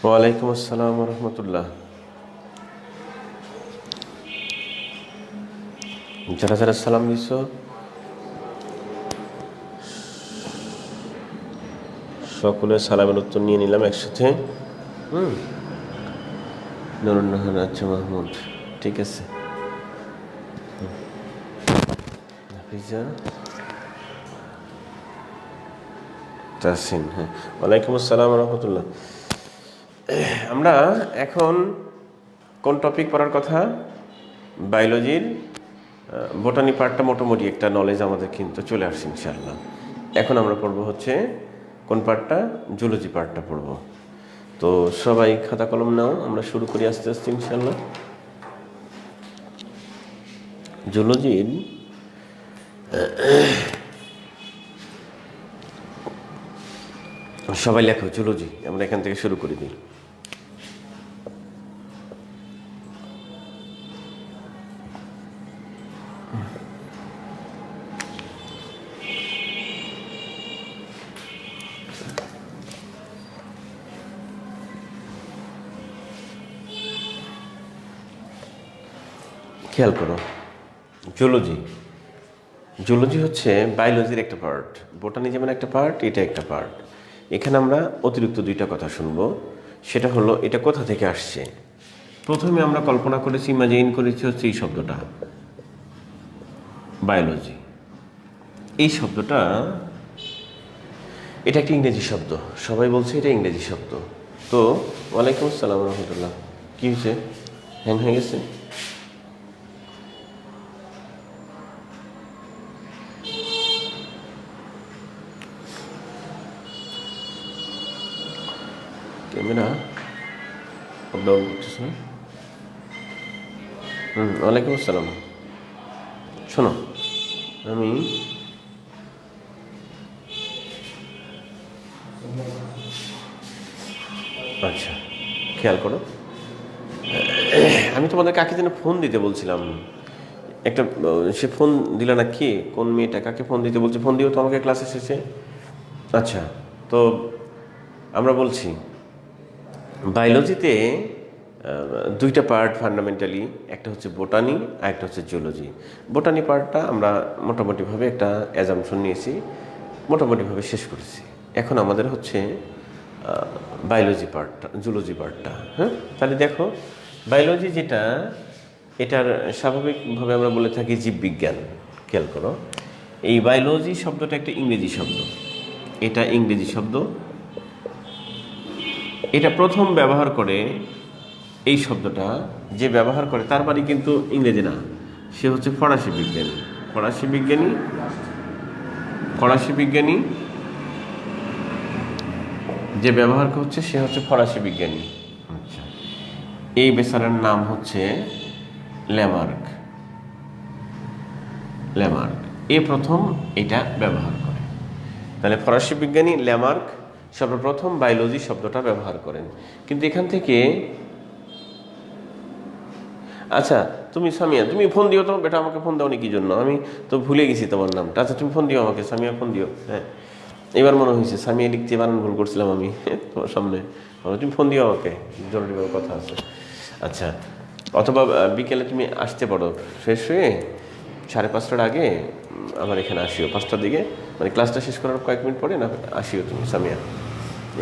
ওয়ালাইকুম আসসালাম রহমতুল্লাহ। যারা যারা সালাম দিছ সকলের সালামের উত্তর নিয়ে নিলাম একসাথে। নুরুন্নাহার, আচ্ছা মাহমুদ, ঠিক আছে। হাফিজা, তাসিন, হ্যাঁ, ওয়ালাইকুম আসসালাম রহমতুল্লাহ। আমরা এখন কোন টপিক পড়ার কথা? বায়োলজির বোটানি পার্টটা মোটামুটি একটা নলেজ আমাদের কিন্তু চলে আসছে ইনশাআল্লাহ। এখন আমরা পড়বো হচ্ছে কোন পার্টটা? জুলজি পার্টটা পড়বো। তো সবাই খাতা কলম নাও, আমরা শুরু করি আস্তে আস্তে ইনশাআল্লাহ। জুলজির সবাই লেখো জুলজি, আমরা এখান থেকে শুরু করে দিই। খেয়াল করো, জুলজি জুলজি হচ্ছে বায়োলজির একটা পার্ট। বোটানি যেমন একটা পার্ট, এটা একটা পার্ট। এখানে আমরা অতিরিক্ত দুইটা কথা শুনবো। সেটা হলো, এটা কোথা থেকে আসছে। প্রথমে আমরা কল্পনা করেছি, ইমাজিন করেছি হচ্ছে এই শব্দটা বায়োলজি। এই শব্দটা, এটা একটা ইংরেজি শব্দ। সবাই বলছে এটা ইংরেজি শব্দ। তো ওয়ালাইকুম আসসালাম রহমতুল্লাহ, কী হয়েছে? হ্যাং হয়ে গেছে? ক্যামেরা আপ ডাউন করতেছে না? ওয়ালাইকুম আসসালাম। শোনো, আমি আচ্ছা খেয়াল করো, আমি তোমাদের কাকে যেন ফোন দিতে বলছিলাম। একটা সে ফোন দিল না, কি কোন মেয়েটা কাকে ফোন দিতে বলছে? ফোন দিও তো আমাকে ক্লাসে শেষে। আচ্ছা, তো আমরা বলছি বায়োলজিতে দুইটা পার্ট ফান্ডামেন্টালি, একটা হচ্ছে বোটানি আর একটা হচ্ছে জুলজি। বোটানি পার্টটা আমরা মোটামুটিভাবে একটা অ্যাজাম্পশন নিয়েছি, মোটামুটিভাবে শেষ করেছি। এখন আমাদের হচ্ছে বায়োলজি পার্টটা, জুলজি পার্টটা। হ্যাঁ, তাহলে দেখো, বায়োলজি যেটা, এটার স্বাভাবিকভাবে আমরা বলে থাকি জীববিজ্ঞান। খেয়াল করো, এই বায়োলজি শব্দটা একটা ইংরেজি শব্দ। এটা ইংরেজি শব্দ। এটা প্রথম ব্যবহার করে, এই শব্দটা যে ব্যবহার করে তার বাড়ি কিন্তু ইংরেজি না, সে হচ্ছে ফরাসি বিজ্ঞানী। ফরাসি বিজ্ঞানী যে ব্যবহার করছে সে হচ্ছে ফরাসি বিজ্ঞানী। আচ্ছা, এই বেচারার নাম হচ্ছে ল্যামার্ক। এ প্রথম এটা ব্যবহার করে। তাহলে ফরাসি বিজ্ঞানী ল্যামার্ক সর্বপ্রথম বায়োলজি শব্দটা ব্যবহার করেন। কিন্তু এখান থেকে, আচ্ছা তুমি সামিয়া, তুমি ফোন দিও তো বেটা, আমাকে ফোন দাও নি কি জন্য? আমি তো ভুলে গেছি তোমার নামটা। আচ্ছা তুমি ফোন দিও আমাকে, সামিয়া ফোন দিও। হ্যাঁ, এবার মনে হয়েছে সামিয়া লিখতে বানান ভুল করছিলাম আমি তোমার সামনে। তুমি ফোন দিও আমাকে, জরুরি কথা আছে। আচ্ছা, অথবা বিকেলে তুমি আসতে পারো, শেষ হয়ে 5:30টার আগে আমার এখানে আসিও, 5টার দিকে, মানে ক্লাসটা শেষ করার কয়েক মিনিট পরে না আসিও তুমি সামিয়া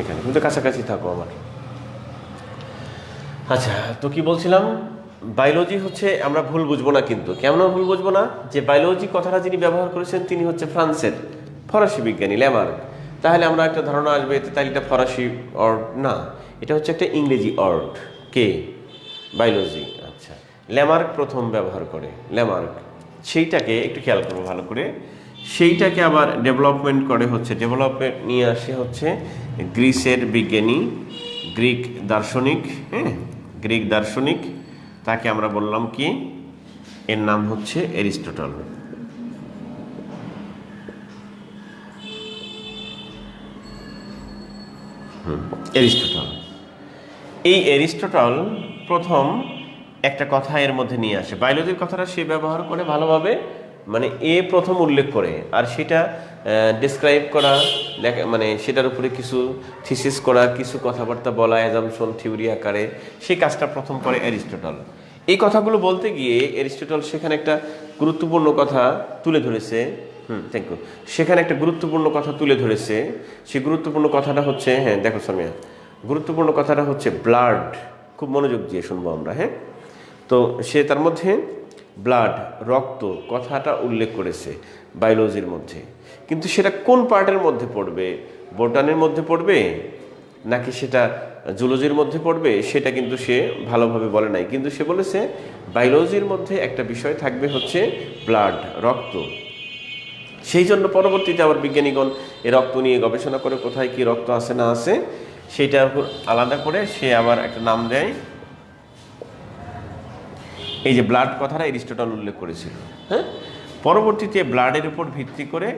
এখানে, তুমি তো কাছাকাছি থাকো আমার। আচ্ছা, তো কি বলছিলাম? বায়োলজি হচ্ছে, আমরা ভুল বুঝবো না কিন্তু। কেমন ভুল বুঝবো না? যে বায়োলজি কথাটা যিনি ব্যবহার করেছেন তিনি হচ্ছে ফ্রান্সের ফরাসি বিজ্ঞানী ল্যামার্ক। তাহলে আমরা একটা ধারণা আসবে, তাহলে এটা ফরাসি অর্ড না, এটা হচ্ছে একটা ইংরেজি অর্ড। কে? বায়োলজি। আচ্ছা, ল্যামার্ক প্রথম ব্যবহার করে, ল্যামার্ক। সেইটাকে একটু খেয়াল করবো ভালো করে, সেইটাকে আবার ডেভেলপমেন্ট করে, হচ্ছে ডেভেলপমেন্ট নিয়ে আসে হচ্ছে গ্রিসের বিজ্ঞানী, গ্রিক দার্শনিক। হ্যাঁ, গ্রিক দার্শনিক, তাকে আমরা বললাম কি, এর নাম হচ্ছে এরিস্টটল। এরিস্টটল। এই এরিস্টটল প্রথম একটা কথা এর মধ্যে নিয়ে আসে। বায়োলজির কথাটা সে ব্যবহার করে ভালোভাবে, মানে প্রথম উল্লেখ করে, আর সেটা ডিসক্রাইব করা, মানে সেটার উপরে কিছু থিসিস করা, কিছু কথাবার্তা বলা, অ্যাজাম্পশন থিওরি আকারে, সেই কাজটা প্রথম করে অ্যারিস্টটল। এই কথাগুলো বলতে গিয়ে অ্যারিস্টটল সেখানে একটা গুরুত্বপূর্ণ কথা তুলে ধরেছে। Thank you. সেখানে একটা গুরুত্বপূর্ণ কথা তুলে ধরেছে। সেই গুরুত্বপূর্ণ কথাটা হচ্ছে, হ্যাঁ দেখো সামিয়া, গুরুত্বপূর্ণ কথাটা হচ্ছে ব্লাড। খুব মনোযোগ দিয়ে শুনবো আমরা, হ্যাঁ। তো সে তার মধ্যে ব্লাড, রক্ত কথাটা উল্লেখ করেছে বায়োলজির মধ্যে, কিন্তু সেটা কোন পার্টের মধ্যে পড়বে, বোটানির মধ্যে পড়বে নাকি সেটা জুলজির মধ্যে পড়বে, সেটা কিন্তু সে ভালোভাবে বলে নাই। কিন্তু সে বলেছে বায়োলজির মধ্যে একটা বিষয় থাকবে হচ্ছে ব্লাড, রক্ত। সেই জন্য পরবর্তীতে আবার বিজ্ঞানীগণ এই রক্ত নিয়ে গবেষণা করে কোথায় কি রক্ত আছে না আছে সেইটার উপর আলাদা করে সে আবার একটা নাম দেয়। এই যে ব্লাড কথাটা অ্যারিস্টটল উল্লেখ করেছিল, হ্যাঁ। পরবর্তীতে ব্লাডের উপর ভিত্তি করে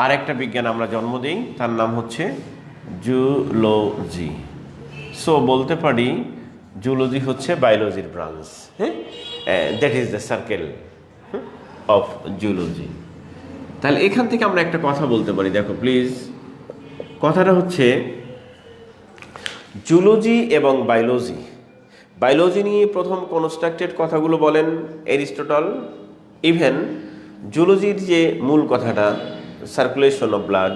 আর একটা বিজ্ঞান আমরা জন্ম দিই, তার নাম হচ্ছে জুলজি। সো বলতে পারি জুলজি হচ্ছে বায়োলজির ব্রাঞ্চ, হ্যাঁ। That is the circle of zoology. তাহলে এখান থেকে আমরা একটা কথা বলতে পারি, দেখো প্লিজ। কথাটা হচ্ছে জুলজি এবং বায়োলজি। বায়োলজি নিয়ে প্রথম কনস্ট্রাক্টেড কথাগুলো বলেন অ্যারিস্টটল। ইভেন জুলজির যে মূল কথাটা সার্কুলেশন অফ ব্লাড,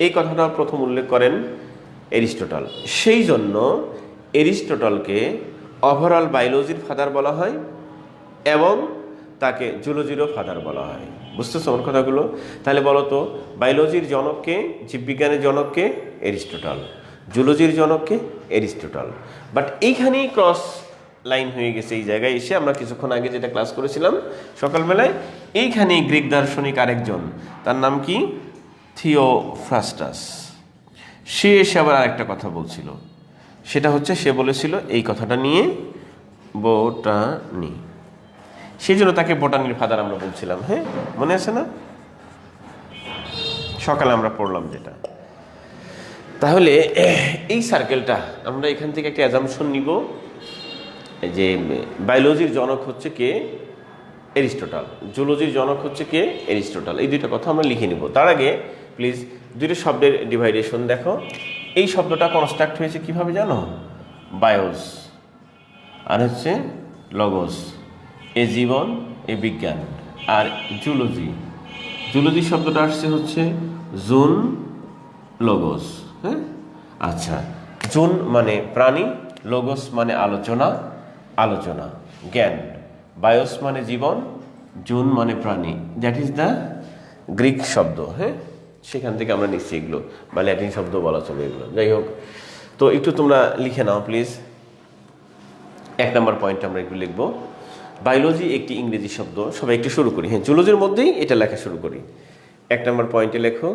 এই কথাটা প্রথম উল্লেখ করেন অ্যারিস্টটল। সেই জন্য অ্যারিস্টটলকে ওভারঅল বায়োলজির ফাদার বলা হয় এবং তাকে জুলজিরও ফাদার বলা হয়। বুঝতেছো আমার কথাগুলো? তাহলে বলো তো, বায়োলজির জনককে, জীববিজ্ঞানের জনককে অ্যারিস্টটল, জুলজির জনককে অ্যারিস্টটল। বাট এইখানেই ক্রস লাইন হয়ে গেছে। এই জায়গায় এসে আমরা কিছুক্ষণ আগে যেটা ক্লাস করেছিলাম সকালবেলায়, এইখানেই গ্রিক দার্শনিক আরেকজন, তার নাম কি, থিওফ্রাস্টাস, সে এসে আবার আরেকটা কথা বলছিল। সেটা হচ্ছে সে বলেছিল এই কথাটা নিয়ে বোটানি, সেই জন্য তাকে বোটানির ফাদার আমরা বলছিলাম, হ্যাঁ মনে আছে না? সকালে আমরা পড়লাম যেটা। তাহলে এই সার্কেলটা আমরা এখান থেকে একটা অ্যাজাম্পশন নিব যে বায়োলজির জনক হচ্ছে কে, অ্যারিস্টটল, জুলজির জনক হচ্ছে কে, অ্যারিস্টটল। এই দুইটা কথা আমরা লিখে নিব। তার আগে প্লিজ দুইটা শব্দের ডিভাইডেশন দেখো। এই শব্দটা কনস্ট্রাক্ট হয়েছে কিভাবে জানো? বায়োস আর হচ্ছে লগোস, এ জীবন, এ বিজ্ঞান। আর জুলজি, জুলজি শব্দটা আসছে হচ্ছে জুন লগোস, হ্যাঁ। আচ্ছা, জুন মানে প্রাণী, লগোস মানে আলোচনা, আলোচনা জ্ঞান, বায়োস মানে জীবন, জুন মানে প্রাণী। দ্যাট ইজ দ্য গ্রিক শব্দ, হ্যাঁ। সেখান থেকে আমরা নিচ্ছি এগুলো, বা ল্যাটিন শব্দ বলা চলে এগুলো। যাই হোক, তো একটু তোমরা লিখে নাও প্লিজ। 1 নম্বর পয়েন্ট আমরা একটু লিখবো। বায়োলজি একটি ইংরেজি শব্দ। সবাই একটু শুরু করি, হ্যাঁ জুলজির মধ্যেই এটা লেখা শুরু করি। 1 নম্বর পয়েন্টে লেখো,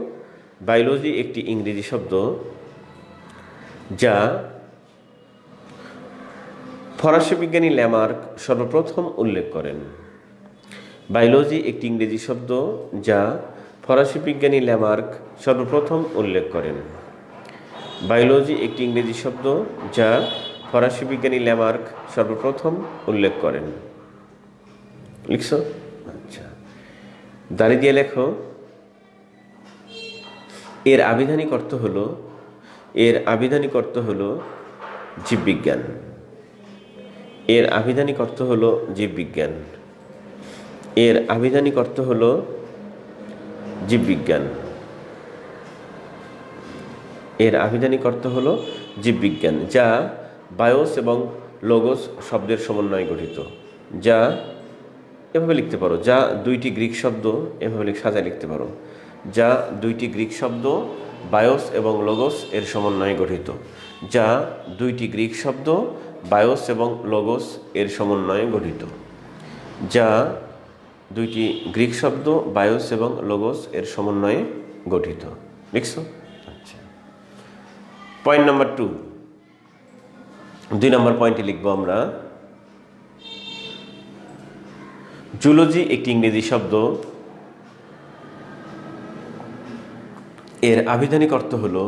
বায়োলজি একটি ইংরেজি শব্দ যা ফরাসি বিজ্ঞানী ল্যামার্ক সর্বপ্রথম উল্লেখ করেন। বায়োলজি একটি ইংরেজি শব্দ যা ফরাসি বিজ্ঞানী ল্যামার্ক সর্বপ্রথম উল্লেখ করেন। বায়োলজি একটি ইংরেজি শব্দ যা ফরাসি বিজ্ঞানী ল্যামার্ক সর্বপ্রথম উল্লেখ করেন। লিখছো? আচ্ছা, দাঁড়িয়ে দিয়ে লেখো, এর আবিধানিক অর্থ হলো, এর আবিধানিক অর্থ হলো জীববিজ্ঞান। এর আবিধানিক অর্থ হলো জীববিজ্ঞান। এর আবিধানিক অর্থ হলো জীববিজ্ঞান। এর আবিধানিক অর্থ হলো জীববিজ্ঞান, যা বায়োস এবং লগোস শব্দের সমন্বয়ে গঠিত। যা এভাবে লিখতে পারো, যা দুইটি গ্রিক শব্দ, এভাবে সাজায় লিখতে পারো, যা দুইটি গ্রিক শব্দ বায়োস এবং লগোস এর সমন্বয়ে গঠিত। যা দুইটি গ্রিক শব্দ বায়োস এবং লগোস এর সমন্বয়ে গঠিত। যা দুইটি গ্রিক শব্দ বায়োস এবং লগোস এর সমন্বয়ে গঠিত। লিখছো? আচ্ছা, পয়েন্ট নাম্বার 2, 2 নম্বর পয়েন্টে লিখবো আমরা, জুলজি একটি ইংরেজি শব্দ, এর আবিধানিক অর্থ হলো,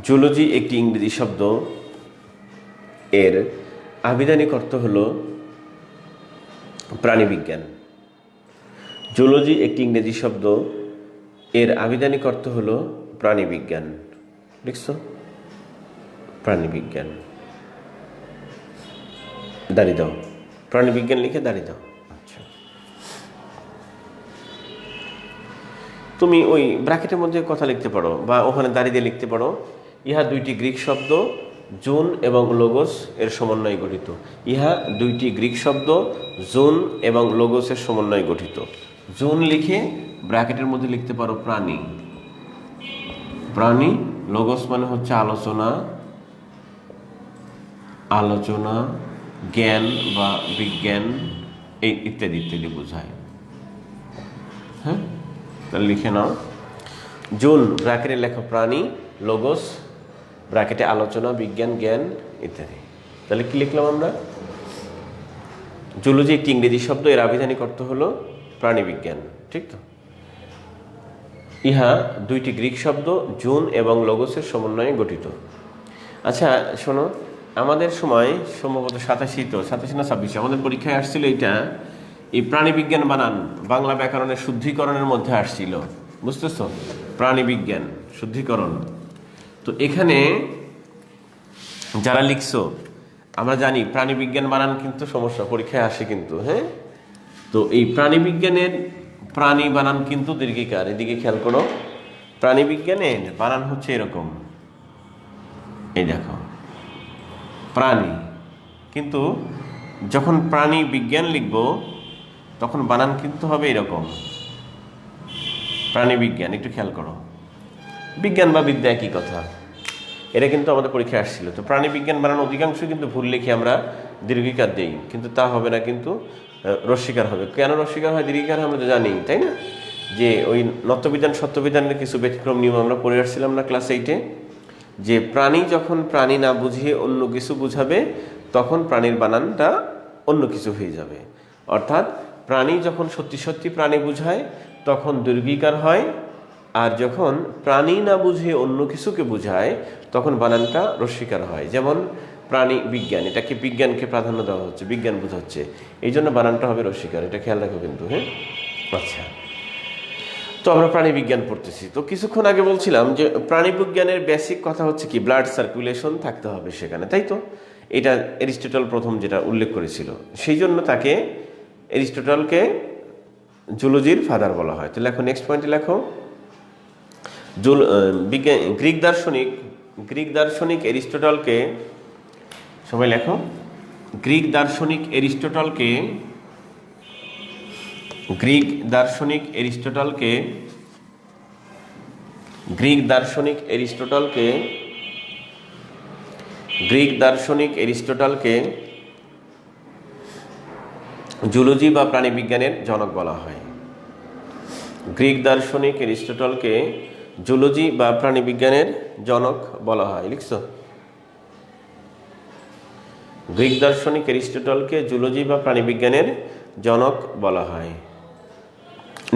জুলজি একটি ইংরেজি শব্দ, এর আবিধানিক অর্থ হলো প্রাণীবিজ্ঞান। জুলজি একটি ইংরেজি শব্দ, এর আবিধানিক অর্থ হলো প্রাণীবিজ্ঞান। লিখছো প্রাণীবিজ্ঞান, দাঁড়িয়ে দাও, প্রাণীবিজ্ঞান লিখে দাঁড়িয়ে দাও। আচ্ছা, তুমি ওই ব্র্যাকেটের মধ্যে কথা লিখতে পারো বা ওখানে দাঁড়িয়ে দিয়ে লিখতে পারো, ইহা দুইটি গ্রিক শব্দ জুন এবং লোগোস এর সমন্বয়ে গঠিত। ইহা দুইটি গ্রিক শব্দ জুন এবং লোগোসের সমন্বয়ে গঠিত। জুন লিখে ব্র্যাকেটের মধ্যে লিখতে পারো প্রাণী, প্রাণী। লোগোস মানে হচ্ছে আলোচনা, আলোচনা, জ্ঞান বা বিজ্ঞান, এই ইত্যাদি ইত্যাদি বোঝায়। হ্যাঁ, তাহলে লিখে নাও, জুন ব্র্যাকেটে লেখো প্রাণী, লোগোস ব্র্যাকেটে আলোচনা, বিজ্ঞান, জ্ঞান ইত্যাদি। তাহলে কি লিখলাম আমরা? জুলজি একটি ইংরেজি শব্দ, এর আবিধানিক অর্থ হলো প্রাণীবিজ্ঞান। ঠিক তো? ইহা দুইটি গ্রিক শব্দ জুন এবং লোগোসের সমন্বয়ে গঠিত। আচ্ছা শোনো, আমাদের সময় সম্ভবত 87 না 26 আমাদের পরীক্ষায় আসছিল এইটা, এই প্রাণীবিজ্ঞান বানান বাংলা ব্যাকরণের শুদ্ধিকরণের মধ্যে আসছিল, বুঝতেছ? প্রাণীবিজ্ঞান শুদ্ধিকরণ। তো এখানে যারা লিখছো, আমরা জানি প্রাণীবিজ্ঞান বানান কিন্তু সমস্যা, পরীক্ষায় আসে কিন্তু। হ্যাঁ, তো এই প্রাণীবিজ্ঞানের প্রাণী বানান কিন্তু দীর্ঘিকার, এদিকে খেয়াল করো। প্রাণীবিজ্ঞানের বানান হচ্ছে এরকম, এই দেখো প্রাণী, কিন্তু যখন প্রাণী বিজ্ঞান লিখব তখন বানান কিন্তু হবে এরকম, প্রাণী বিজ্ঞান। একটু খেয়াল করো, বিজ্ঞান বা বিদ্যা একই কথা, এটা কিন্তু আমাদের পরীক্ষায় আসছিল। তো প্রাণী বিজ্ঞান বানান অধিকাংশ কিন্তু ভুল লিখে আমরা দীর্ঘিকার দেই, কিন্তু তা হবে না, কিন্তু রস্বীকার হবে। কেন রস্বীকার হয়, দীর্ঘিকার আমরা তো জানি, তাই না? যে ওই নত্যবিধান সত্যবিধানের কিছু ব্যতিক্রম নিয়ম আমরা পড়ে আসছিলাম না ক্লাস 8-এ, যে প্রাণী যখন প্রাণী না বুঝিয়ে অন্য কিছু বুঝাবে তখন প্রাণীর বানানটা অন্য কিছু হয়ে যাবে। অর্থাৎ প্রাণী যখন সত্যি সত্যি প্রাণী বুঝায় তখন দীর্ঘিকার হয়, আর যখন প্রাণী না বুঝিয়ে অন্য কিছুকে বুঝায় তখন বানানটা রস্বীকার হয়। যেমন প্রাণী বিজ্ঞান, এটাকে বিজ্ঞানকে প্রাধান্য দেওয়া হচ্ছে, বিজ্ঞান বোঝাচ্ছে, এই জন্য বানানটা হবে রস্বীকার, এটা খেয়াল রাখো কিন্তু। হ্যাঁ, আচ্ছা, তো আমরা প্রাণী বিজ্ঞান পড়তেছি। তো কিছুক্ষণ আগে বলছিলাম যে প্রাণী বিজ্ঞানের বেসিক কথা হচ্ছে কি, ব্লাড সার্কুলেশন থাকতে হবে সেখানে, তাই তো? এটা এরিস্টটল প্রথম যেটা উল্লেখ করেছিল, সেই জন্য তাকে এরিস্টটলকে জুলজির ফাদার বলা হয়। তো লেখো, নেক্সট পয়েন্টে লেখো, গ্রিক দার্শনিক এরিস্টটলকে, সবাই লেখো, গ্রিক দার্শনিক এরিস্টটলকে জুলজি বা প্রাণীবিজ্ঞানের জনক বলা হয়। গ্রিক দার্শনিক এরিস্টটলকে জুলজি বা প্রাণীবিজ্ঞানের জনক বলা হয়। লিখছো? গ্রিক দার্শনিক এরিস্টটলকে জুলজি বা প্রাণীবিজ্ঞানের জনক বলা হয়।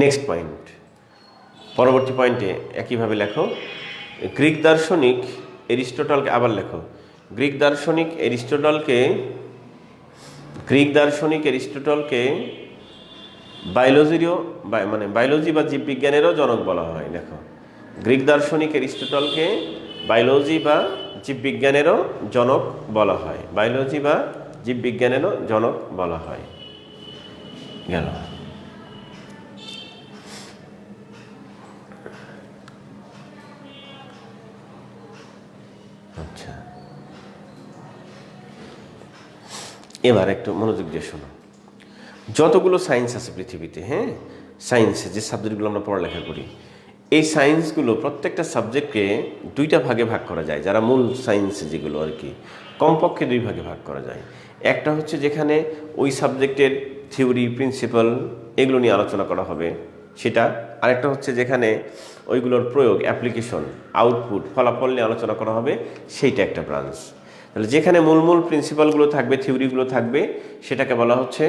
নেক্সট পয়েন্ট, পরবর্তী পয়েন্টে একইভাবে লেখো, গ্রিক দার্শনিক এরিস্টটলকে, আবার লেখো, গ্রিক দার্শনিক এরিস্টটলকে বায়োলজিরও মানে বায়োলজি বা জীববিজ্ঞানেরও জনক বলা হয়। লেখো, গ্রিক দার্শনিক এরিস্টটলকে বায়োলজি বা জীববিজ্ঞানেরও জনক বলা হয়, বায়োলজি বা জীববিজ্ঞানেরও জনক বলা হয়। গেল। আচ্ছা, এবার একটু মনোযোগ দিয়ে শোনো। যতগুলো সায়েন্স আছে পৃথিবীতে, হ্যাঁ, সায়েন্সে যে সাবজেক্টগুলো আমরা পড়ালেখা করি, এই সায়েন্সগুলো প্রত্যেকটা সাবজেক্টকে দুইটা ভাগে ভাগ করা যায়। যারা মূল সায়েন্স যেগুলো আর কি, কমপক্ষে দুই ভাগে ভাগ করা যায়। একটা হচ্ছে যেখানে ওই সাবজেক্টের থিওরি, প্রিন্সিপাল এগুলো নিয়ে আলোচনা করা হবে সেটা। আরেকটা হচ্ছে যেখানে ওইগুলোর প্রয়োগ, অ্যাপ্লিকেশন, আউটপুট, ফলাফল নিয়ে আলোচনা করা হবে, সেইটা একটা ব্রাঞ্চ। তাহলে যেখানে মূল প্রিন্সিপালগুলো থাকবে, থিওরিগুলো থাকবে, সেটাকে বলা হচ্ছে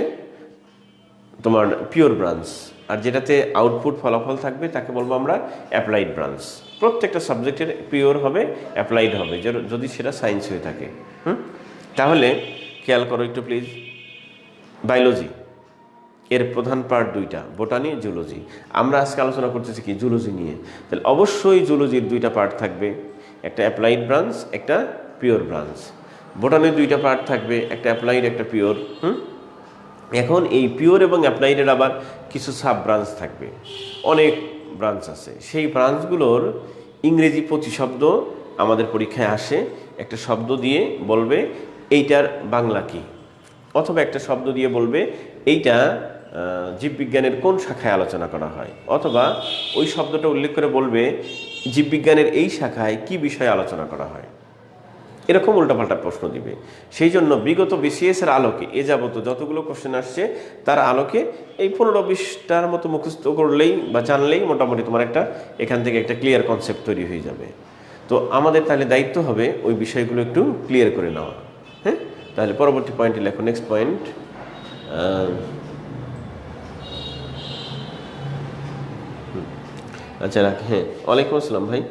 তোমার পিওর ব্রাঞ্চ। আর যেটাতে আউটপুট, ফলাফল থাকবে তাকে বলবো আমরা অ্যাপ্লাইড ব্রাঞ্চ। প্রত্যেকটা সাবজেক্টের পিওর হবে, অ্যাপ্লাইড হবে যদি সেটা সায়েন্স হয়ে থাকে। তাহলে খেয়াল করো একটু প্লিজ, বায়োলজি, এর প্রধান পার্ট দুইটা, বোটানি, জুলজি। আমরা আজকে আলোচনা করতেছি কি, জুলজি নিয়ে। তাহলে অবশ্যই জুলজির দুইটা পার্ট থাকবে, একটা অ্যাপ্লাইড ব্রাঞ্চ, একটা পিওর ব্রাঞ্চ। বোটানির দুইটা পার্ট থাকবে, একটা অ্যাপ্লাইড, একটা পিওর। এখন এই পিওর এবং অ্যাপ্লাইডের আবার কিছু সাব ব্রাঞ্চ থাকবে, অনেক ব্রাঞ্চ আছে। সেই ব্রাঞ্চগুলোর ইংরেজি প্রতিশব্দ আমাদের পরীক্ষায় আসে। একটা শব্দ দিয়ে বলবে এইটার বাংলা কি, অথবা একটা শব্দ দিয়ে বলবে এইটা জীববিজ্ঞানের কোন শাখায় আলোচনা করা হয়, অথবা ওই শব্দটা উল্লেখ করে বলবে জীববিজ্ঞানের এই শাখায় কি বিষয়ে আলোচনা করা হয়। এরকম উল্টাপাল্টা প্রশ্ন দিবে। সেই জন্য বিগত বিসিএসের আলোকে এ যাবত যতগুলো কোশ্চেন আসছে তার আলোকে এই 15-20টার মতো মুখস্থ করলেই বা জানলেই মোটামুটি তোমার একটা এখান থেকে একটা ক্লিয়ার কনসেপ্ট তৈরি হয়ে যাবে। তো আমাদের তাহলে দায়িত্ব হবে ওই বিষয়গুলো একটু ক্লিয়ার করে নেওয়া। হ্যাঁ, তাহলে পরবর্তী পয়েন্টে লেখো, নেক্সট পয়েন্ট। আচ্ছা রাখি। হ্যাঁ, ওয়ালাইকুম আসসালাম ভাই।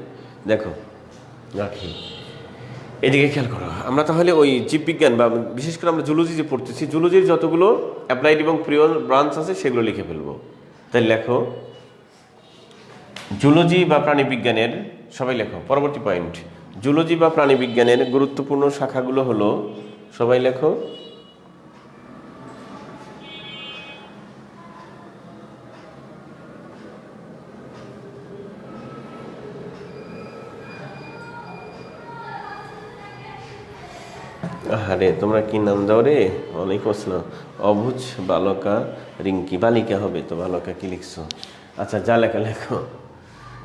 দেখো রাখি, এদিকে খেয়াল করো। আমরা তাহলে ওই জীববিজ্ঞান বা বিশেষ করে আমরা জুলজি যে পড়তেছি, জুলজির যতগুলো অ্যাপ্লাইড এবং পিওর ব্রাঞ্চ আছে সেগুলো লিখে ফেলবো। তাই লেখো, জুলজি বা প্রাণীবিজ্ঞানের, সবাই লেখো পরবর্তী পয়েন্ট, জুলজি বা প্রাণীবিজ্ঞানের গুরুত্বপূর্ণ শাখাগুলো হলো, সবাই লেখো, আরে তোমরা কি নাম দাও রে? ওয়ালাইকুম আসসালাম। অবুঝ বালকা রিঙ্কি, বালিকা হবে তো, বালকা কি লিখছো? আচ্ছা যা লেখা লেখো।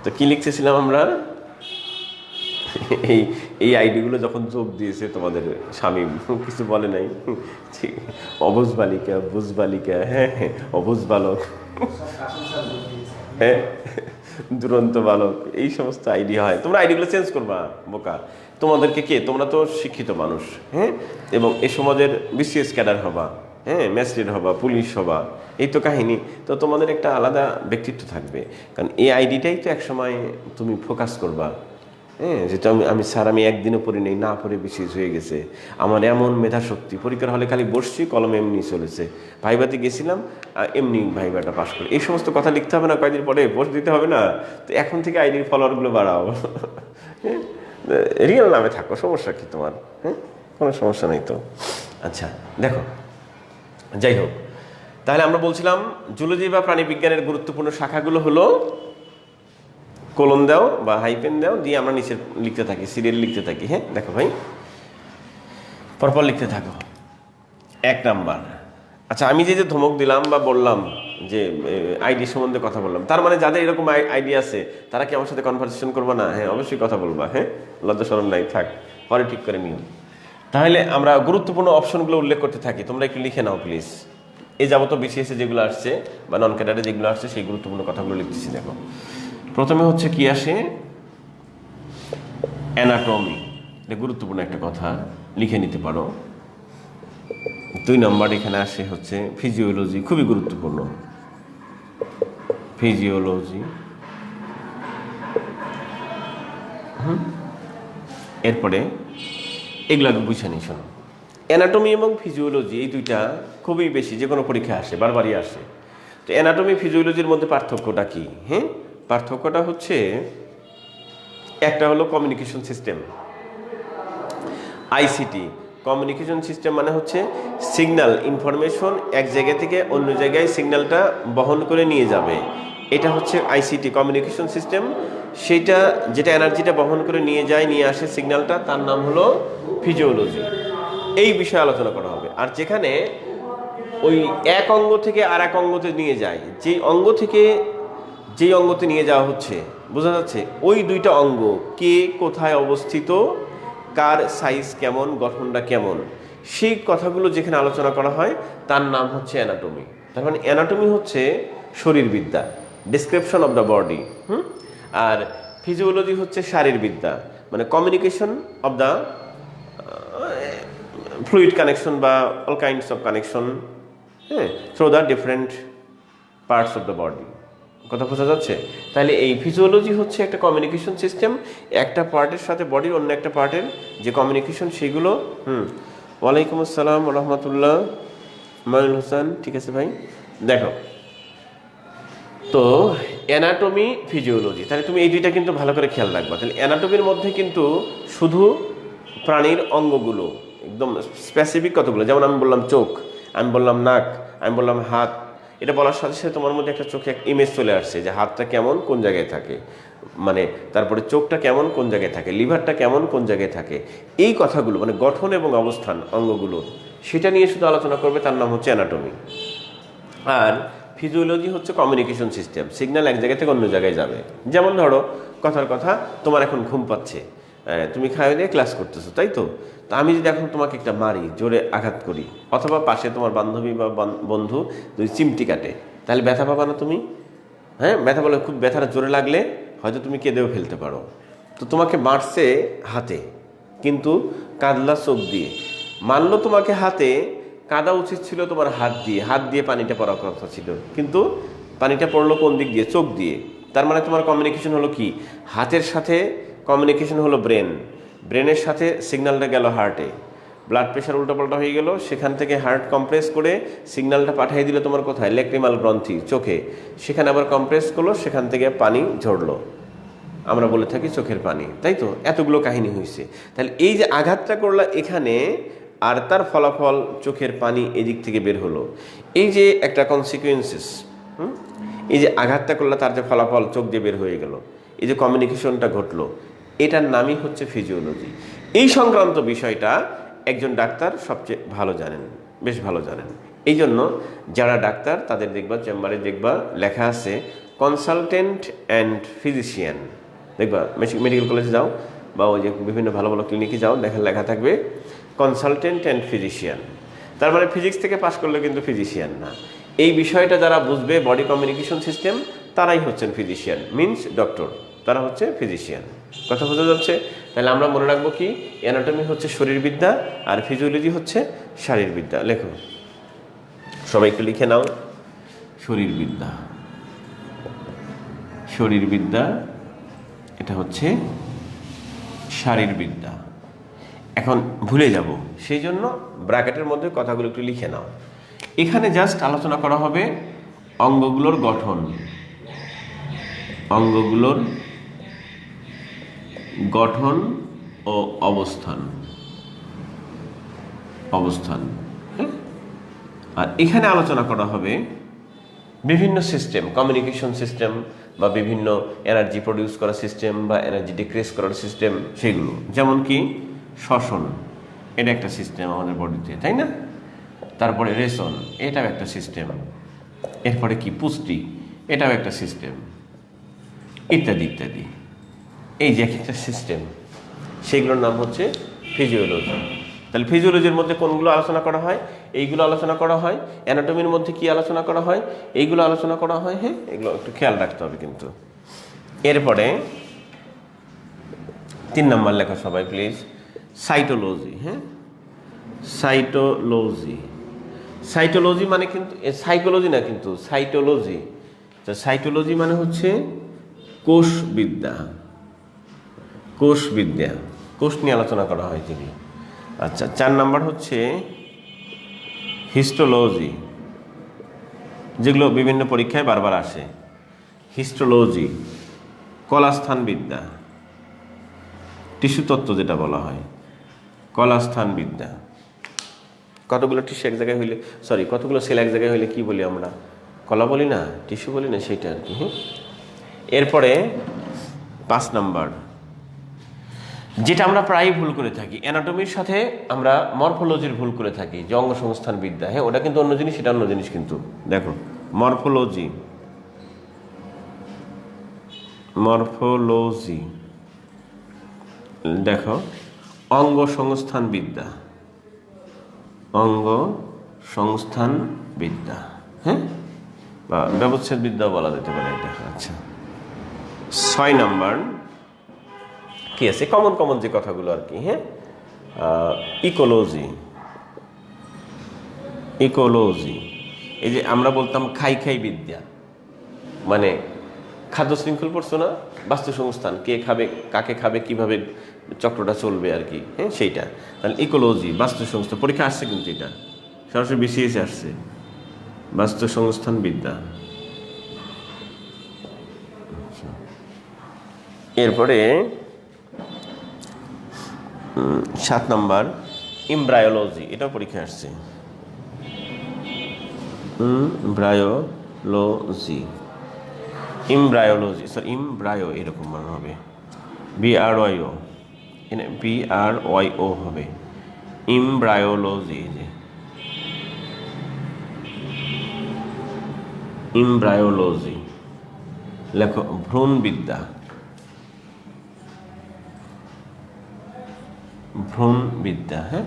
তো কি লিখতেছিলাম আমরা? এই এই আইডিগুলো যখন যোগ দিয়েছে তোমাদের স্বামী কিছু বলে নাই? ঠিক, অবুঝ বালিকা, বুঝ বালিকা, হ্যাঁ হ্যাঁ, অবুঝ বালক, হ্যাঁ দুরন্ত বালক, এই সমস্ত আইডি হয়। তোমরা আইডিগুলো চেঞ্জ করবা বোকা। তোমাদেরকে কে, তোমরা তো শিক্ষিত মানুষ, হ্যাঁ, এবং এ সমাজের বিসিএস ক্যাডার হবা, হ্যাঁ, ম্যাজিস্ট্রেট হবা, পুলিশ হবা, এই তো কাহিনী। তো তোমাদের একটা আলাদা ব্যক্তিত্ব থাকবে, কারণ এই আইডিটাই তো একসময় তুমি ফোকাস করবা। হ্যাঁ, যেটা আমি স্যার আমি একদিনও পড়ি নেই, না পড়ে বিসিএস হয়ে গেছে, আমার এমন মেধাশক্তি, পরীক্ষার হলে খালি বসছি, কলম এমনি চলেছে, ভাইবাতে গেছিলাম এমনি ভাইবাটা পাস করে, এই সমস্ত কথা লিখতে হবে না, কয়েকদিন পরে পোস্ট দিতে হবে না? তো এখন থেকে আইডির ফলোয়ারগুলো বাড়াও, হ্যাঁ, রিয়েল নামে থাকো, সমস্যা কি তোমার? হ্যাঁ, কোনো সমস্যা নেই তো। আচ্ছা দেখো, যাই হোক, তাহলে আমরা বলছিলাম জুলজি বা প্রাণীবিজ্ঞানের গুরুত্বপূর্ণ শাখাগুলো হলো, কোলন দাও বা হাইপেন দাও, দিয়ে আমরা নিচে লিখতে থাকি, সিরিয়াল লিখতে থাকি। হ্যাঁ দেখো ভাই, পরপর লিখতে থাকো। 1 নাম্বার, আচ্ছা আমি যে যে ধমক দিলাম বা বললাম যে আইডি সম্বন্ধে কথা বললাম, তার মানে যাদের এরকম আইডি আছে তারা কি আমার সাথে কনভারসেশন করবা না? হ্যাঁ অবশ্যই কথা বলবা। হ্যাঁ, লজ্জা শরম নাই, থাক, পরে ঠিক করে নিও। তাহলে আমরা গুরুত্বপূর্ণ অপশনগুলো উল্লেখ করতে থাকি, তোমরা একটু লিখে নাও প্লিজ। এই যাবত বিসিএসে যেগুলো আসছে বা নন ক্যাডারে যেগুলো আসছে সেই গুরুত্বপূর্ণ কথাগুলো লিখতেছি। দেখো, প্রথমে হচ্ছে কি আসে, অ্যানাটমি, এটা গুরুত্বপূর্ণ একটা কথা, লিখে নিতে পারো। 2 নম্বর এখানে আসে হচ্ছে ফিজিওলজি, খুবই গুরুত্বপূর্ণ, ফিজিওলজি। এরপরে এগুলো আগে বুঝে নিই, শোনো, অ্যানাটমি এবং ফিজিওলজি এই দুইটা খুবই বেশি যে কোনো পরীক্ষায় আসে, বারবারই আসে। তো অ্যানাটমি ফিজিওলজির মধ্যে পার্থক্যটা কি? হ্যাঁ, পার্থক্যটা হচ্ছে, একটা হলো communication system, ICT. Communication system মানে হচ্ছে সিগন্যাল, ইনফরমেশন এক জায়গা থেকে অন্য জায়গায় সিগন্যালটা বহন করে নিয়ে যাবে, এটা হচ্ছে আইসিটি, কমিউনিকেশন সিস্টেম। সেইটা যেটা এনার্জিটা বহন করে নিয়ে যায়, নিয়ে আসে সিগন্যালটা, তার নাম হলো ফিজিওলজি। এই বিষয়ে আলোচনা করা হবে। আর যেখানে ওই এক অঙ্গ থেকে আর এক অঙ্গতে নিয়ে যায়, যেই অঙ্গ থেকে যেই অঙ্গতে নিয়ে যাওয়া হচ্ছে, বোঝা যাচ্ছে, ওই দুইটা অঙ্গ কে কোথায় অবস্থিত, কার সাইজ কেমন, গঠনটা কেমন, সেই কথাগুলো যেখানে আলোচনা করা হয় তার নাম হচ্ছে অ্যানাটমি। তার মানে অ্যানাটমি হচ্ছে শরীরবিদ্যা, ডিসক্রিপশন অফ দ্য বডি। আর ফিজিওলজি হচ্ছে শারীরবিদ্যা, মানে communication of the fluid connection বা অল কাইন্ডস অফ কানেকশন, হ্যাঁ, through the different parts of the body. কথা বোঝা যাচ্ছে? তাহলে এই ফিজিওলজি হচ্ছে একটা কমিউনিকেশন সিস্টেম, একটা পার্টের সাথে বডির অন্য একটা পার্টের যে কমিউনিকেশন, সেগুলো। ওয়ালাইকুম আসসালাম রহমতুল্লাহ। মঈনুল হোসেন, ঠিক আছে ভাই। দেখো তো অ্যানাটমি ফিজিওলজি, তাহলে তুমি এই দুইটা কিন্তু ভালো করে খেয়াল রাখবা। তাহলে অ্যানাটমির মধ্যে কিন্তু শুধু প্রাণীর অঙ্গগুলো একদম স্পেসিফিক কতগুলো, যেমন আমি বললাম চোখ, আমি বললাম নাক, আমি বললাম হাত। এটা বলার সাথে সাথে তোমার মধ্যে একটা চোখে একটা ইমেজ চলে আসছে যে হাতটা কেমন কোন জায়গায় থাকে, মানে তারপরে চোখটা কেমন কোন জায়গায় থাকে, লিভারটা কেমন কোন জায়গায় থাকে। এই কথাগুলো মানে গঠন এবং অবস্থান অঙ্গগুলো, সেটা নিয়ে শুধু আলোচনা করবে, তার নাম হচ্ছে অ্যানাটমি। আর ফিজিওলজি হচ্ছে কমিউনিকেশন সিস্টেম, সিগন্যাল এক জায়গা থেকে অন্য জায়গায় যাবে। যেমন ধরো কথার কথা, তোমার এখন ঘুম পাচ্ছে, তুমি খাইয়ে দিয়ে ক্লাস করতেছো, তাই তো? তা আমি যদি এখন তোমাকে একটা মারি, জোরে আঘাত করি, অথবা পাশে তোমার বান্ধবী বা বন্ধু যদি চিমটি কাটে, তাহলে ব্যথা পাবা না তুমি? হ্যাঁ, ব্যথা বলে খুব ব্যথাটা জোরে লাগলে হয়তো তুমি কেঁদেও ফেলতে পারো। তো তোমাকে মারছে হাতে, কিন্তু কাঁদলা চোখ দিয়ে। মারলো তোমাকে হাতে, কাঁদা উচিত ছিল তোমার হাত দিয়ে, হাত দিয়ে পানিটা পড়ার কথা ছিল, কিন্তু পানিটা পড়লো কোন দিক দিয়ে? চোখ দিয়ে। তার মানে তোমার কমিউনিকেশন হলো কি? হাতের সাথে কমিউনিকেশন হলো ব্রেন, ব্রেনের সাথে সিগন্যালটা গেল হার্টে, ব্লাড প্রেশার উল্টোপাল্টা হয়ে গেল, সেখান থেকে হার্ট কম্প্রেস করে সিগন্যালটা পাঠিয়ে দিল তোমার কোথায়? ল্যাক্রিমাল গ্রন্থি, চোখে, সেখানে আবার কম্প্রেস করলো, সেখান থেকে পানি ঝরলো, আমরা বলে থাকি চোখের পানি, তাই তো? এতগুলো কাহিনী হয়েছে। তাহলে এই যে আঘাতটা করলা এখানে, আর তার ফলাফল চোখের পানি এদিক থেকে বের হলো, এই যে একটা কনসিকুয়েন্সেস, এই যে আঘাতটা করলা তার যে ফলাফল চোখ দিয়ে বের হয়ে গেল, এই যে কমিউনিকেশনটা ঘটলো, এটার নামই হচ্ছে ফিজিওলজি। এই সংক্রান্ত বিষয়টা একজন ডাক্তার সবচেয়ে ভালো জানেন, বেশ ভালো জানেন। এই জন্য যারা ডাক্তার তাদের দেখবা চেম্বারে দেখবা লেখা আছে কনসালটেন্ট অ্যান্ড ফিজিশিয়ান। দেখবা মেডিকেল কলেজে যাও বা ওই যে বিভিন্ন ভালো ভালো ক্লিনিকে যাও, লেখা থাকবে কনসালটেন্ট অ্যান্ড ফিজিশিয়ান। তার মানে ফিজিক্স থেকে পাশ করলে কিন্তু ফিজিশিয়ান না। এই বিষয়টা যারা বুঝবে, বডি কমিউনিকেশন সিস্টেম, তারাই হচ্ছেন ফিজিশিয়ান, মিনস ডক্টর, তারা হচ্ছে ফিজিশিয়ান। কথা বোঝা যাচ্ছে? তাহলে আমরা মনে রাখবো কি, অ্যানাটমি হচ্ছে শরীরবিদ্যা আর ফিজিওলজি হচ্ছে শারীরবিদ্যা। লেখো সবাই একটু লিখে নাও, শরীরবিদ্যা, শরীরবিদ্যা এটা হচ্ছে শারীরবিদ্যা। এখন ভুলে যাব, সেই জন্য ব্র্যাকেটের মধ্যে কথাগুলো একটু লিখে নাও। এখানে জাস্ট আলোচনা করা হবে অঙ্গগুলোর গঠন, অঙ্গগুলোর গঠন ও অবস্থান, অবস্থান। হ্যাঁ, আর এখানে আলোচনা করা হবে বিভিন্ন সিস্টেম, কমিউনিকেশন সিস্টেম বা বিভিন্ন এনার্জি প্রডিউস করার সিস্টেম বা এনার্জি ডিক্রিজ করার সিস্টেম, সেগুলো। যেমন কি শ্বসন, এটা একটা সিস্টেম আমাদের বডিতে, তাই না? তারপরে রেশন, এটাও একটা সিস্টেম। এরপরে কি পুষ্টি, এটাও একটা সিস্টেম, ইত্যাদি ইত্যাদি। এই যে একটা সিস্টেম, সেগুলোর নাম হচ্ছে ফিজিওলজি। তাহলে ফিজিওলজির মধ্যে কোনগুলো আলোচনা করা হয়? এইগুলো আলোচনা করা হয়। অ্যানাটমির মধ্যে কি আলোচনা করা হয়? এইগুলো আলোচনা করা হয়। হ্যাঁ, এগুলো একটু খেয়াল রাখতে হবে কিন্তু। এরপরে 3 নম্বর লেখা সবাই প্লিজ, সাইটোলজি। হ্যাঁ, সাইটোলজি, সাইটোলজি মানে কিন্তু সাইকোলজি না, কিন্তু সাইটোলজি। সাইটোলজি মানে হচ্ছে কোষবিদ্যা, কোষবিদ্যা, কোষ নিয়ে আলোচনা করা হয় যেগুলো। আচ্ছা, 4 নম্বর হচ্ছে হিস্টোলজি, যেগুলো বিভিন্ন পরীক্ষায় বারবার আসে। হিস্টোলজি, কলাস্থানবিদ্যা, টিস্যু তত্ত্ব যেটা বলা হয়, কলাস্থানবিদ্যা। কতগুলো টিস্যু এক জায়গায় হইলে, কতগুলো সেল এক জায়গায় হইলে কি বলি আমরা? কলা বলি না, টিস্যু বলি না, সেইটা আর কি। হ্যাঁ, এরপরে 5 নম্বর, যেটা আমরা প্রায়ই ভুল করে থাকি, অ্যানাটমির সাথে আমরা মরফোলজির ভুল করে থাকি, যে অঙ্গসংস্থান বিদ্যা। হ্যাঁ, ওটা কিন্তু অন্য জিনিস, সেটা অন্য জিনিস। কিন্তু দেখো মরফোলজি, মরফোলজি দেখো অঙ্গসংস্থান বিদ্যা, অঙ্গ সংস্থান বিদ্যা। হ্যাঁ, বা ব্যবচ্ছেদ বিদ্যা বলা যেতে পারে এটা। আচ্ছা, 6 নম্বর কি আছে? কমন কমন যে কথাগুলো আর কি। হ্যাঁ, ইকোলজি, ইকোলজি, এই যে আমরা বলতাম খাই খাই বিদ্যা, মানে খাদ্য শৃঙ্খল পড়ছো না? বাস্তু সংস্থান, কে খাবে, কাকে খাবে, কিভাবে চক্রটা চলবে আর কি। হ্যাঁ, সেইটা। তাহলে ইকোলজি, বাস্তু সংস্থান, পরীক্ষা আসছে কিন্তু এটা সরাসরি বিসিএস আসছে, বাস্তব সংস্থান বিদ্যা। এরপরে 7 নম্বর এমব্রায়োলজি, এটাও পরীক্ষা আসছে। এমব্রায়োলজি, এমব্রায়োলজি সরি এমব্রায়ো এরকম মনে হবে, BRYO, BRYO হবে এমব্রায়োলজি। যে এমব্রায়োলজি লেখো, ভ্রূণবিদ্যা, ভ্রূণবিদ্যা। হ্যাঁ,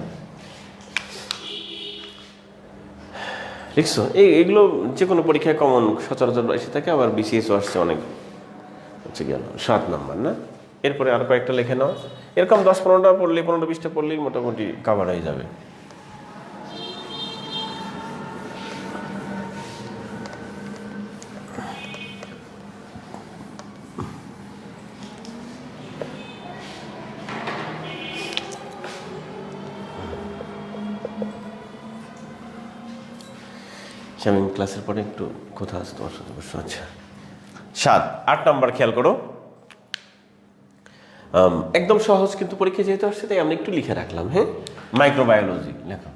লিখছো? এগুলো যে কোনো পরীক্ষায় কমন সচরাচর এসে থাকে, আবার বিসিএসও আসছে অনেক। হচ্ছে গেল 7 নম্বর না। এরপরে আর কয়েকটা লিখে নাও, এরকম 10-15টা পড়লে, 15-20টা পড়লেই মোটামুটি কাভার হয়ে যাবে। আমি ক্লাসের পরে একটু কথা আছে তোমার সাথে বসে। আচ্ছা 8 নম্বর খেয়াল করো, একদম সহজ কিন্তু পরীক্ষা যেহেতু আসছে তাই আমরা একটু লিখে রাখলাম। হ্যাঁ, মাইক্রোবায়োলজি লেখো,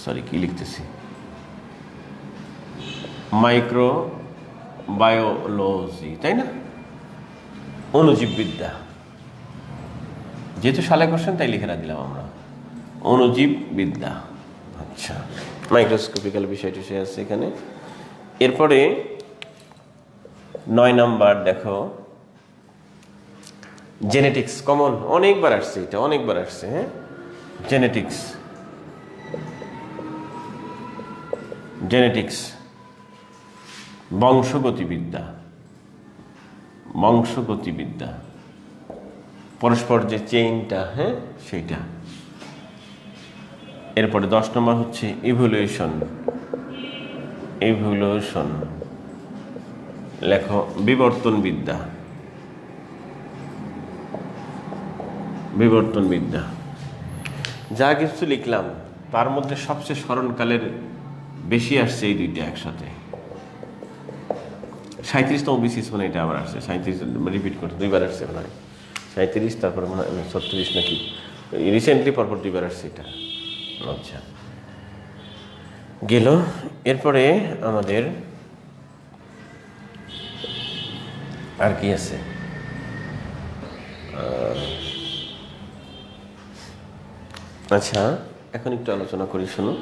সরি কি লিখতেছি, মাইক্রোবায়োলজি, তাই না? অণুজীববিদ্যা, যেহেতু সালে কোশ্চেন তাই লিখে দিলাম আমরা, অণুজীববিদ্যা। আচ্ছা, মাইক্রোস্কোপিক্যাল বিষয়টি সে আছে এখানে। এরপরে 9 নাম্বার দেখো, জেনেটিক্স, কমন অনেকবার আসছে, এটা অনেকবার আসছে। হ্যাঁ, জেনেটিক্স, জেনেটিক্স বংশগতিবিদ্যা, বংশগতিবিদ্যা, পরস্পর যে চেইনটা, হ্যাঁ সেইটা। এরপরে 10 নম্বর হচ্ছে ইভ্যালুয়েশন, ইভ্যালুয়েশন লেখো, বিবর্তনবিদ্যা, বিবর্তনবিদ্যা। যা কিছু লিখলাম তার মধ্যে সবচেয়ে স্মরণকালের বেশি আসছে এই দুইটা একসাথে। 37তম বিসিএস মানে এটা আবার আসছে, 37 রিপিট করতে 2বার আসছে মনে হয়, 37 তারপরে মনে হয় 36 নাকি, রিসেন্টলি পরপর 2বার আসছে এটা। আচ্ছা গেল। এরপরে আমাদের আর কি আছে, আচ্ছা এখন একটু আলোচনা করি, শোনো।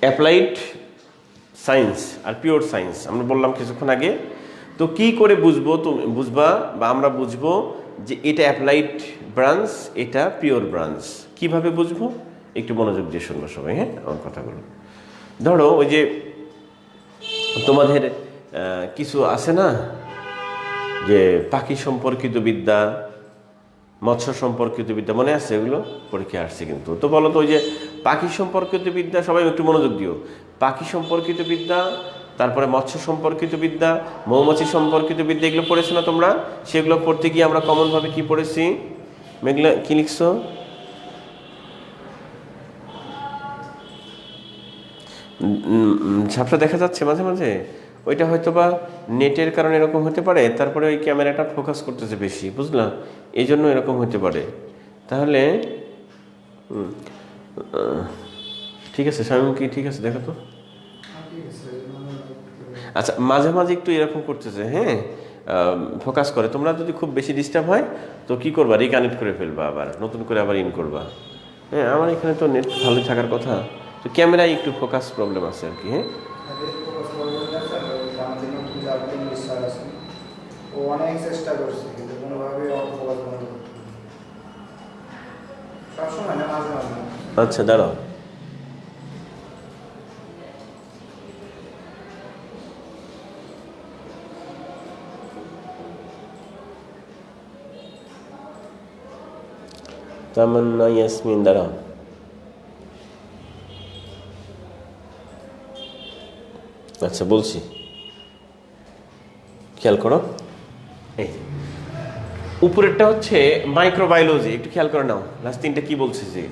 অ্যাপ্লাইড সায়েন্স আর পিওর সায়েন্স আমরা বললাম কিছুক্ষণ আগে। তো কি করে বুঝবো, তুমি বুঝবা বা আমরা বুঝবো যে এটা অ্যাপ্লাইড ব্রাঞ্চ, এটা পিওর ব্রাঞ্চ, কিভাবে বুঝবো? একটু মনোযোগ দিয়ে শুনবো সবাই। হ্যাঁ, আমার কথাগুলো ধরো, ওই যে তোমাদের কিছু আছে না, যে পাখি সম্পর্কিত বিদ্যা, মৎস্য সম্পর্কিত বিদ্যা, মনে আছে? এগুলো পরীক্ষা আসছে কিন্তু। তো বলো তো, ওই যে পাখি সম্পর্কিত বিদ্যা, সবাই একটু মনোযোগ দিও। পাখি সম্পর্কিত বিদ্যা, তারপরে মৎস্য সম্পর্কিত বিদ্যা, মৌমাছি সম্পর্কিত বিদ্যা, এগুলো পড়েছো না তোমরা? সেগুলো পড়তে গিয়ে আমরা কমনভাবে কি পড়েছি? মেঘলা কি লিখছো? ঝাপসা দেখা যাচ্ছে মাঝে মাঝে, ওইটা হয়তো বা নেটের কারণে এরকম হতে পারে। তারপরে ওই ক্যামেরাটা ফোকাস করতেছে বেশি, বুঝলাম, এই জন্য এরকম হতে পারে। তাহলে ঠিক আছে শামীম, কি ঠিক আছে দেখো তো। আচ্ছা, মাঝে মাঝে একটু এরকম করতেছে, হ্যাঁ ফোকাস করে। তোমরা যদি খুব বেশি ডিস্টার্ব হয় তো কি করবা, রিকানেক্ট করে ফেলবা, আবার নতুন করে আবার ইন করবা। হ্যাঁ, আমার এখানে তো নেট ভালোই থাকার কথা, তো ক্যামেরায় একটু ফোকাস প্রবলেম আছে আর কি। হ্যাঁ, অনেক চেষ্টা করছে কিন্তু কোনোভাবে সবসময় না, মাঝে মাঝে। আচ্ছা দাঁড়াও, তামান্না ইয়াসমিন দাঁড়াও, আচ্ছা বলছি, খেয়াল করো। এই যে উপরেরটা হচ্ছে মাইক্রোবায়োলজি, একটু খেয়াল করে নাও। লাস্ট তিনটা কি বলছে যে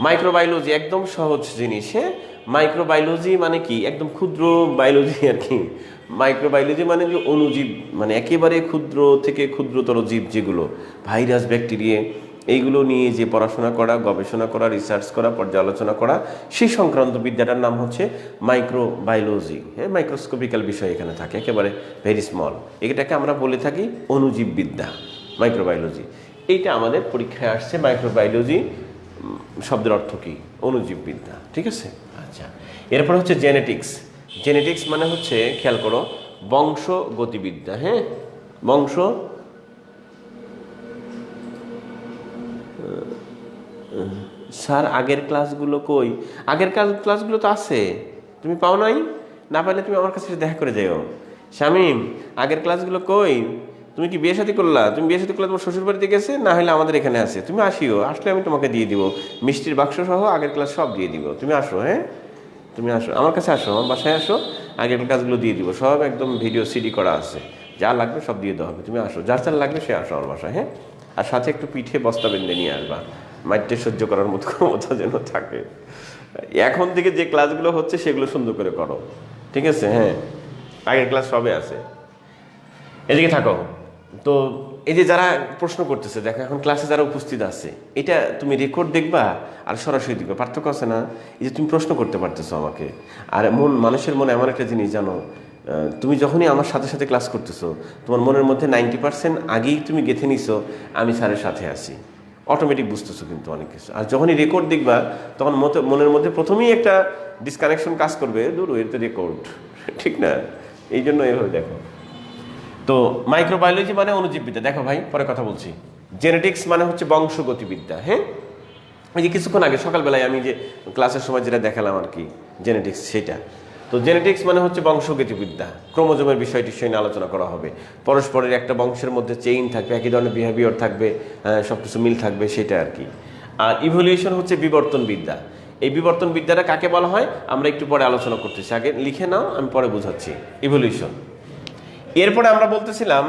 মাইক্রোবায়োলজি একদম সহজ জিনিস। হ্যাঁ, মাইক্রোবায়োলজি মানে কি, একদম ক্ষুদ্র বায়োলজি আর কি। মাইক্রোবায়োলজি মানে যে অণুজীব, মানে একেবারে ক্ষুদ্র থেকে ক্ষুদ্রতর জীব, যেগুলো ভাইরাস, ব্যাকটেরিয়া, এইগুলো নিয়ে যে পড়াশোনা করা, গবেষণা করা, রিসার্চ করা, পর্যালোচনা করা, সেই সংক্রান্ত বিদ্যাটার নাম হচ্ছে মাইক্রোবায়োলজি। হ্যাঁ, মাইক্রোস্কোপিক্যাল বিষয় এখানে থাকে, একেবারে ভেরি স্মল। এটাকে আমরা বলে থাকি অণুজীব বিদ্যা, মাইক্রোবায়োলজি। এইটা আমাদের পরীক্ষায় আসছে। মাইক্রোবায়োলজি শব্দের অর্থ কি? অণুজীব বিদ্যা। ঠিক আছে, আচ্ছা। এরপর হচ্ছে জেনেটিক্স। জেনেটিক্স মানে হচ্ছে, খেয়াল করো, বংশ গতিবিদ্যা। হ্যাঁ, বংশ স্যার আগের ক্লাসগুলো কই? আগের ক্লাসগুলো তো আছে, তুমি পাও নাই? না পাইলে তুমি আমার কাছে দেখা করে যাও। শামীম, আগের ক্লাসগুলো কই? তুমি কি বিয়ে শাদী করলা? তুমি বিয়ে শাদী করলে তোমার শ্বশুর বাড়িতে গেছে, না হলে আমাদের এখানে আছে। তুমি আসিও, আসলে আমি তোমাকে দিয়ে দিব মিষ্টির বাক্স সহ, আগের ক্লাস সব দিয়ে দিব। তুমি আসো, হ্যাঁ তুমি আসো, আমার কাছে আসো, আমার বাসায় আসো, আগের ক্লাসগুলো দিয়ে দিব সব, একদম ভিডিও সিডি করা আছে, যা লাগবে সব দিয়ে দেওয়া হবে। তুমি আসো, যার যার লাগবে সে আসো আমার বাসায়। হ্যাঁ, আর সাথে একটু পিঠে বস্তা বেঁধে নিয়ে আসবা, মাইটে সহ্য করার মতো ক্ষমতা যেন থাকে। এখন থেকে যে ক্লাসগুলো হচ্ছে সেগুলো সুন্দর করে করো, ঠিক আছে? হ্যাঁ, আগের ক্লাস সবে আছে। এদিকে থাকো। তো এই যে যারা প্রশ্ন করতেছে, দেখো এখন ক্লাসে যারা উপস্থিত আছে, এটা তুমি রেকর্ড দেখবা আর সরাসরি দেখবা, পার্থক্য আছে না? এই যে তুমি প্রশ্ন করতে পারতেছো আমাকে, আর মানুষের মনে এমন একটা জিনিস জানো, তুমি যখনই আমার সাথে সাথে ক্লাস করতেছো, তোমার মনের মধ্যে 90% আগেই তুমি গেঁথে নিছো আমি স্যারের সাথে আছি, অটোমেটিক বুঝতেছো কিন্তু অনেক কিছু। আর যখনই রেকর্ড দেখবা, তখন মনের মধ্যে প্রথমেই একটা ডিসকানেকশন কাজ করবে, দূর এর তো রেকর্ড, ঠিক না? এই জন্য এভাবে দেখো। তো মাইক্রোবায়োলজি মানে অণুজীববিদ্যা। দেখো ভাই, পরে কথা বলছি। জেনেটিক্স মানে হচ্ছে বংশগতিবিদ্যা। হ্যাঁ, এই যে কিছুক্ষণ আগে সকালবেলায় আমি যে ক্লাসের সময় যেটা দেখালাম আর কি, জেনেটিক্স, সেটা। তো জেনেটিক্স মানে হচ্ছে বংশগতিবিদ্যা, ক্রোমোজোমের বিষয় টিষয় নিয়ে আলোচনা করা হবে। পরস্পরের একটা বংশের মধ্যে চেইন থাকবে, একই ধরনের বিহেভিয়ার থাকবে, সব কিছু মিল থাকবে, সেটা আর কি। আর ইভলিউশন হচ্ছে বিবর্তনবিদ্যা। এই বিবর্তনবিদ্যাটা কাকে বলা হয় আমরা একটু পরে আলোচনা করতেছি, আগে লিখে নাও, আমি পরে বোঝাচ্ছি। ইভলিউশন। এরপরে আমরা বলতেছিলাম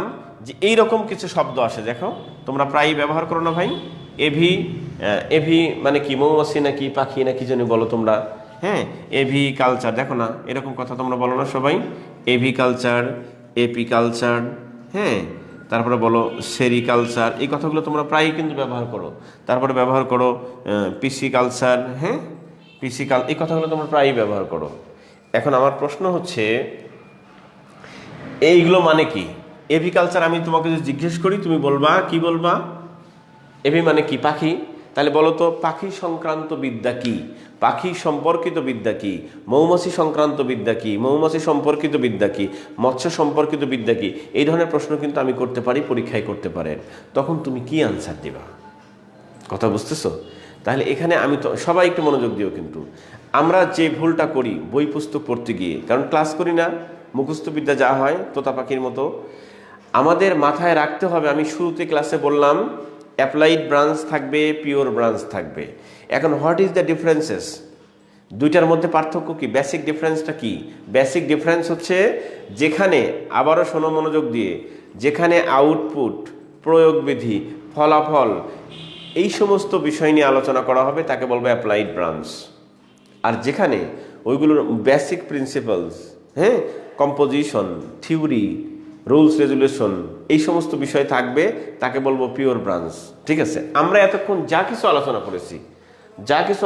যে এইরকম কিছু শব্দ আসে, দেখো তোমরা প্রায়ই ব্যবহার করো না ভাই। এভি, এভি মানে কি, মৌমাছি নাকি পাখি নাকি জানি বলো তোমরা। হ্যাঁ, এভি কালচার, দেখো না এরকম কথা তোমরা বলো না সবাই? এভি কালচার, এপি কালচার, হ্যাঁ, তারপরে বলো সেরিকালচার, এই কথাগুলো তোমরা প্রায়ই কিন্তু ব্যবহার করো। তারপরে ব্যবহার করো পিসি কালচার, হ্যাঁ, এই কথাগুলো তোমরা প্রায়ই ব্যবহার করো। এখন আমার প্রশ্ন হচ্ছে, এইগুলো মানে কি? এভিকালচার আমি তোমাকে যদি জিজ্ঞেস করি, তুমি বলবা কি? বলবা এভি মানে কি, পাখি। তাহলে বলো তো পাখি সংক্রান্ত বিদ্যা কি, পাখি সম্পর্কিত বিদ্যা কি, মৌমাছি সংক্রান্ত বিদ্যা কি, মৌমাছি সম্পর্কিত বিদ্যা কি, মৎস্য সম্পর্কিত বিদ্যা কি? এই ধরনের প্রশ্ন কিন্তু আমি করতে পারি, পরীক্ষায় করতে পারেন। তখন তুমি কি আনসার দিবা? কথা বুঝতেছো? তাহলে এখানে আমি তো, সবাই একটু মনোযোগ দিও কিন্তু। আমরা যে ভুলটা করি বই পুস্তক পড়তে গিয়ে, কারণ ক্লাস করি না, মুখস্থ বিদ্যা যা হয় তোতা পাখির মতো, আমাদের মাথায় রাখতে হবে। আমি শুরুতে ক্লাসে বললাম অ্যাপ্লাইড ব্রাঞ্চ থাকবে, পিওর ব্রাঞ্চ থাকবে। এখন হোয়াট ইজ দ্য ডিফারেন্সেস? দুইটার মধ্যে পার্থক্য কি? বেসিক ডিফারেন্সটা কি? বেসিক ডিফারেন্স হচ্ছে, যেখানে, আবারও শোনো মনোযোগ দিয়ে, যেখানে আউটপুট, প্রয়োগবিধি, ফলাফল, এই সমস্ত বিষয় নিয়ে আলোচনা করা হবে তাকে বলবো অ্যাপ্লাইড ব্রাঞ্চ। আর যেখানে ওইগুলোর বেসিক প্রিন্সিপালস, হ্যাঁ, কম্পোজিশন, থিওরি, রুলস রেজুলেশন, এই সমস্ত বিষয় থাকবে তাকে বলবো পিওর ব্রাঞ্চ। ঠিক আছে? আমরা এতক্ষণ যা কিছু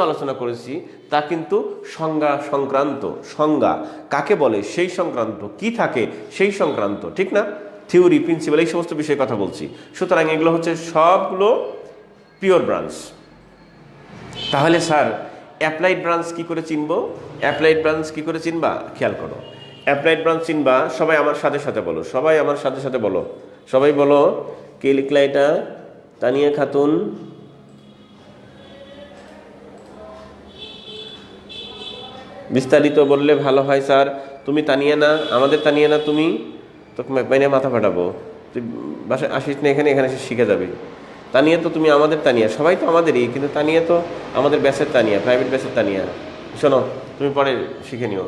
আলোচনা করেছি তা কিন্তু সংজ্ঞা সংক্রান্ত, সংজ্ঞা কাকে বলে সেই সংক্রান্ত, কি থাকে সেই সংক্রান্ত, ঠিক না? থিওরি, প্রিন্সিপাল, এই সমস্ত বিষয়ে কথা বলছি। সুতরাং এগুলো হচ্ছে সবগুলো পিওর ব্রাঞ্চ। তাহলে স্যার অ্যাপ্লাইড ব্রাঞ্চ কি করে চিনবো? অ্যাপ্লাইড ব্রাঞ্চ কি করে চিনবা? খেয়াল করো, অ্যাপ্লাইড ব্রাঞ্চ চিনবা, সবাই আমার সাথে সাথে বলো, সবাই আমার সাথে সাথে বলো, সবাই বলো। কে লিখলা এটা? তানিয়া খাতুন। বিস্তারিত বললে ভালো হয় স্যার। তুমি তানিয়া না, আমাদের তানিয়া না তুমি? তোকে মাইনে মাথা ফাটাবো। তুই বাসায় আসিস না, এখানে এসে শিখে যাবি। তানিয়া তো তুমি আমাদের তানিয়া, সবাই তো আমাদেরই, কিন্তু তানিয়া তো আমাদের ব্যাচের তানিয়া, প্রাইভেট ব্যাচের তানিয়া। শোনো, তুমি পরে শিখে নিও,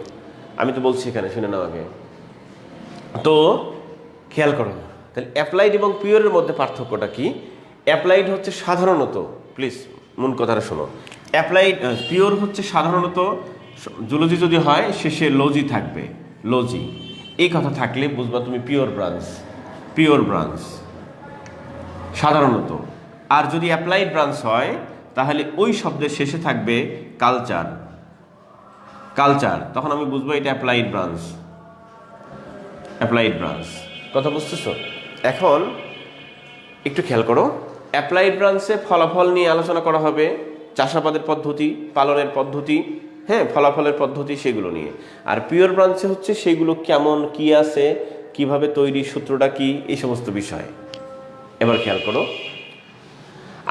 আমি তো বলছি এখানে, শুনে নাও আগে। তো খেয়াল করো, তাহলে অ্যাপ্লাইড এবং পিওরের মধ্যে পার্থক্যটা কি? অ্যাপ্লাইড হচ্ছে সাধারণত, প্লিজ মূল কথাটা শোনো, অ্যাপ্লাইড পিওর হচ্ছে সাধারণত জুলজি যদি হয় শেষে লজি থাকবে, লজি এই কথা থাকলে বুঝবা তুমি পিওর ব্রাঞ্চ, পিওর ব্রাঞ্চ সাধারণত। আর যদি অ্যাপ্লাইড ব্রাঞ্চ হয় তাহলে ওই শব্দের শেষে থাকবে কালচার, কালচার, তখন আমি বুঝবো এটা অ্যাপ্লাইড ব্রাঞ্চ, অ্যাপ্লাইড ব্রাঞ্চ। কথা বুঝতেছো? এখন একটু খেয়াল করো, অ্যাপ্লাইড ব্রাঞ্চে ফলাফল নিয়ে আলোচনা করা হবে, চাষাবাদের পদ্ধতি, পালনের পদ্ধতি, হ্যাঁ ফলাফলের পদ্ধতি, সেগুলো নিয়ে। আর পিওর ব্রাঞ্চে হচ্ছে সেগুলো কেমন, কি আছে, কিভাবে তৈরি, সূত্রটা কি, এই সমস্ত বিষয়। এবার খেয়াল করো,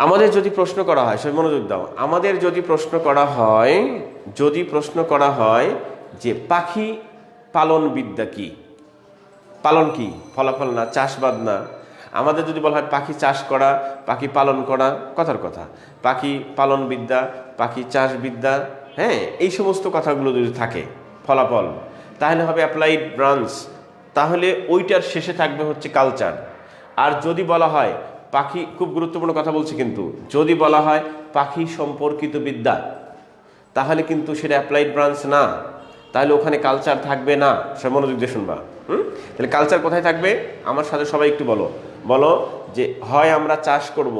আমাদের যদি প্রশ্ন করা হয়, সবাই মনোযোগ দাও, আমাদের যদি প্রশ্ন করা হয়, যদি প্রশ্ন করা হয় যে পাখি পালন বিদ্যা কি, পালন কি, ফলাফল না, চাষবাদ না, আমাদের যদি বলা হয় পাখি চাষ করা, পাখি পালন করা, কথার কথা, পাখি পালন বিদ্যা, পাখি চাষ বিদ্যা, হ্যাঁ এই সমস্ত কথাগুলো যদি থাকে ফলাফল, তাহলে হবে অ্যাপ্লাইড ব্রাঞ্চ, তাহলে ওইটার শেষে থাকবে হচ্ছে কালচার। আর যদি বলা হয় পাখি, খুব গুরুত্বপূর্ণ কথা বলছি কিন্তু, যদি বলা হয় পাখি সম্পর্কিত বিদ্যা, তাহলে কিন্তু সেটা অ্যাপ্লাইড ব্রাঞ্চ না, তাহলে ওখানে কালচার থাকবে না। সব মনোযোগ দিয়ে শুনবা। তাহলে কালচার কোথায় থাকবে? আমার সাথে সবাই একটু বলো, বলো যে হয় আমরা চাষ করব,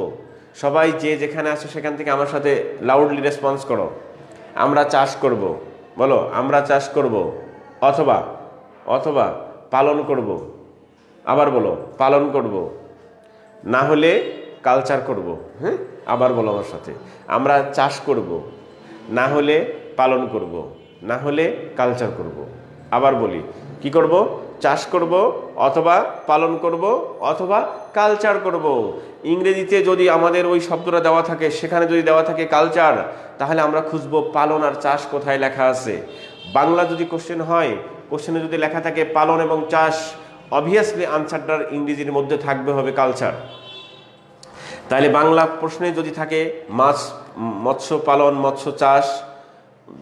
সবাই যে যেখানে আছে সেখান থেকে আমার সাথে লাউডলি রেসপন্স করো, আমরা চাষ করব, বলো আমরা চাষ করব, অথবা অথবা পালন করব, আবার বলো পালন করব, না হলে কালচার করব। হ্যাঁ, আবার বলো আমার সাথে, আমরা চাষ করব, না হলে পালন করব, না হলে কালচার করব। আবার বলি, কি করব? চাষ করব, অথবা পালন করব, অথবা কালচার করব। ইংরেজিতে যদি আমাদের ওই শব্দটা দেওয়া থাকে, সেখানে যদি দেওয়া থাকে কালচার, তাহলে আমরা খুঁজবো পালন আর চাষ কোথায় লেখা আছে। বাংলা যদি কোশ্চেন হয়, কোশ্চেনে যদি লেখা থাকে পালন এবং চাষ, অবভিয়াসলি আনসারটার ইংরেজির মধ্যে থাকবে হবে কালচার। তাহলে বাংলা প্রশ্নে যদি থাকে মাছ, মৎস্য পালন, মৎস্য চাষ,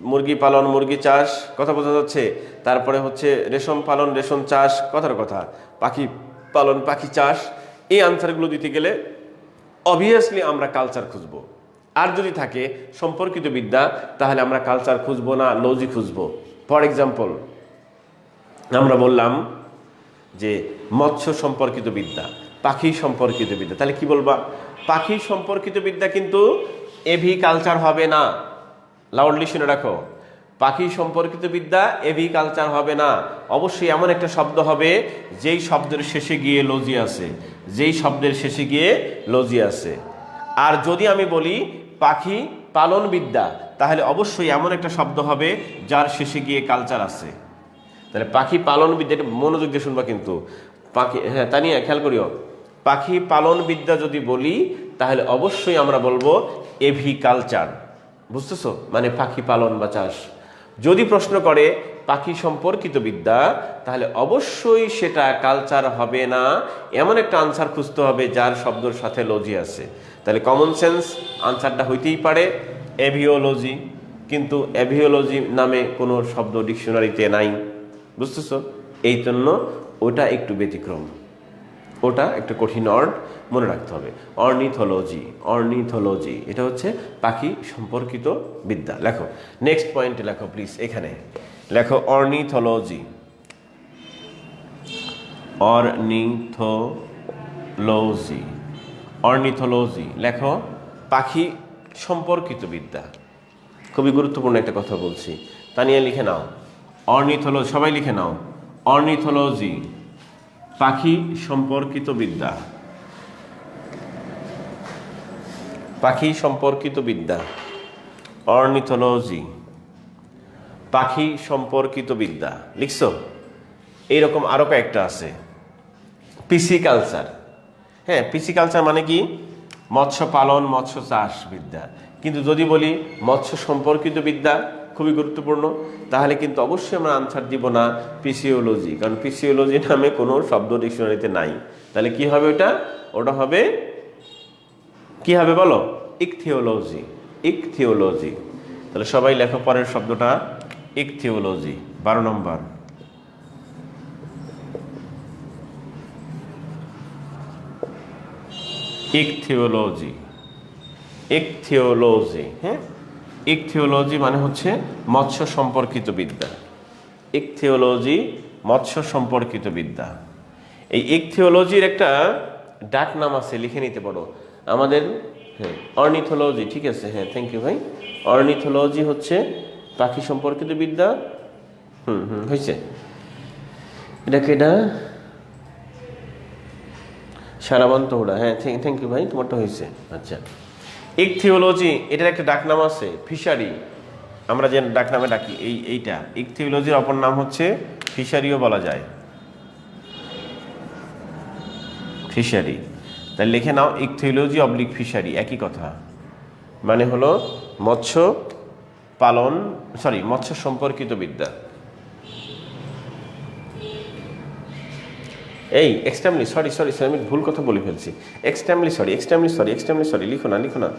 মুরগি পালন, মুরগি চাষ, কথা বোঝা যাচ্ছে, তারপরে হচ্ছে রেশম পালন, রেশম চাষ, কথার কথা, পাখি পালন, পাখি চাষ, এই আনসারগুলো দিতে গেলে অবভিয়াসলি আমরা কালচার খুঁজবো। আর যদি থাকে সম্পর্কিত বিদ্যা, তাহলে আমরা কালচার খুঁজবো না, লজি খুঁজবো। ফর এক্সাম্পল, আমরা বললাম যে মৎস্য সম্পর্কিত বিদ্যা, পাখি সম্পর্কিত বিদ্যা, তাহলে কি বলবা? পাখি সম্পর্কিত বিদ্যা কিন্তু এভি কালচার হবে না। লাউডলি শুনে রাখো, পাখি সম্পর্কিত বিদ্যা এভি কালচার হবে না। অবশ্যই এমন একটা শব্দ হবে যেই শব্দের শেষে গিয়ে লজি আছে, যেই শব্দের শেষে গিয়ে লজি আছে। আর যদি আমি বলি পাখি পালন বিদ্যা, তাহলে অবশ্যই এমন একটা শব্দ হবে যার শেষে গিয়ে কালচার আছে। তাহলে পাখি পালন বিদ্যা, মনোযোগ দিয়ে শুনবা কিন্তু, পাখি, হ্যাঁ তানিয়া খেয়াল করিও, পাখি পালন বিদ্যা যদি বলি তাহলে অবশ্যই আমরা বলবো এভি কালচার। বুঝতেছো? মানে পাখি পালন বা চাষ। যদি প্রশ্ন করে পাখি সম্পর্কিত বিদ্যা, তাহলে অবশ্যই সেটা কালচার হবে না, এমন একটা আনসার খুঁজতে হবে যার শব্দের সাথে লজি আছে। তাহলে কমন সেন্স আনসারটা হইতেই পারে এভিওলজি, কিন্তু এভিওলজি নামে কোনো শব্দ ডিকশনারিতে নাই। বুঝতেছো? এই জন্য ওটা একটু ব্যতিক্রম, ওটা একটা কঠিন ওয়ার্ড, মনে রাখতে হবে। অর্নিথোলজি, অর্নিথোলজি এটা হচ্ছে পাখি সম্পর্কিত বিদ্যা। লেখো নেক্সট পয়েন্টে, লেখো প্লিজ, এখানে লেখো অর্নিথোলজি, অর্নিথোলজি, অর্নিথোলজি লেখো, পাখি সম্পর্কিত বিদ্যা। খুবই গুরুত্বপূর্ণ একটা কথা বলছি, তা নিয়ে লিখে নাও। অর্নিথোলজি, সবাই লিখে নাও, অর্নিথোলজি পাখি সম্পর্কিত বিদ্যা, পাখি সম্পর্কিত বিদ্যা, অর্নিথোলজি পাখি সম্পর্কিত বিদ্যা। লিখছো? এইরকম আরো কয়েকটা আছে, পিসিকালচার। হ্যাঁ, পিসিকালচার মানে কি? মৎস্য পালন, মৎস্য চাষ বিদ্যা। কিন্তু যদি বলি মৎস্য সম্পর্কিত বিদ্যা, খুবই গুরুত্বপূর্ণ, তাহলে কিন্তু অবশ্যই আমরা আনসার দিব না পিসিওলজি, কারণ পিসিওলজি নামে কোনো শব্দ ডিকশনারিতে নাই। তাহলে কি হবে ওটা? ওটা হবে কি হবে বলো? ইকথিওলজি। ইকথিওলজি। তাহলে সবাই লেখো পরের শব্দটা ইকথিওলজি। 12 নম্বর। ইকথিওলজি। ইকথিওলজি, হ্যাঁ, ইকথিওলজি মানে হচ্ছে মৎস্য সম্পর্কিত বিদ্যা। ইকথিওলজি মৎস্য সম্পর্কিত বিদ্যা। এই ইকথিওলজির একটা ডাক নাম আছে, লিখে নিতে পারো আমাদের। হ্যাঁ, অর্নিথোলজি, ঠিক আছে, হ্যাঁ, থ্যাংক ইউ ভাই। অর্নিথোলজি হচ্ছে পাখি সম্পর্কিত বিদ্যা। হয়েছে। এটাকে এটা সারাবন্ত ওরা, হ্যাঁ, থ্যাংক ইউ ভাই, তোমারটা হয়েছে। আচ্ছা, ইকথিওলজি এটার একটা ডাকনাম আছে ফিশারি। আমরা যে ডাকনামে ডাকি এইটা ইকথিওলজির অপর নাম হচ্ছে ফিশারিও বলা যায়। ফিশারি, তাই লিখে নাও ইকথিওলজি অবলিক ফিশারি, একই কথা। মানে হলো মৎস্য পালন, মৎস্য সম্পর্কিত বিদ্যা। এই এক্সট্রিমলি সরি, আমি ভুল কথা বলে ফেলছি। এক্সট্রিমলি সরি, লিখো না।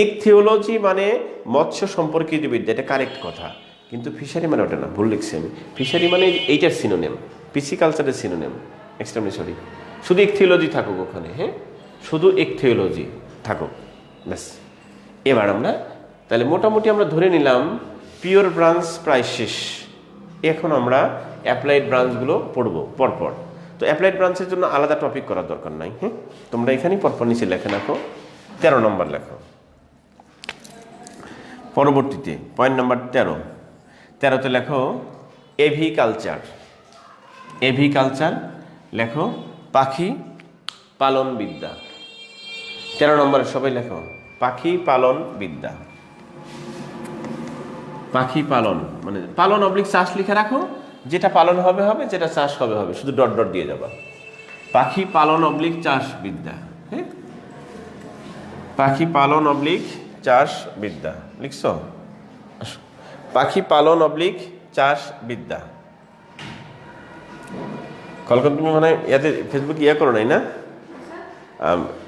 ইকথিওলজি মানে মৎস্য সম্পর্কিত বিদ্যা, এটা কারেক্ট কথা, কিন্তু ফিশারি মানে ওটা না, ভুল লিখছি আমি। ফিশারি মানে এইটার সিনোনিম, পিসিকালচারের সিনোনিম। এক্সট্রিমলি সরি, শুধু ইকথিওলজি থাকুক ওখানে, হ্যাঁ, শুধু ইকথিওলজি থাকুক, ব্যাস। এবার আমরা তাহলে মোটামুটি আমরা ধরে নিলাম পিওর ব্রাঞ্চ প্রায় শেষ। এখন আমরা অ্যাপ্লাইড ব্রাঞ্চগুলো পড়বো পরপর। তো অ্যাপ্লাইড ব্রাঞ্চের জন্য আলাদা টপিক করার দরকার নাই, হ্যাঁ, তোমরা এখানেই পরপর নিচে লেখে রাখো। 13 নম্বর লেখো। পরবর্তীতে পয়েন্ট নাম্বার 13তে লেখো এভিকালচার। এভিকালচার লেখো পাখি পালন বিদ্যা। 13 নম্বরে সবাই লেখো পাখি পালন বিদ্যা। পাখি পালন মানে পালন অবলিক চাষ লিখে রাখো, যেটা পালন হবে হবে, যেটা চাষ হবে হবে, শুধু ডট ডট দিয়ে যাবা। পাখি পালন অবলিক চাষ বিদ্যা, হ্যাঁ, পাখি পালন অবলিক চাষ বিদ্যা লিখছ। পাখি পালন অবলিক চাষ বিদ্যা। কলকাতা তুমি মানে ইয়াতে ফেসবুকে করো নাই না?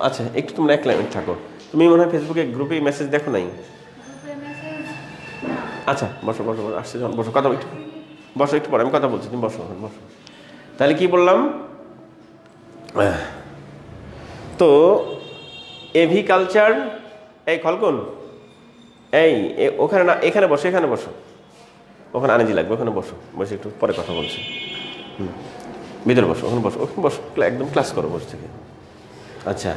আচ্ছা, একটু তোমরা এক লাইন থাকো। তুমি মনে হয় ফেসবুকে গ্রুপে মেসেজ দেখো নাই? আচ্ছা, বসো আসছে যখন বসো, কথা একটু বসো, একটু পরে আমি কথা বলছি, তুমি বসো। তাহলে কি বললাম? তো এভিকালচার, এই খলকুন, এই ওখানে না, এখানে বসো, ওখানে আনেজি লাগবে, ওখানে বসে একটু পরে কথা বলছি। ভিতরে বসো, ওখানে বসো, একদম ক্লাস করো বসে থেকে। আচ্ছা,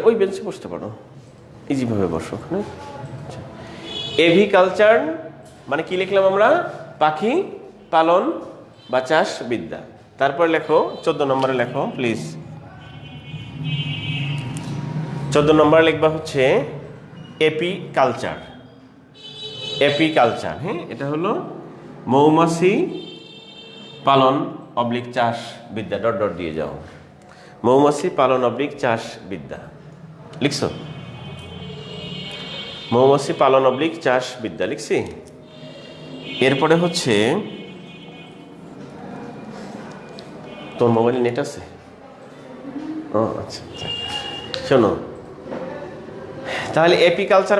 ওই বেঞ্চে বসতে পারো, ইজিভাবে বসো ওখানে। আচ্ছা, এভিকালচার মানে কি লিখলাম আমরা? পাখি পালন বা চাষ বিদ্যা। তারপর লেখো 14 নম্বরে লেখো প্লিজ। 14 নম্বরে লিখবা হচ্ছে এপিকালচার। এপিকালচার, হ্যাঁ, এটা হলো মৌমাছি পালন অবলিক চাষ বিদ্যা, ডট ডট দিয়ে যাও। মৌমাছি পালন অবলিক চাষ বিদ্যা লিখছো? মৌমাছি পালন অবলিক চাষ বিদ্যা লিখছি। এরপরে হচ্ছে তোর মোবাইলে নেট আছে? ও আচ্ছা, শোনো, তাহলে এপিকালচার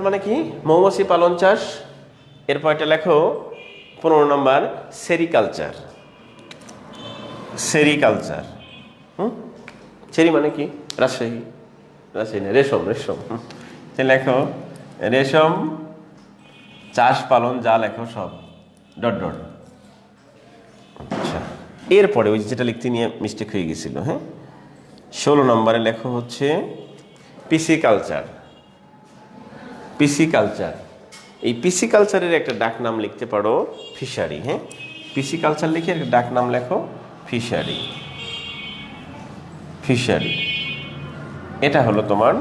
মানে কি? মৌমাছি পালন চাষ। এরপর এটা লেখো 15 নম্বর সেরিকালচার। সেরিকালচার, সেরি মানে কি? রাজশাহী না, রেশম। লেখো রেশম চাষ পালন, যা লেখো সব ডট ডট। আচ্ছা, এরপরে ওই যেটা লিখতে নিয়ে মিস্টেক হয়ে গেছিল, হ্যাঁ, 16 নম্বরে লেখো হচ্ছে পিসিকালচার। পিসিকালচার, এই পিসিকালচারের একটা ডাক নাম লিখতে পারো ফিশারি, হ্যাঁ, পিসিকালচার লিখে একটা ডাক নাম লেখো ফিশারি। ফিশারি এটা হলো তোমার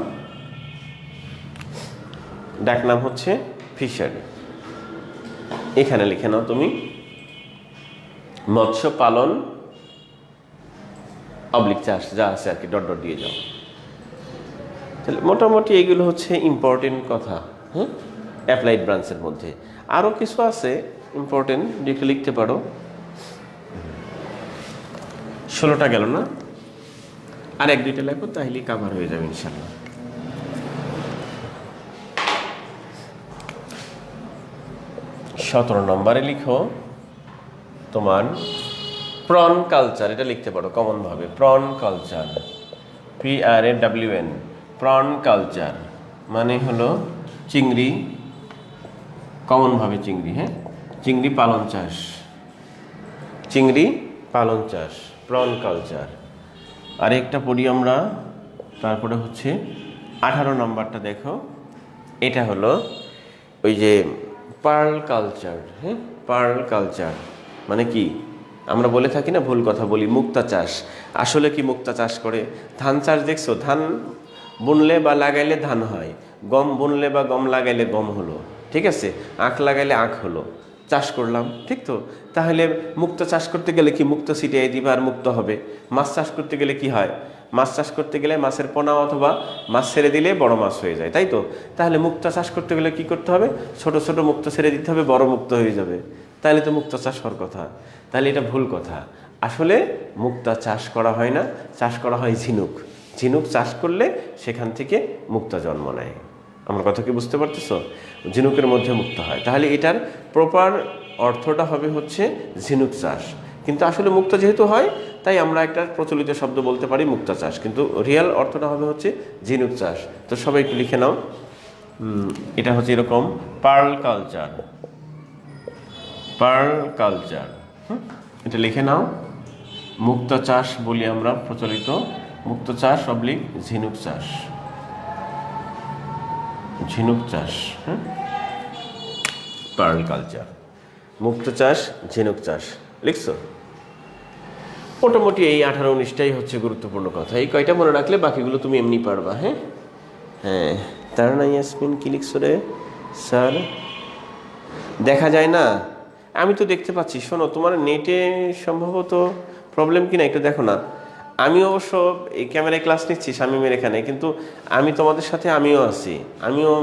ডাক নাম হচ্ছে ফিশারি। এখানে লিখে নাও তুমি মৎস্য পালন অবলিক চাষ, যা আছে আর কি, ডট ডট দিয়ে যাও। তাহলে মোটামুটি এগুলো হচ্ছে ইম্পর্টেন্ট কথা, হ্যাঁ, অ্যাপ্লাইড ব্রাঞ্চের মধ্যে। আরও কিছু আছে ইম্পর্টেন্ট, যেগুলো লিখতে পারো। 16টা গেল না? আর 1-2টা লেখো, তাহলেই কাভার হয়ে যাবে ইনশাল্লাহ। 17 নম্বরে লিখো তোমার প্রন কালচার, এটা লিখতে পারো কমনভাবে, prawn culture, PRAWN, prawn culture মানে হলো চিংড়ি, কমনভাবে চিংড়ি, হ্যাঁ, চিংড়ি পালন চাষ, চিংড়ি পালন চাষ, প্রন কালচার। আরেকটা পড়ি আমরা, তারপরে হচ্ছে 18 নম্বরটা দেখো, এটা হলো ওই যে পার্ল কালচার, হ্যাঁ, পার্ল কালচার মানে কি, আমরা বলে থাকি না, ভুল কথা বলি, মুক্তা চাষ। আসলে কি মুক্তা চাষ করে? ধান চাষ দেখছো, ধান বুনলে বা লাগাইলে ধান হয়, গম বুনলে বা গম লাগাইলে গম হলো, ঠিক আছে, আখ লাগাইলে আখ হলো, চাষ করলাম, ঠিক তো? তাহলে মুক্তা চাষ করতে গেলে কি, মুক্তা ছিটিয়ে দিবা আর মুক্ত হবে। মাছ চাষ করতে গেলে কি হয়, মাছ চাষ করতে গেলে মাছের পোনা অথবা মাছ ছেড়ে দিলে বড় মাছ হয়ে যায়, তাই তো? তাহলে মুক্তা চাষ করতে গেলে কি করতে হবে, ছোট ছোট মুক্তা ছেড়ে দিতে হবে, বড় মুক্ত হয়ে যাবে, তাহলে তো মুক্তা চাষ হওয়ার কথা। তাহলে এটা ভুল কথা, আসলে মুক্তা চাষ করা হয় না, চাষ করা হয় ঝিনুক। ঝিনুক চাষ করলে সেখান থেকে মুক্তা জন্ম নেয়। আমার কথা কি বুঝতে পারতেছ? ঝিনুকের মধ্যে মুক্তা হয়, তাহলে এটার প্রপার অর্থটা হবে হচ্ছে ঝিনুক চাষ। কিন্তু আসলে মুক্তা যেহেতু হয়, তাই আমরা একটা প্রচলিত শব্দ বলতে পারি মুক্তা চাষ, কিন্তু রিয়েল অর্থটা হবে হচ্ছে ঝিনুক চাষ। তো সবাই একটু লিখে নাও, এটা হচ্ছে এরকম পার্ল কালচার, পার্ল কালচার, এটা লিখে নাও। মুক্তা চাষ বলি আমরা প্রচলিত, মুক্তা চাষ অবলিক ঝিনুক চাষ, ঝিনুক চাষ, হ্যাঁ, পার্ল কালচার, মুক্তা চাষ, ঝিনুক চাষ লিখছো? মোটামুটি এই 18-19টাই হচ্ছে গুরুত্বপূর্ণ কথা। এই কয়টা মনে রাখলে বাকিগুলো তুমি এমনি পারবা। হ্যাঁ হ্যাঁ, তার না ইয়াসমিন কি লিখছো রে স্যার? দেখা যায় না, আমি তো দেখতে পাচ্ছি। শোনো, তোমার নেটে সম্ভবত প্রবলেম কিনা একটু দেখো না। আমি অবশ্য এই ক্যামেরায় ক্লাস নিচ্ছি শামীমের এখানে, কিন্তু আমি তোমাদের সাথে আমিও আছি, আমিও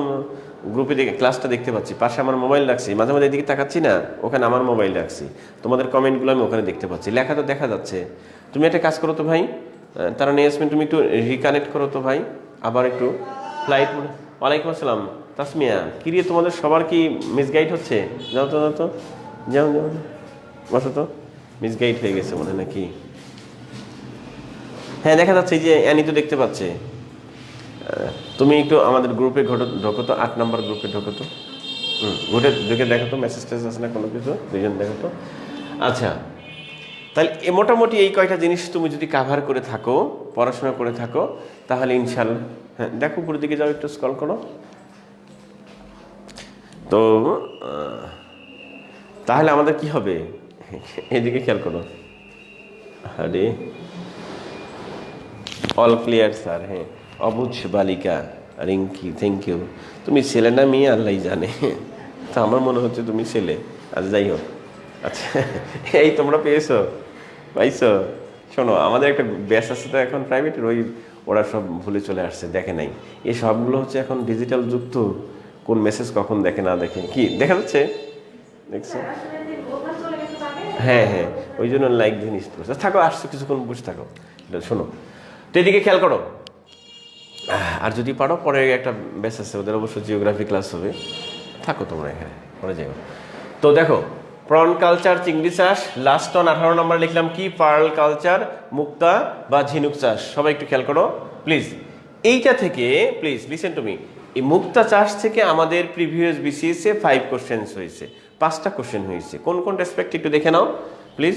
গ্রুপে দেখে ক্লাসটা দেখতে পাচ্ছি। পাশে আমার মোবাইল রাখছি, মাঝে মাঝে এদিকে তাকাচ্ছি না, ওখানে আমার মোবাইল রাখছি, তোমাদের কমেন্টগুলো আমি ওখানে দেখতে পাচ্ছি, লেখা তো দেখা যাচ্ছে। তুমি একটা কাজ করো তো ভাই, তারা ইয়াসমিন তুমি একটু রিকানেক্ট করো তো ভাই, আবার একটু ফ্লাইট। ওয়ালাইকুম আসসালাম তাসমিয়া, কি রে তোমাদের সবার কি মিসগাইড হচ্ছে? যাও তো, যাও তো, যাও যাও, বসো তো, মিসগাইড হয়ে গেছে মনে নাকি? হ্যাঁ দেখা যাচ্ছে, এই যে অ্যানি তো দেখতে পাচ্ছে। তুমি একটু আমাদের গ্রুপে ঢোকো তো, 8 নম্বর গ্রুপে ঢোকো তো, ঘুরে ঢুকে দেখো তো মেসেজ টেসেজ আছে না কোনো কিছু, দুইজন দেখো তো। আচ্ছা, তাহলে মোটামুটি এই কয়টা জিনিস তুমি যদি কাভার করে থাকো, পড়াশোনা করে থাকো, তাহলে ইনশাল্লাহ। হ্যাঁ দেখো, উপরের দিকে যাও, একটু স্ক্রল করো তো, তাহলে আমাদের কি হবে, এদিকে খেয়াল করো। আরে অল ক্লিয়ার স্যার, হ্যাঁ, অবুঝ বালিকা রিঙ্কি, থ্যাংক ইউ। তুমি ছেলে না মেয়ে আল্লাহ জানে, তো আমার মনে হচ্ছে তুমি ছেলে। আচ্ছা যাই হোক, আচ্ছা এই তোমরা পেয়েছো, পাইছো? শোনো, আমাদের একটা ব্যাচ আছে তো এখন প্রাইভেটের, ওই ওরা সব ভুলে চলে আসছে, দেখে নাই। এই সবগুলো হচ্ছে এখন ডিজিটাল যুক্ত, কোন মেসেজ কখন দেখে না দেখে, কি দেখা যাচ্ছে, দেখছো? হ্যাঁ হ্যাঁ, ওই জন্য লাইক দিয়ে নিশ্চিত করছে। থাকো, আসছো কিছুক্ষণ বসে থাকো, শোনো তো, এদিকে খেয়াল করো। আর যদি পারো, পরে একটা ব্যাচ আছে ওদের, অবশ্য জিওগ্রাফি ক্লাস হবে, থাকো তোমরা এখানে, পরে যাও। তো দেখো, প্রন কালচার চিংড়ি চাষ, লাস্ট অন 18 নম্বর লিখলাম কি, পার্ল কালচার, মুক্তা বা ঝিনুক চাষ। সবাই একটু খেয়াল করো প্লিজ। এইটা থেকে প্লিজ লিসেন টু মি, এই মুক্তা চাষ থেকে আমাদের প্রিভিয়াস বিসিএসে 5 কোশ্চেন্স হয়েছে, 5টা কোশ্চেন হয়েছে। কোন কোন রেসপেক্ট একটু দেখে নাও প্লিজ।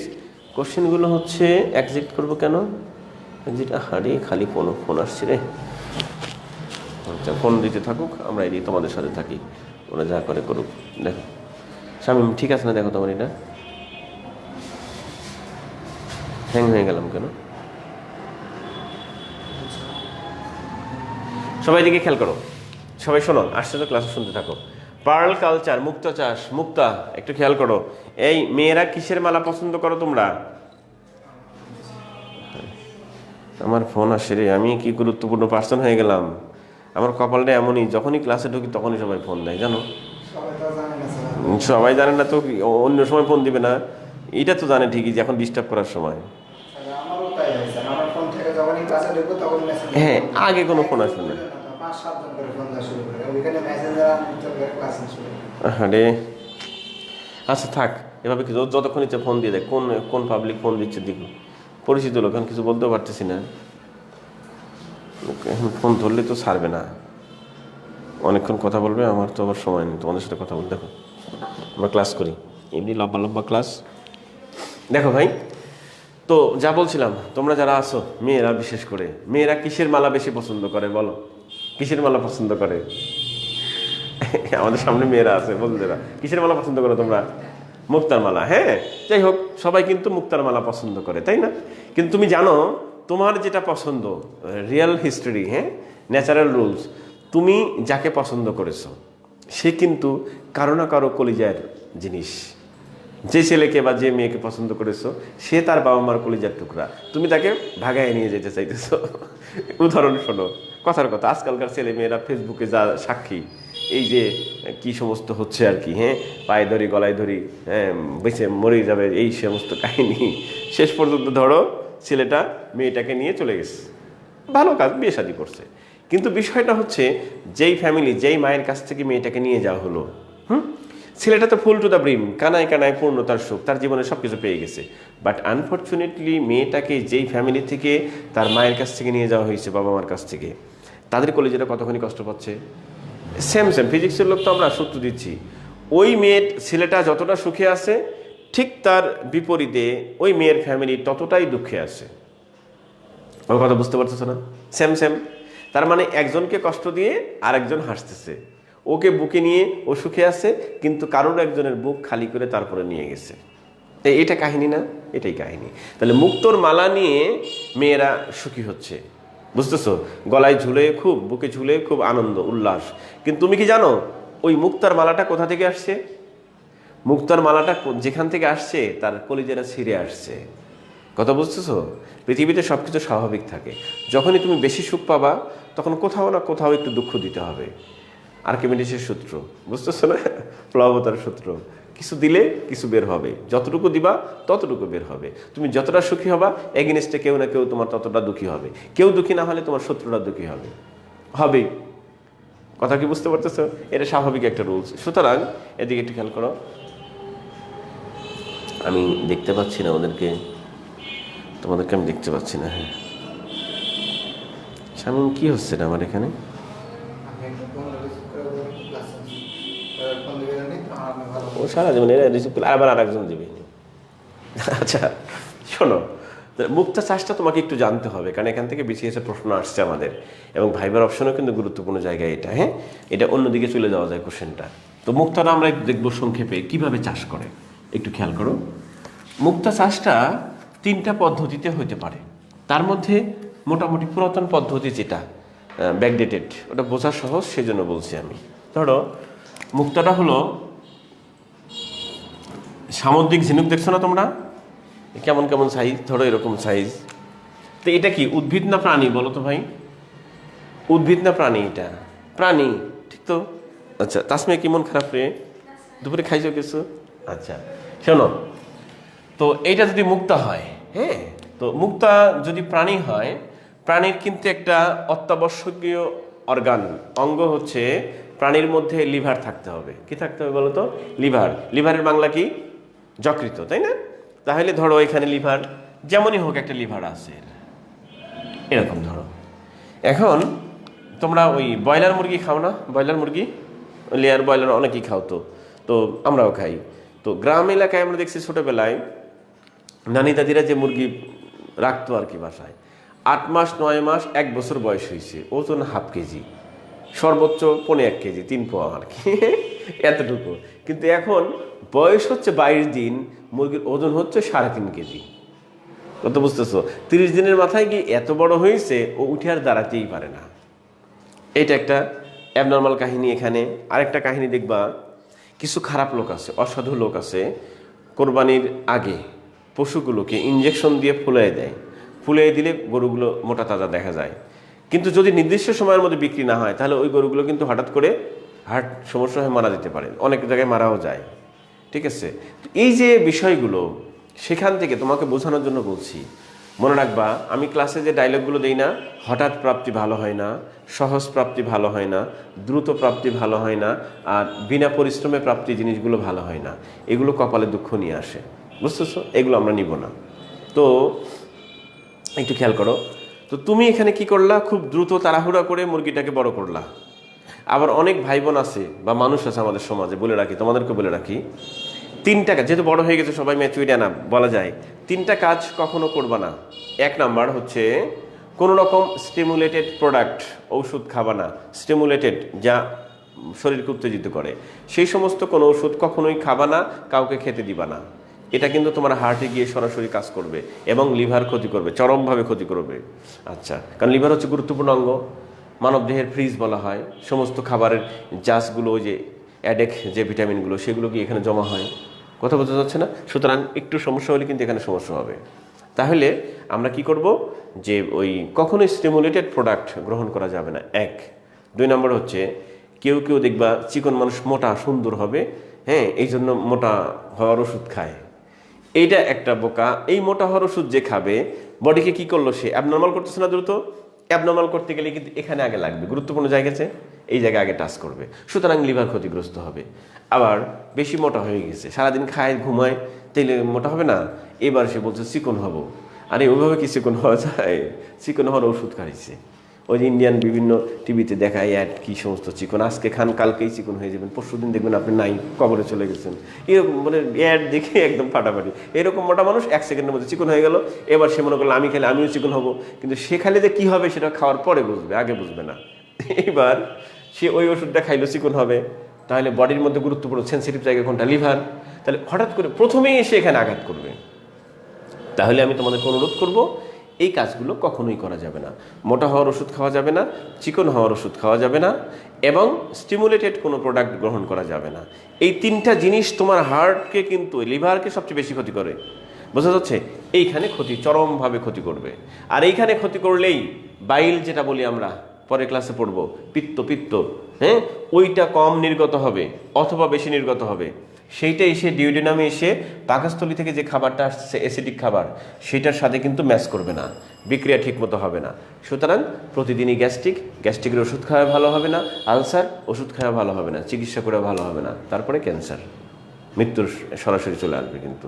কোশ্চেনগুলো হচ্ছে, এক্সিট করবো কেন, এক্সিট, আরে খালি ফোন আসছে রে। আচ্ছা, ফোন দিতে থাকুক, আমরা এদিকে তোমাদের সাথে থাকি, ওরা যা করে করুক। দেখো শামীম, ঠিক আছে না? দেখো তোমার এটা হ্যাং হয়ে গেলাম কেন? সবাই দিকে খেয়াল করো, সবাই শোনো, আসছে তো ক্লাসে শুনতে থাকো। পার্ল কালচার, মুক্তা চাষ, মুক্তা একটু খেয়াল করো। এই মেয়েরা কিসের মালা পছন্দ করো তোমরা? আমার ফোন আসে রে, আমি কি গুরুত্বপূর্ণ পার্সন হয়ে গেলাম? আমার কপালটা এমনই, যখনই ক্লাসে ঢুকি তখনই সবাই ফোন দেয়, জানো? সবাই জানে না তো, অন্য সময় ফোন দিবে না, এটা তো জানে ঠিকই যে এখন ডিস্টার্ব করার সময়। হ্যাঁ, আগে কোনো ফোন আসবে না। আরে আচ্ছা থাক, এভাবে কিছু যতক্ষণ ইচ্ছে ফোন দিয়ে দেয়। কোন কোন পাবলিক ফোন দিচ্ছে দিক, পরিচিত লোক, এখন কিছু বলতেও পারতেছি না। এখন ফোন ধরলে তো ছাড়বে না, অনেকক্ষণ কথা বলবে, আমার তো আবার সময় নেই তোমাদের সাথে কথা বলতে। দেখো আমরা ক্লাস করি, এমনি লম্বা লম্বা ক্লাস। দেখো ভাই, তো যা বলছিলাম, তোমরা যারা আছো মেয়েরা, বিশেষ করে মেয়েরা কিসের মালা বেশি পছন্দ করে বলো? কিসের মালা পছন্দ করে? আমাদের সামনে মেয়েরা আছে, বন্ধুরা, কিসের মালা পছন্দ করো তোমরা? মুক্তার মালা। হ্যাঁ, যাই হোক, সবাই কিন্তু মুক্তার মালা পছন্দ করে, তাই না? কিন্তু তুমি জানো তোমার যেটা পছন্দ, রিয়েল হিস্টোরি, হ্যাঁ, ন্যাচারাল রুলস, তুমি যাকে পছন্দ করেছো সে কিন্তু কারো না কারো কলিজার জিনিস। যে ছেলেকে বা যে মেয়েকে পছন্দ করেছো সে তার বাবা মার কলিজার টুকরা, তুমি তাকে ভাগায় নিয়ে যেতে চাইতেছো। উদাহরণ শোনো, কথার কথা, আজকালকার ছেলে মেয়েরা ফেসবুকে যা সাক্ষী, এই যে কি সমস্ত হচ্ছে আর কি, হ্যাঁ, পায়ে ধরি গলায় ধরি, হ্যাঁ, বেঁচে মরে যাবে, এই সমস্ত কাহিনী। শেষ পর্যন্ত ধরো ছেলেটা মেয়েটাকে নিয়ে চলে গেছে, ভালো কাজ, বিয়ে শাদী করছে। কিন্তু বিষয়টা হচ্ছে, যেই ফ্যামিলি, যেই মায়ের কাছ থেকে মেয়েটাকে নিয়ে যাওয়া হলো, ছেলেটা তো ফুল টু দ্য ব্রিম, কানায় কানায় পূর্ণতার সুখ, তার জীবনে সব কিছু পেয়ে গেছে। বাট আনফর্চুনেটলি মেয়েটাকে যেই ফ্যামিলি থেকে তার মায়ের কাছ থেকে নিয়ে যাওয়া হয়েছে, বাবা মার কাছ থেকে, তাদের কলেজেরা কতখানি কষ্ট পাচ্ছে। সেম ফিজিক্সের লোক তো আমরা সূত্র দিচ্ছি, ওই মেয়ের ছেলেটা যতটা সুখে আছে, ঠিক তার বিপরীতে ওই মেয়ের ফ্যামিলি ততটাই দুঃখে আছে। আমার কথা বুঝতে পারতেছ না? সেম। তার মানে একজনকে কষ্ট দিয়ে আরেকজন হাসতেছে, ওকে বুকে নিয়ে ও সুখে আছে, কিন্তু কারোর একজনের বুক খালি করে তারপরে নিয়ে গেছে। এটা কাহিনী না? এটাই কাহিনী। তাহলে মুক্তোর মালা নিয়ে মেয়েরা সুখী হচ্ছে, বুঝতেছো? গলায় ঝুলে খুব, বুকে ঝুলে খুব আনন্দ উল্লাস। কিন্তু তুমি কি জানো ওই মুক্তার মালাটা কোথা থেকে আসছে? মুক্তার মালাটা যেখান থেকে আসছে তার কলিজারা ছিঁড়ে আসছে। কথা বুঝতেছো? পৃথিবীতে সব কিছু স্বাভাবিক থাকে, যখনই তুমি বেশি সুখ পাবা তখন কোথাও না কোথাও একটু দুঃখ দিতে হবে। আর্কিমিডিসের সূত্র বুঝতেছো না? প্লাবতার সূত্র, কিছু দিলে কিছু বের হবে, যতটুকু দিবা ততটুকু বের হবে। তুমি যতটা সুখী হবা, এগেনস্টে কেউ না কেউ তোমার ততটা দুঃখী হবে। কেউ দুঃখী না হলে তোমার শত্রুরা দুঃখী হবে, হবেই। কথা কি বুঝতে পারতেছো? এটা স্বাভাবিক একটা রুলস। সুতরাং এদিকে একটু খেয়াল করো। আমি দেখতে পাচ্ছি না ওদেরকে, তোমাদেরকে আমি দেখতে পাচ্ছি না। হ্যাঁ, শামিম কি হচ্ছে না আমার এখানে? ও সারা জীবন এরা রিসিভ করলে আবার আর একজন দেবে। আচ্ছা শোনো, মুক্তা চাষটা তোমাকে একটু জানতে হবে, কারণ এখান থেকে বিসিএস এর প্রশ্ন আসছে আমাদের, এবং ভাইবার অপশনও কিন্তু গুরুত্বপূর্ণ জায়গায় এটা। হ্যাঁ, এটা অন্যদিকে চলে যাওয়া যায় কোশ্চেনটা। তো মুক্তাটা আমরা দেখবো সংক্ষেপে কিভাবে চাষ করে। একটু খেয়াল করো, মুক্তা চাষটা 3টা পদ্ধতিতে হতে পারে। তার মধ্যে মোটামুটি পুরাতন পদ্ধতি যেটা ব্যাকডেটেড, ওটা বোঝা সহজ, সেজন্য বলছি আমি। ধরো মুক্তাটা হলো সামুদ্রিক ঝিনুক, দেখছো না তোমরা কেমন কেমন সাইজ? ধরো এরকম সাইজ। তো এটা কি উদ্ভিদ না প্রাণী বলো তো ভাই? উদ্ভিদ না প্রাণী? এটা প্রাণী, ঠিক তো? আচ্ছা, তাসমিয়া কি মন খারাপ রে? দুপুরে খাইছো কিছু? আচ্ছা শোনো, তো এইটা যদি মুক্তা হয়, হ্যাঁ, তো মুক্তা যদি প্রাণী হয়, প্রাণীর কিন্তু একটা অত্যাবশ্যকীয় অঙ্গ হচ্ছে, প্রাণীর মধ্যে লিভার থাকতে হবে। কি থাকতে হবে বলো তো? লিভার। লিভারের বাংলা কি? যকৃত, তাই না? তাহলে ধরো এখানে লিভার, যেমনই হোক একটা লিভার আছে এরকম ধরো। এখন তোমরা ওই ব্রয়লার মুরগি খাও না? ব্রয়লার মুরগি, লেয়ার ব্রয়লার অনেকেই খাও, তো তো আমরাও খাই। তো গ্রাম এলাকায় আমরা দেখছি ছোটোবেলায় নানি দাদিরা যে মুরগি রাখতো আর কি বাসায়, 8 মাস 9 মাস 1 বছর বয়স হয়েছে, ওজন ½ কেজি, সর্বোচ্চ 1.5 কেজি, 3 পোয়া আর কি, এতটুকু। কিন্তু এখন বয়স হচ্ছে 22 দিন, মুরগির ওজন হচ্ছে 3.5 কেজি। কত বুঝতেছো? 30 দিনের মাথায় গিয়ে এত বড় হয়েছে, ও উঠে আর দাঁড়াতেই পারে না। এটা একটা অ্যাবনর্মাল কাহিনী। এখানে আরেকটা কাহিনী দেখবা, কিছু খারাপ লোক আছে, অসাধু লোক আছে, কোরবানির আগে পশুগুলোকে ইঞ্জেকশন দিয়ে ফুলিয়ে দেয়। ফুলিয়ে দিলে গরুগুলো মোটা তাজা দেখা যায়, কিন্তু যদি নির্দিষ্ট সময়ের মধ্যে বিক্রি না হয় তাহলে ওই গরুগুলো কিন্তু হঠাৎ করে হার্ট সমস্যা হয়ে মারা যেতে পারে, অনেক জায়গায় মারাও যায়। ঠিক আছে? এই যে বিষয়গুলো, সেখান থেকে তোমাকে বোঝানোর জন্য বলছি, মনে রাখবা, আমি ক্লাসে যে ডায়লগগুলো দিই না, হঠাৎ প্রাপ্তি ভালো হয় না, সহজ প্রাপ্তি ভালো হয় না, দ্রুত প্রাপ্তি ভালো হয় না, আর বিনা পরিশ্রমে প্রাপ্তি জিনিসগুলো ভালো হয় না, এগুলো কপালে দুঃখ নিয়ে আসে। বুঝতেছো? এগুলো আমরা নিব না। তো একটু খেয়াল করো। তো তুমি এখানে কি করলা, খুব দ্রুত তাড়াহুড়া করে মুরগিটাকে বড় করলা। আবার অনেক ভাই বোন আছে বা মানুষ আছে আমাদের সমাজে, বলে রাখি, তোমাদেরকে বলে রাখি, তিনটা কাজ, যেহেতু বড় হয়ে গেছে সবাই ম্যাচুরিটি আনা বলা যায়, তিনটা কাজ কখনো করবা না। এক নাম্বার হচ্ছে কোনো রকম স্টিমুলেটেড প্রোডাক্ট, ঔষধ খাবা না। স্টিমুলেটেড, যা শরীরকে উত্তেজিত করে, সেই সমস্ত কোনো ওষুধ কখনোই খাবা না, কাউকে খেতে দিবা না। এটা কিন্তু তোমার হার্টে গিয়ে সরাসরি কাজ করবে এবং লিভার ক্ষতি করবে, চরমভাবে ক্ষতি করবে। আচ্ছা, কারণ লিভার হচ্ছে গুরুত্বপূর্ণ অঙ্গ, মানবদেহের ফ্রিজ বলা হয়। সমস্ত খাবারের জাসগুলো, ওই যে অ্যাডেক যে ভিটামিনগুলো, সেগুলো কি এখানে জমা হয়? কথা বোঝা যাচ্ছে না? সুতরাং একটু সমস্যা হলে কিন্তু এখানে সমস্যা হবে। তাহলে আমরা কি করব, যে ওই কখনোই স্টিমুলেটেড প্রোডাক্ট গ্রহণ করা যাবে না। এক। দুই নম্বর হচ্ছে, কেউ কেউ দেখবা চিকন মানুষ মোটা সুন্দর হবে, হ্যাঁ, এই জন্য মোটা হওয়ার ওষুধ খায়। এইটা একটা বোকা। এই মোটা হওয়ার ওষুধ যে খাবে, বডিকে কি করলো, সে অ্যাবনর্মাল করতেছে না দ্রুত? অ্যাবনর্মাল করতে গেলে কিন্তু এখানে আগে লাগবে, গুরুত্বপূর্ণ জায়গাতে এই জায়গায় আগে টাচ করবে, সুতরাং লিভার ক্ষতিগ্রস্ত হবে। আবার বেশি মোটা হয়ে গেছে, সারাদিন খায় ঘুমায়, তাইলে মোটা হবে না। এবার সে বলছে চিকন হব। আরে ওইভাবে কি চিকন হওয়া যায়? চিকন হওয়ার ওষুধ খাইছে। ওই যে ইন্ডিয়ান বিভিন্ন টিভিতে দেখায় অ্যাড, কি সমস্ত চিকন, আজকে খান কালকেই চিকন হয়ে যাবেন, পরশুদিন দেখবেন আপনি নাই, কবরে চলে গেছেন। এরকম মানে অ্যাড দেখে একদম ফাটাফাটি। এরকম মোটা মানুষ 1 সেকেন্ডের মধ্যে চিকন হয়ে গেল। এবার সে মনে করলো আমি খেলে আমিও চিকন হব, কিন্তু সে খাইলে যে কী হবে সেটা খাওয়ার পরে বুঝবে, আগে বুঝবে না। এবার সে ওই ওষুধটা খাইলো, চিকন হবে। তাহলে বডির মধ্যে গুরুত্বপূর্ণ সেন্সিটিভ জায়গা কোনটা? লিভার। তাহলে হঠাৎ করে প্রথমেই এসে এখানে আঘাত করবে। তাহলে আমি তোমাদেরকে অনুরোধ করব, এই কাজগুলো কখনোই করা যাবে না। মোটা হওয়ার ওষুধ খাওয়া যাবে না, চিকন হওয়ার ওষুধ খাওয়া যাবে না, এবং স্টিমুলেটেড কোনো প্রোডাক্ট গ্রহণ করা যাবে না। এই তিনটা জিনিস তোমার হার্টকে, কিন্তু লিভারকে সবচেয়ে বেশি ক্ষতি করে। বোঝা যাচ্ছে? এইখানে ক্ষতি, চরমভাবে ক্ষতি করবে। আর এইখানে ক্ষতি করলেই বাইল, যেটা বলি আমরা, পরের ক্লাসে পড়বো, পিত্ত, হ্যাঁ, ওইটা কম নির্গত হবে অথবা বেশি নির্গত হবে। সেইটা এসে ডিউডিনামে এসে পাকস্থলী থেকে যে খাবারটা আসছে অ্যাসিডিক খাবার, সেটার সাথে কিন্তু ম্যাচ করবে না, বিক্রিয়া ঠিকমতো হবে না। সুতরাং প্রতিদিনই গ্যাস্ট্রিকের ওষুধ খাওয়া ভালো হবে না, আলসার ওষুধ খাওয়া ভালো হবে না, চিকিৎসা করে ভালো হবে না, তারপরে ক্যান্সার, মৃত্যুর সরাসরি চলে আসবে। কিন্তু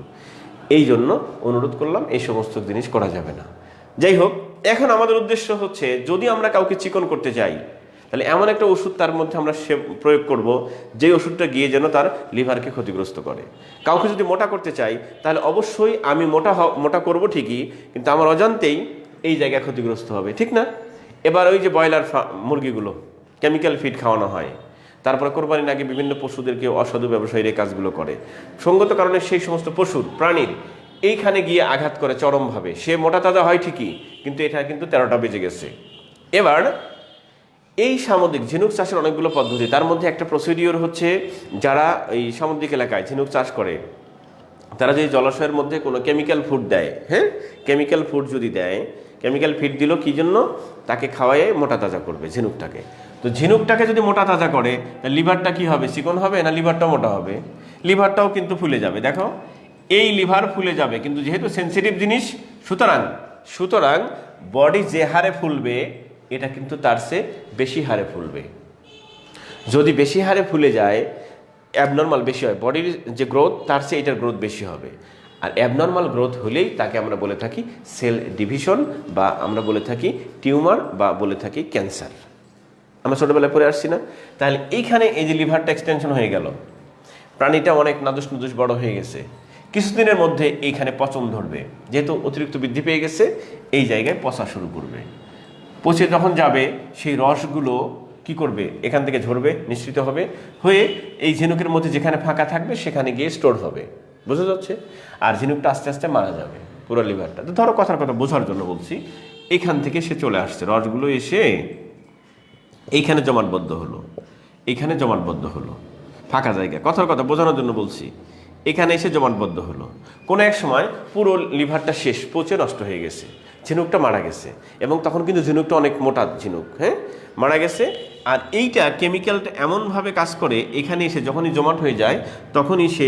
এই জন্য অনুরোধ করলাম, এই সমস্ত জিনিস করা যাবে না। যাই হোক, এখন আমাদের উদ্দেশ্য হচ্ছে, যদি আমরা কাউকে চিকন করতে চাই, তাহলে এমন একটা ওষুধ তার মধ্যে আমরা প্রয়োগ করব, যে ওষুধটা গিয়ে যেন তার লিভারকে ক্ষতিগ্রস্ত করে। কাউকে যদি মোটা করতে চাই, তাহলে অবশ্যই আমি মোটা করব ঠিকই, কিন্তু আমার অজান্তেই এই জায়গায় ক্ষতিগ্রস্ত হবে, ঠিক না? এবার ওই যে ব্রয়লার মুরগিগুলো কেমিক্যাল ফিড খাওয়ানো হয়, তারপরে কোরবানির আগে বিভিন্ন পশুদেরকে অসাধু ব্যবসায়ীরা কাজগুলো করে। সঙ্গত কারণে সেই সমস্ত পশুর, প্রাণীর এইখানে গিয়ে আঘাত করে চরমভাবে। সে মোটা তাজা হয় ঠিকই, কিন্তু এটা কিন্তু 13টা বেজে গেছে। এবার এই সামুদ্রিক ঝিনুক চাষের অনেকগুলো পদ্ধতি, তার মধ্যে একটা প্রসিডিওর হচ্ছে, যারা এই সামুদ্রিক এলাকায় ঝিনুক চাষ করে, তারা যদি জলাশয়ের মধ্যে কোনো কেমিক্যাল ফুড দেয়, হ্যাঁ, কেমিক্যাল ফুড যদি দেয়, কেমিক্যাল ফিড দিল কি জন্য? তাকে খাওয়ায়ে মোটা তাজা করবে ঝিনুকটাকে। তো ঝিনুকটাকে যদি মোটা তাজা করে, তাহলে লিভারটা কি হবে? চিকন হবে না লিভারটাও মোটা হবে? লিভারটাও কিন্তু ফুলে যাবে। দেখো, এই লিভার ফুলে যাবে, কিন্তু যেহেতু সেন্সিটিভ জিনিস, সুতরাং বডি যে হারে ফুলবে, এটা কিন্তু তার চেয়ে বেশি হারে ফুলবে। যদি বেশি হারে ফুলে যায়, অ্যাবনর্মাল বেশি হয়, বডির যে গ্রোথ, তার চেয়ে এটার গ্রোথ বেশি হবে। আর অ্যাবনর্মাল গ্রোথ হলেই তাকে আমরা বলে থাকি সেল ডিভিশন, বা আমরা বলে থাকি টিউমার, বা বলে থাকি ক্যান্সার। আমরা ছোটোবেলায় পড়ে আসছি না? তাহলে এইখানে এই যে লিভারটা এক্সটেনশন হয়ে গেল, প্রাণীটা অনেক নাদুস বড় হয়ে গেছে, কিছুদিনের মধ্যে এইখানে পচন ধরবে। যেহেতু অতিরিক্ত বৃদ্ধি পেয়ে গেছে, এই জায়গায় পচা শুরু করবে। পচে যখন যাবে, সেই রসগুলো কি করবে? এখান থেকে ঝরবে, নিঃসৃত হবে, হয়ে এই ঝিনুকের মধ্যে যেখানে ফাঁকা থাকবে সেখানে গিয়ে স্টোর হবে। বোঝা যাচ্ছে? আর ঝিনুকটা আস্তে আস্তে মারা যাবে, পুরো লিভারটা। তো ধরো, কথার কথা বোঝার জন্য বলছি, এইখান থেকে সে চলে আসছে, রসগুলো এসে এইখানে জমাটবদ্ধ হলো, এইখানে জমাটবদ্ধ হলো, ফাঁকা জায়গা, কথার কথা বোঝানোর জন্য বলছি। এখানে এসে জমাটবদ্ধ হলো, কোনো এক সময় পুরো লিভারটা শেষ, পচে নষ্ট হয়ে গেছে, ঝিনুকটা মারা গেছে। এবং তখন কিন্তু ঝিনুকটা অনেক মোটা ঝিনুক, হ্যাঁ, মারা গেছে। আর এইটা কেমিক্যালটা এমনভাবে কাজ করে, এখানে এসে যখনই জমাট হয়ে যায়, তখনই সে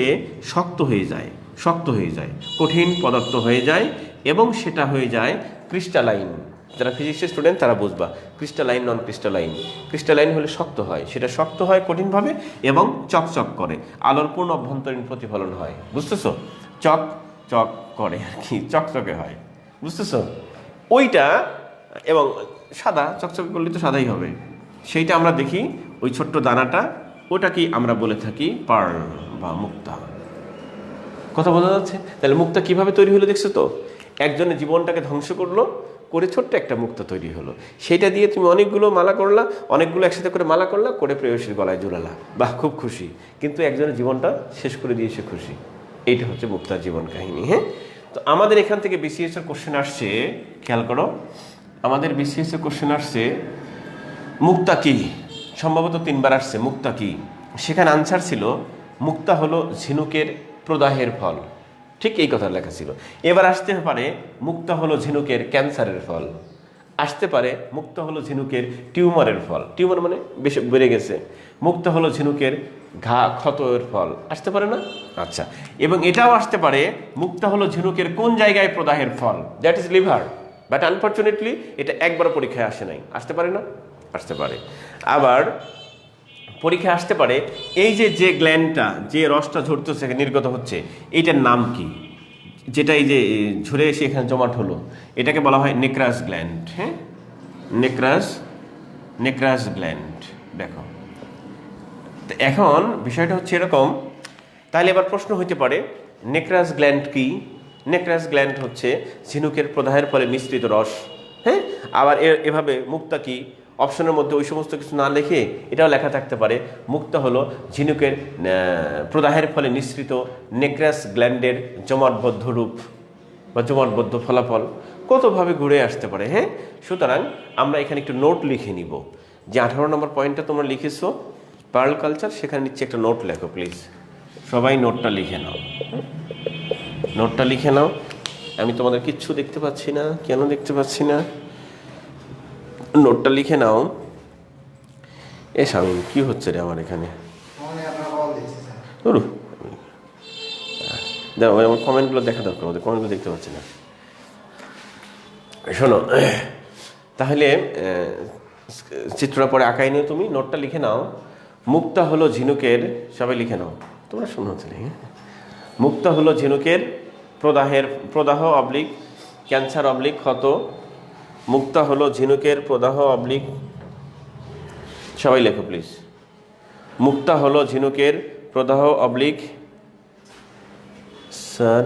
শক্ত হয়ে যায়, কঠিন পদার্থ হয়ে যায়, এবং সেটা হয়ে যায় ক্রিস্টালাইন। যারা ফিজিক্সের স্টুডেন্ট তারা বুঝবা, ক্রিস্টালাইন নন ক্রিস্টালাইন। ক্রিস্টালাইন হলে শক্ত হয়, সেটা শক্ত হয় কঠিনভাবে এবং চকচক করে, আলোর পূর্ণ অভ্যন্তরীণ প্রতিফলন হয়। বুঝতেছো? চক চক করে আর কি, চকচকে হয়। বুঝতেছো? ওইটা এবং সাদা, চকচকে করলে তো সাদাই হবে। সেইটা আমরা দেখি ওই ছোট্ট দানাটা, ওটাকেই আমরা বলে থাকি পার্ল বা মুক্তা। কথা বোঝা যাচ্ছে? তাহলে মুক্তা কিভাবে তৈরি হলো দেখছো তো? একজনের জীবনটাকে ধ্বংস করলো, করে ছোট্ট একটা মুক্তা তৈরি হলো। সেটা দিয়ে তুমি অনেকগুলো মালা করলা, অনেকগুলো একসাথে করে মালা করলা, করে প্রেয়সীর গলায় ঝুলালা, বাহ খুব খুশি। কিন্তু একজনের জীবনটা শেষ করে দিয়ে সে খুশি। এইটা হচ্ছে মুক্তার জীবন কাহিনী। হ্যাঁ, তো আমাদের এখান থেকে বিসিএস এর কোশ্চেন আসছে, খেয়াল করো, আমাদের বিসিএস এর কোশ্চেন আসছে মুক্তা কি, সম্ভবত 3 বার আসছে মুক্তা কি। সেখানে আনসার ছিল মুক্তা হলো ঝিনুকের প্রদাহের ফল, ঠিক এই কথা লেখা ছিল। এবার আসতে পারে মুক্তা হলো ঝিনুকের ক্যান্সারের ফল, আসতে পারে মুক্তা হলো ঝিনুকের টিউমারের ফল, টিউমার মানে বেশি বেড়ে গেছে, মুক্তা হলো ঝিনুকের ঘা ক্ষতের ফল, আসতে পারে না? আচ্ছা, এবং এটাও আসতে পারে মুক্তা হলো ঝিনুকের কোন জায়গায় প্রদাহের ফল, that is liver. But unfortunately এটা একবার পরীক্ষায় আসে নাই, আসতে পারে না? আসতে পারে। আবার পরীক্ষায় আসতে পারে এই যে গ্ল্যান্ডটা, যে রসটা ঝরতেছে নির্গত হচ্ছে, এইটার নাম কি, যেটা এই যে ঝরে এসে এখানে জমাট হলো, এটাকে বলা হয় নেক্রাস গ্ল্যান্ড। হ্যাঁ, নেক্রাস গ্ল্যান্ড। দেখো তো এখন বিষয়টা হচ্ছে এরকম। তাহলে এবার প্রশ্ন হইতে পারে নেক্রাস গ্ল্যান্ড কি? নেক্রাস গ্ল্যান্ড হচ্ছে ঝিনুকের প্রদাহের ফলে মিশ্রিত রস। হ্যাঁ, আবার এভাবে মুক্তা কি, অপশনের মধ্যে ওই সমস্ত কিছু না লিখে এটাও লেখা থাকতে পারে মুক্তা হলো ঝিনুকের প্রদাহের ফলে নিঃসৃত নেক্রাস গ্ল্যান্ডের জমাটবদ্ধ রূপ বা জমাটবদ্ধ ফলাফল। কতভাবে ঘুরে আসতে পারে। হ্যাঁ, সুতরাং আমরা এখানে একটু নোট লিখে নিব, যে 18 নম্বর পয়েন্টটা তোমরা লিখেছো পার্ল কালচার, সেখানে নিচ্ছে একটা নোট লেখো প্লিজ। সবাই নোটটা লিখে নাও, নোটটা লিখে নাও। আমি তোমাদের কিচ্ছু দেখতে পাচ্ছি না, কেন দেখতে পাচ্ছি না? নোটটা লিখে নাও। এ স্বামী কি হচ্ছে রে আমার এখানে? দেখো আমার কমেন্টগুলো দেখা দরকার, ওদের কমেন্টগুলো দেখতে পাচ্ছি না। শোনো, তাহলে চিত্রটা পরে আঁকাই নিও, তুমি নোটটা লিখে নাও। মুক্তা হলো ঝিনুকের, সবাই লিখে নাও, তোমরা শুনো। মুক্তা হলো ঝিনুকের প্রদাহ অবলিক ক্যান্সার অবলিক ক্ষত। মুক্তা হলো ঝিনুকের প্রদাহ অবলিক, সবাই লেখো প্লিজ। মুক্তা হলো ঝিনুকের প্রদাহ অবলিক, স্যার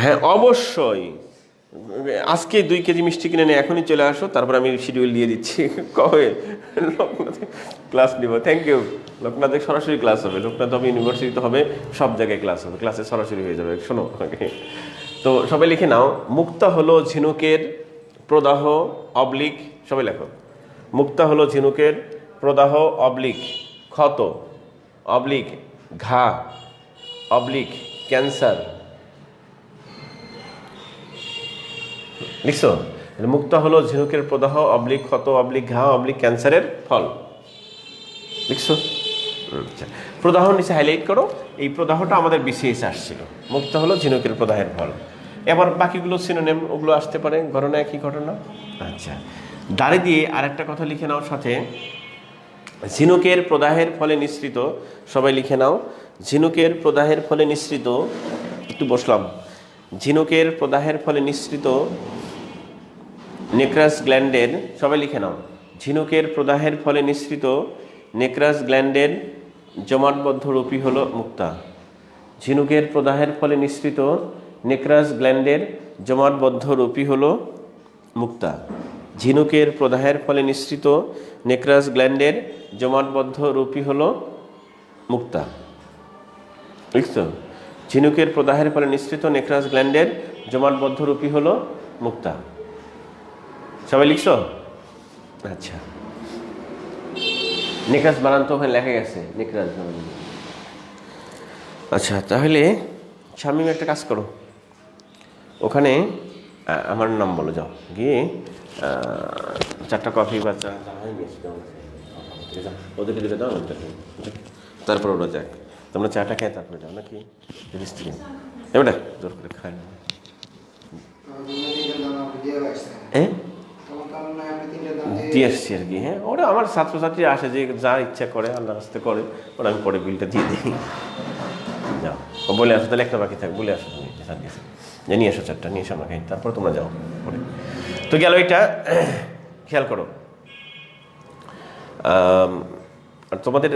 হ্যাঁ অবশ্যই, আজকে 2 কেজি মিষ্টি কিনে নিয়ে এখনই চলে আসো, তারপর আমি শিডিউল দিয়ে দিচ্ছি। কবে লোকনাথে ক্লাস নিব? Thank you. লোকনাথে সরাসরি ক্লাস হবে, লোকনাথ হবে, ইউনিভার্সিটিতে হবে, সব জায়গায় ক্লাস হবে, ক্লাসে সরাসরি হয়ে যাবে। শোনো, তো সবাই লিখে নাও। মুক্তা হলো ঝিনুকের প্রদাহ অবলিক, সবাই লেখো। মুক্তা হলো ঝিনুকের প্রদাহ অবলিক ক্ষত অবলিক ঘা অবলিক ক্যান্সার। লিখছো? মুক্তা হলো ঝিনুকের প্রদাহ অবলিক ক্ষত অবলিক ঘা অবলিক ক্যান্সারের ফল। লিখছো? আচ্ছা, প্রদাহ নিচে হাইলাইট করো। এই প্রদাহটা আমাদের বিসিএস আসছিল। মুক্তা হলো ঝিনুকের প্রদাহের ফল। এবার বাকিগুলো সিনোনিম, ওগুলো আসতে পারে, ঘটনা একই ঘটনা। আচ্ছা, দাঁড়ে দিয়ে আরেকটা কথা লিখে নাও সাথে, ঝিনুকের প্রদাহের ফলে নিঃসৃত, সবাই লিখে নাও। ঝিনুকের প্রদাহের ফলে নিঃসৃত, একটু বসলাম, ঝিনুকের প্রদাহের ফলে নিঃসৃত নেক্রাস গ্ল্যান্ডের, সবাই লিখে নাও। ঝিনুকের প্রদাহের ফলে নিঃসৃত নেক্রাস গ্ল্যান্ডের জমাটবদ্ধ রূপই হলো মুক্তা। ঝিনুকের প্রদাহের ফলে নিঃসৃত নেক্রাস গ্ল্যান্ডের জমাটবদ্ধ রূপই হলো মুক্তা। ঝিনুকের প্রদাহের ফলে নিঃসৃত নেক্রাস গ্ল্যান্ডের জমাটবদ্ধ রূপই হলো মুক্তা। লিখছো? ঝিনুকের প্রদাহের ফলে নিঃসৃত নেক্রাস গ্ল্যান্ডের জমাটবদ্ধ রূপই হলো মুক্তা। সবাই লিখছো? আচ্ছা, নেক্রাস বানান তো ওখানে লেখা গেছে, নেক্রাস। আচ্ছা, তাহলে শামিম একটা কাজ করো, ওখানে আমার নাম বলো, যাও গিয়ে 4টা কফি বা চা ওদেরকে দিলে দাও, তারপর ওরা যাক। তোমরা চাটা খেয়ে তারপরে যাও নাকি স্ত্রী এবারে জোর করে খায় না হ্যাঁ দিয়ে আসছি আর কি। হ্যাঁ ওরা আমার ছাত্রছাত্রী আসে যে যা ইচ্ছা করে আল্লাহ রাস্তে করে ওরা আমি পরে বিলটা দিয়ে দিই। যাও ও বলে আসো তাহলে একটা বাকি থাক বলে আসো তুমি যে নিয়ে আসো চারটা নিয়ে এসো আমরা খাই তারপর তোমরা যাও পরে। তো গেল এটা খেয়াল করো। আর তোমাদের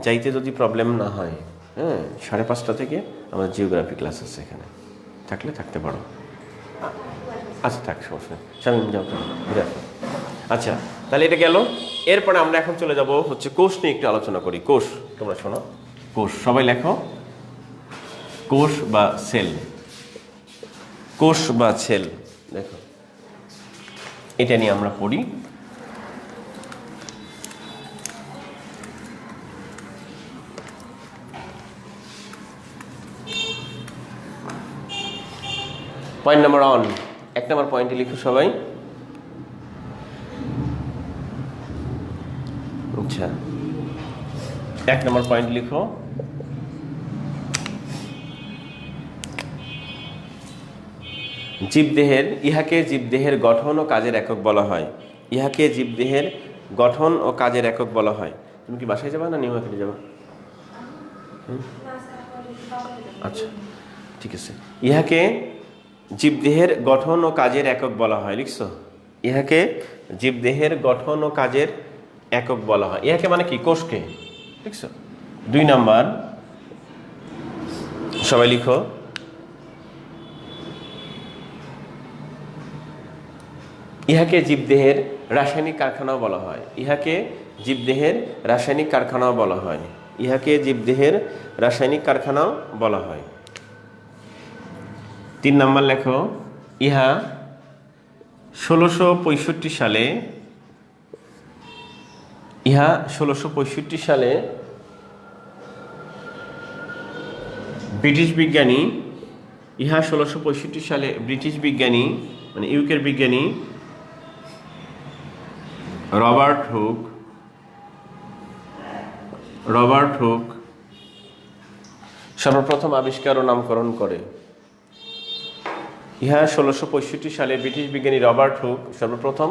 যাইতে যদি প্রবলেম না হয়, হ্যাঁ 5:30 থেকে আমাদের জিওগ্রাফি ক্লাস আছে, এখানে থাকলে থাকতে পারো। আচ্ছা থাক সমস্যা নেই, স্বামী যাও ঘুরে আসো। আচ্ছা তাহলে এটা গেল। এরপরে আমরা এখন চলে যাব হচ্ছে কোষ নিয়ে একটু আলোচনা করি। কোষ তোমরা শোনো, কোষ সবাই লেখো, কোষ বা সেল, কোষ বা সেল দেখো এটা নিয়ে আমরা পড়ি। পয়েন্ট নাম্বার 1, 1 নম্বর পয়েন্টে লিখো সবাই। আচ্ছা 1 নম্বর পয়েন্ট লিখো, জীবদেহের, ইহাকে জীবদেহের গঠন ও কাজের একক বলা হয়। ইহাকে জীবদেহের গঠন ও কাজের একক বলা হয়। তুমি কি বাসায় যাবা না নিউ মার্কেটে যাবা? আচ্ছা ঠিক আছে। ইহাকে জীবদেহের গঠন ও কাজের একক বলা হয়, লিখছো? ইহাকে জীবদেহের গঠন ও কাজের একক বলা হয়। ইহাকে মানে কি? কোষকে, লিখছো? 2 নাম্বার সবাই লিখো, ইহাকে জীবদেহের রাসায়নিক কারখানাও বলা হয়। ইহাকে জীবদেহের রাসায়নিক কারখানাও বলা হয়। ইহাকে জীবদেহের রাসায়নিক কারখানাও বলা হয়। 3 নাম্বার লেখো, ইহা 1665 সালে, ইহা 1665 সালে ব্রিটিশ বিজ্ঞানী, ইহা 1665 সালে ব্রিটিশ বিজ্ঞানী মানে ইউকের বিজ্ঞানী রবার্ট হুক সর্বপ্রথম আবিষ্কার ও নামকরণ করে। ইহা 1665 সালে ব্রিটিশ বিজ্ঞানী রবার্ট হুক সর্বপ্রথম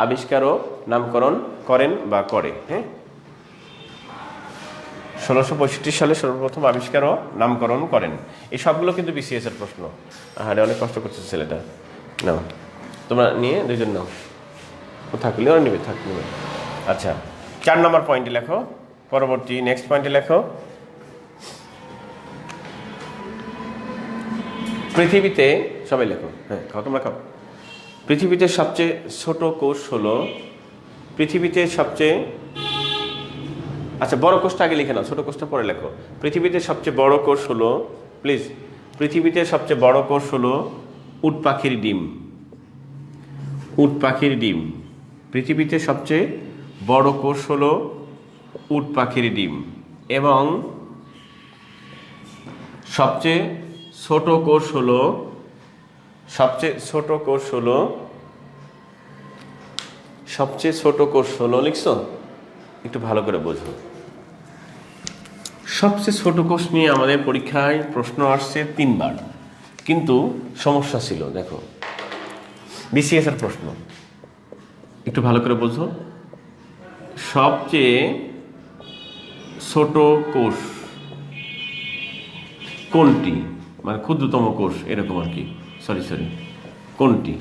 আবিষ্কার ও নামকরণ করেন বা করে। হ্যাঁ 1665 সালে সর্বপ্রথম আবিষ্কার ও নামকরণ করেন। এই সবগুলো কিন্তু বিসিএস এর প্রশ্ন। আরে অনেক কষ্ট করছে ছেলেটা। নাও তোমরা নিয়ে 2 জন নাও, থাকলে ওরা নেবে, নেবে। আচ্ছা 4 নম্বর পয়েন্টে লেখো, পরবর্তী নেক্সট পয়েন্টে লেখো, পৃথিবীতে, সবাই লেখো, হ্যাঁ খাও তোমরা খাও। পৃথিবীতে সবচেয়ে ছোট কোষ হলো, পৃথিবীতে সবচেয়ে, আচ্ছা বড় কোষটা আগে লিখে নাও, ছোট কোষটা পরে লেখো। পৃথিবীতে সবচেয়ে বড় কোষ হলো, প্লিজ, পৃথিবীতে সবচেয়ে বড় কোষ হলো উট পাখির ডিম। উট পাখির ডিম। পৃথিবীতে সবচেয়ে বড় কোষ হলো উট পাখির ডিম এবং সবচেয়ে ছোট কোষ হলো, সবচেয়ে ছোট কোষ হলো, সবচেয়ে ছোট কোষ হলো, লিখছো? একটু ভালো করে বোঝো। সবচেয়ে ছোট কোষ নিয়ে আমাদের পরীক্ষায় প্রশ্ন আসছে 3 বার, কিন্তু সমস্যা ছিল, দেখো বিসিএস এর প্রশ্ন, একটু ভালো করে বোঝো। সবচেয়ে ছোট কোষ কোনটি, মানে ক্ষুদ্রতম কোষ এরকম আর কি, সরি কোনটি?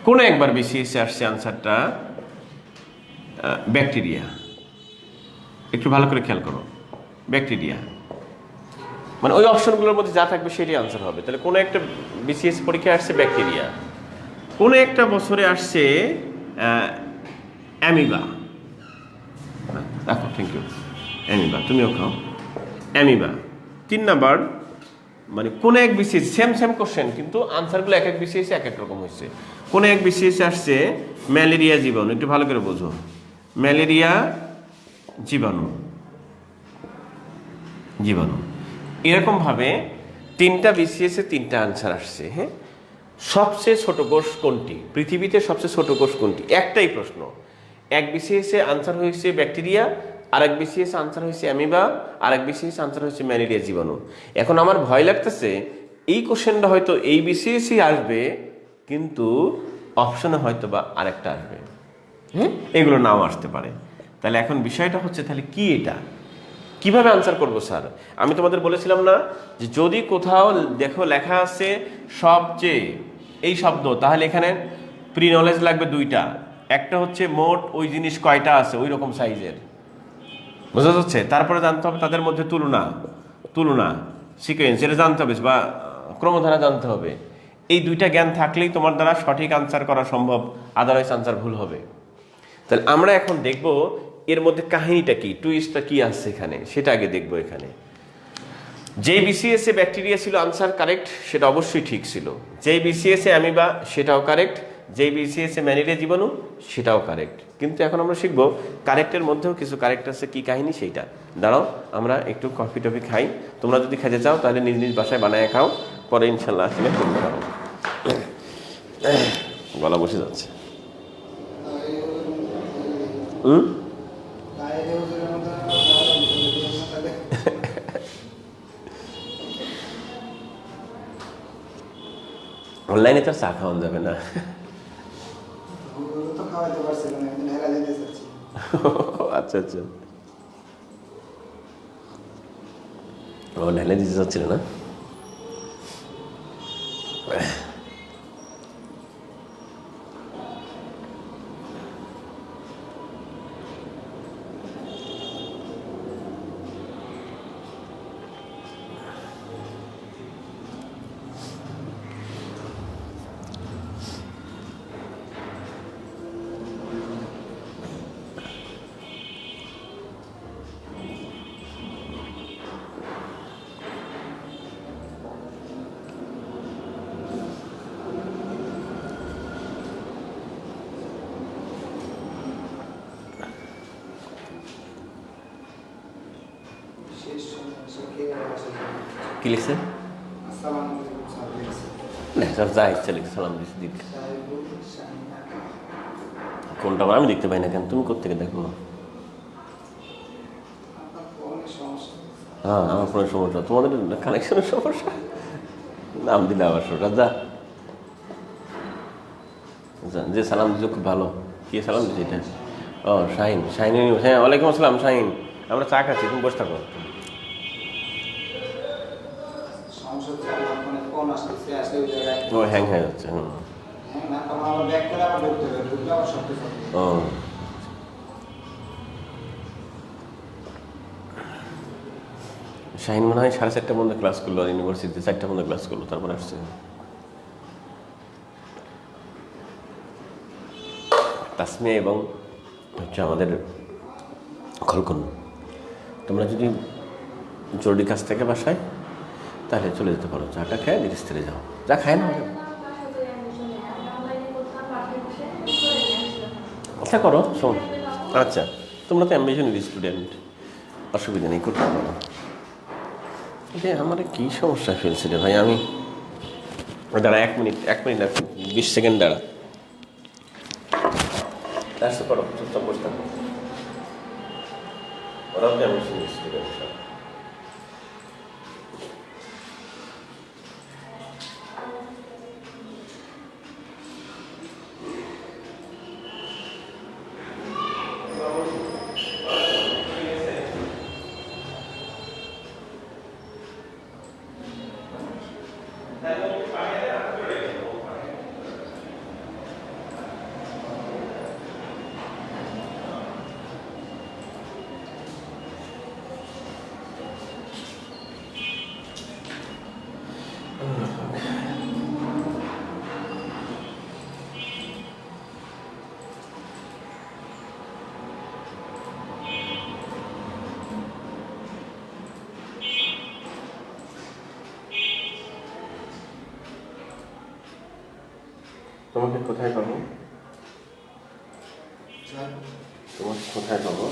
কোন একবার বিসিএস আসছে আনসারটা ব্যাকটেরিয়া। একটু ভালো করে খেয়াল করো, ব্যাকটেরিয়া মানে ওই অপশনগুলোর মধ্যে যা থাকবে সেটাই আনসার হবে। তাহলে কোনো একটা বিসিএস পরীক্ষায় আসছে ব্যাকটেরিয়া, কোনো একটা বছরে আসছে অ্যামিবা। দেখো থ্যাংক ইউ, অ্যামিবা, তুমিও খাও অ্যামিবা। 3 নাম্বার মানে কোন এক বিসিএস সেম কোশ্চেন, কিন্তু আনসারগুলো এক এক বিসিএসে এক এক রকম হয়েছে। কোন এক বিসিএসে আসছে ম্যালেরিয়া জীবাণু, একটু ভালো করে বোঝো, ম্যালেরিয়া জীবাণু, জীবাণু। এরকমভাবে 3টা বিসিএসে 3টা আনসার আসছে। হ্যাঁ সবচেয়ে ছোট কোষ কোনটি, পৃথিবীতে সবচেয়ে ছোট কোষ কোনটি, একটাই প্রশ্ন। এক বিসিএসে আনসার হয়েছে ব্যাকটেরিয়া, আরেক বিসিএস আনসার হয়েছে অ্যামিবা, আরেক বিসিএস আনসার হয়েছে ম্যালেরিয়া জীবাণু। এখন আমার ভয় লাগতেছে এই কোশ্চেনটা হয়তো এই বিসিএসই আসবে, কিন্তু অপশনে হয়তো বা আরেকটা আসবে, এগুলো নাও আসতে পারে। তাহলে এখন বিষয়টা হচ্ছে তাহলে কি, এটা কিভাবে আনসার করব স্যার? আমি তোমাদের বলেছিলাম না যে যদি কোথাও দেখো লেখা আছে সবচেয়ে এই শব্দ, তাহলে এখানে প্রি নলেজ লাগবে দুইটা। একটা হচ্ছে মোট ওই জিনিস কয়টা আছে ওই রকম সাইজের, বোঝা যাচ্ছে? তারপরে জানতে হবে তাদের মধ্যে তুলনা সিকোয়েন্স, এটা জানতে হবে, বা ক্রমধারা জানতে হবে। এই দুইটা জ্ঞান থাকলেই তোমার দ্বারা সঠিক আনসার করা সম্ভব, আদারওয়াইজ আনসার ভুল হবে। তাহলে আমরা এখন দেখব এর মধ্যে কাহিনীটা কি, টুইস্টটা কি আছে এখানে, সেটা আগে দেখবো। এখানে যে বিসিএস এ ব্যাকটেরিয়া ছিল আনসার কারেক্ট, সেটা অবশ্যই ঠিক ছিল। যে বিসিএস এ অ্যামিবা, সেটাও কারেক্ট। যে বিসিএস এ ম্যালেরিয়া জীবাণু, সেটাও কারেক্ট। কিন্তু এখন আমরা শিখবো কারেক্টের মধ্যেও কিছু কারেক্ট আছে, কি কাহিনী সেইটা। দাঁড়াও, আমরা একটু কফি টফি খাই। তোমরা যদি খেতে চাও তাহলে নিজ নিজ বাসায় বানায় খাও, পরে ইনশাল্লাহ আসলে করতে পারো। গলা বসে যাচ্ছে। অনলাইনে তো চা খাওয়ানো যাবে না। আচ্ছা আচ্ছা, ও ঢেলে দিতে চাচ্ছিল না। কি লিখছে? না স্যার, যা ইচ্ছা লিখছে, সালাম দিচ্ছি দিক। কোনটা আমি দেখতে পাই না কেন? তুমি কোথেকে দেখো? হ্যাঁ, আমার ফোনের সমস্যা, তোমাদের কানেকশনের সমস্যা। নাম দিলে আবার সোটা যা, যে সালাম দিচ্ছে খুব ভালো। কি সালাম দিচ্ছে এটা? ও শাহিন, শাহিন। হ্যাঁ, ওয়ালাইকুম আসসালাম শাহিন। আমরা চা খাচ্ছি, তুমি বসে থাকো। ও হ্যাং হয়ে যাচ্ছে। ও শাহিন মনে হয় 4:30 পর্যন্ত ক্লাস করলো, আর ইউনিভার্সিটিতে 4টা পর্যন্ত ক্লাস করলো, তারপরে আসছে। তাসমিয়া এবং হচ্ছে আমাদের খলকন, তোমরা যদি জরুরি কাজ থেকে বাসায়, তাহলে চলে যেতে পারো। চাটা খায় ধীরে স্থিরে যাও, যা খায় না। আচ্ছা করো, শোন। আচ্ছা, তোমরা তো অ্যাম্বিশনের স্টুডেন্ট, অসুবিধা নেই, করতে পারো। যে আমার কী সমস্যা ফেলছি রে ভাই, আমি দাঁড়া 1 মিনিট না 20 সেকেন্ড দাঁড়া। আসতে পারো, চুপচাপ বসে থাকো। ওরাও তো অ্যাম্বিশনের স্টুডেন্ট সব। তোমাকে কোথায় পাবো? তোমাকে কোথায় পাবো?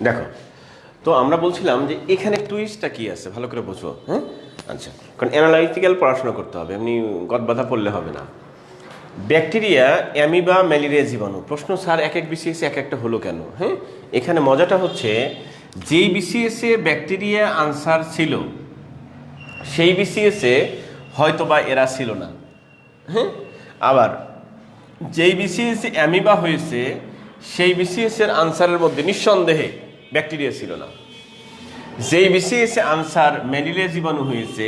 দেখো, তো আমরা বলছিলাম যে এখানে টুইস্টটা কি আছে, ভালো করে বুঝো। হ্যাঁ, আচ্ছা, কারণ অ্যানালাইটিক্যাল পড়াশোনা করতে হবে, এমনি গদবাধা পড়লে হবে না। ব্যাকটেরিয়া, অ্যামিবা, ম্যালেরিয়া জীবাণু। প্রশ্ন স্যার এক এক বিসিএসে এক একটা হলো কেন? হ্যাঁ, এখানে মজাটা হচ্ছে যেই বিসিএসে ব্যাকটেরিয়া আনসার ছিল সেই বিসিএসে হয়তো বা এরা ছিল না। হ্যাঁ, আবার যেই বিসিএসে অ্যামিবা হয়েছে সেই বিসিএসের আনসারের মধ্যে নিঃসন্দেহে ব্যাকটেরিয়া ছিল না। যেই বিসিএসে আনসার ম্যালেরিয়া জীবাণু হয়েছে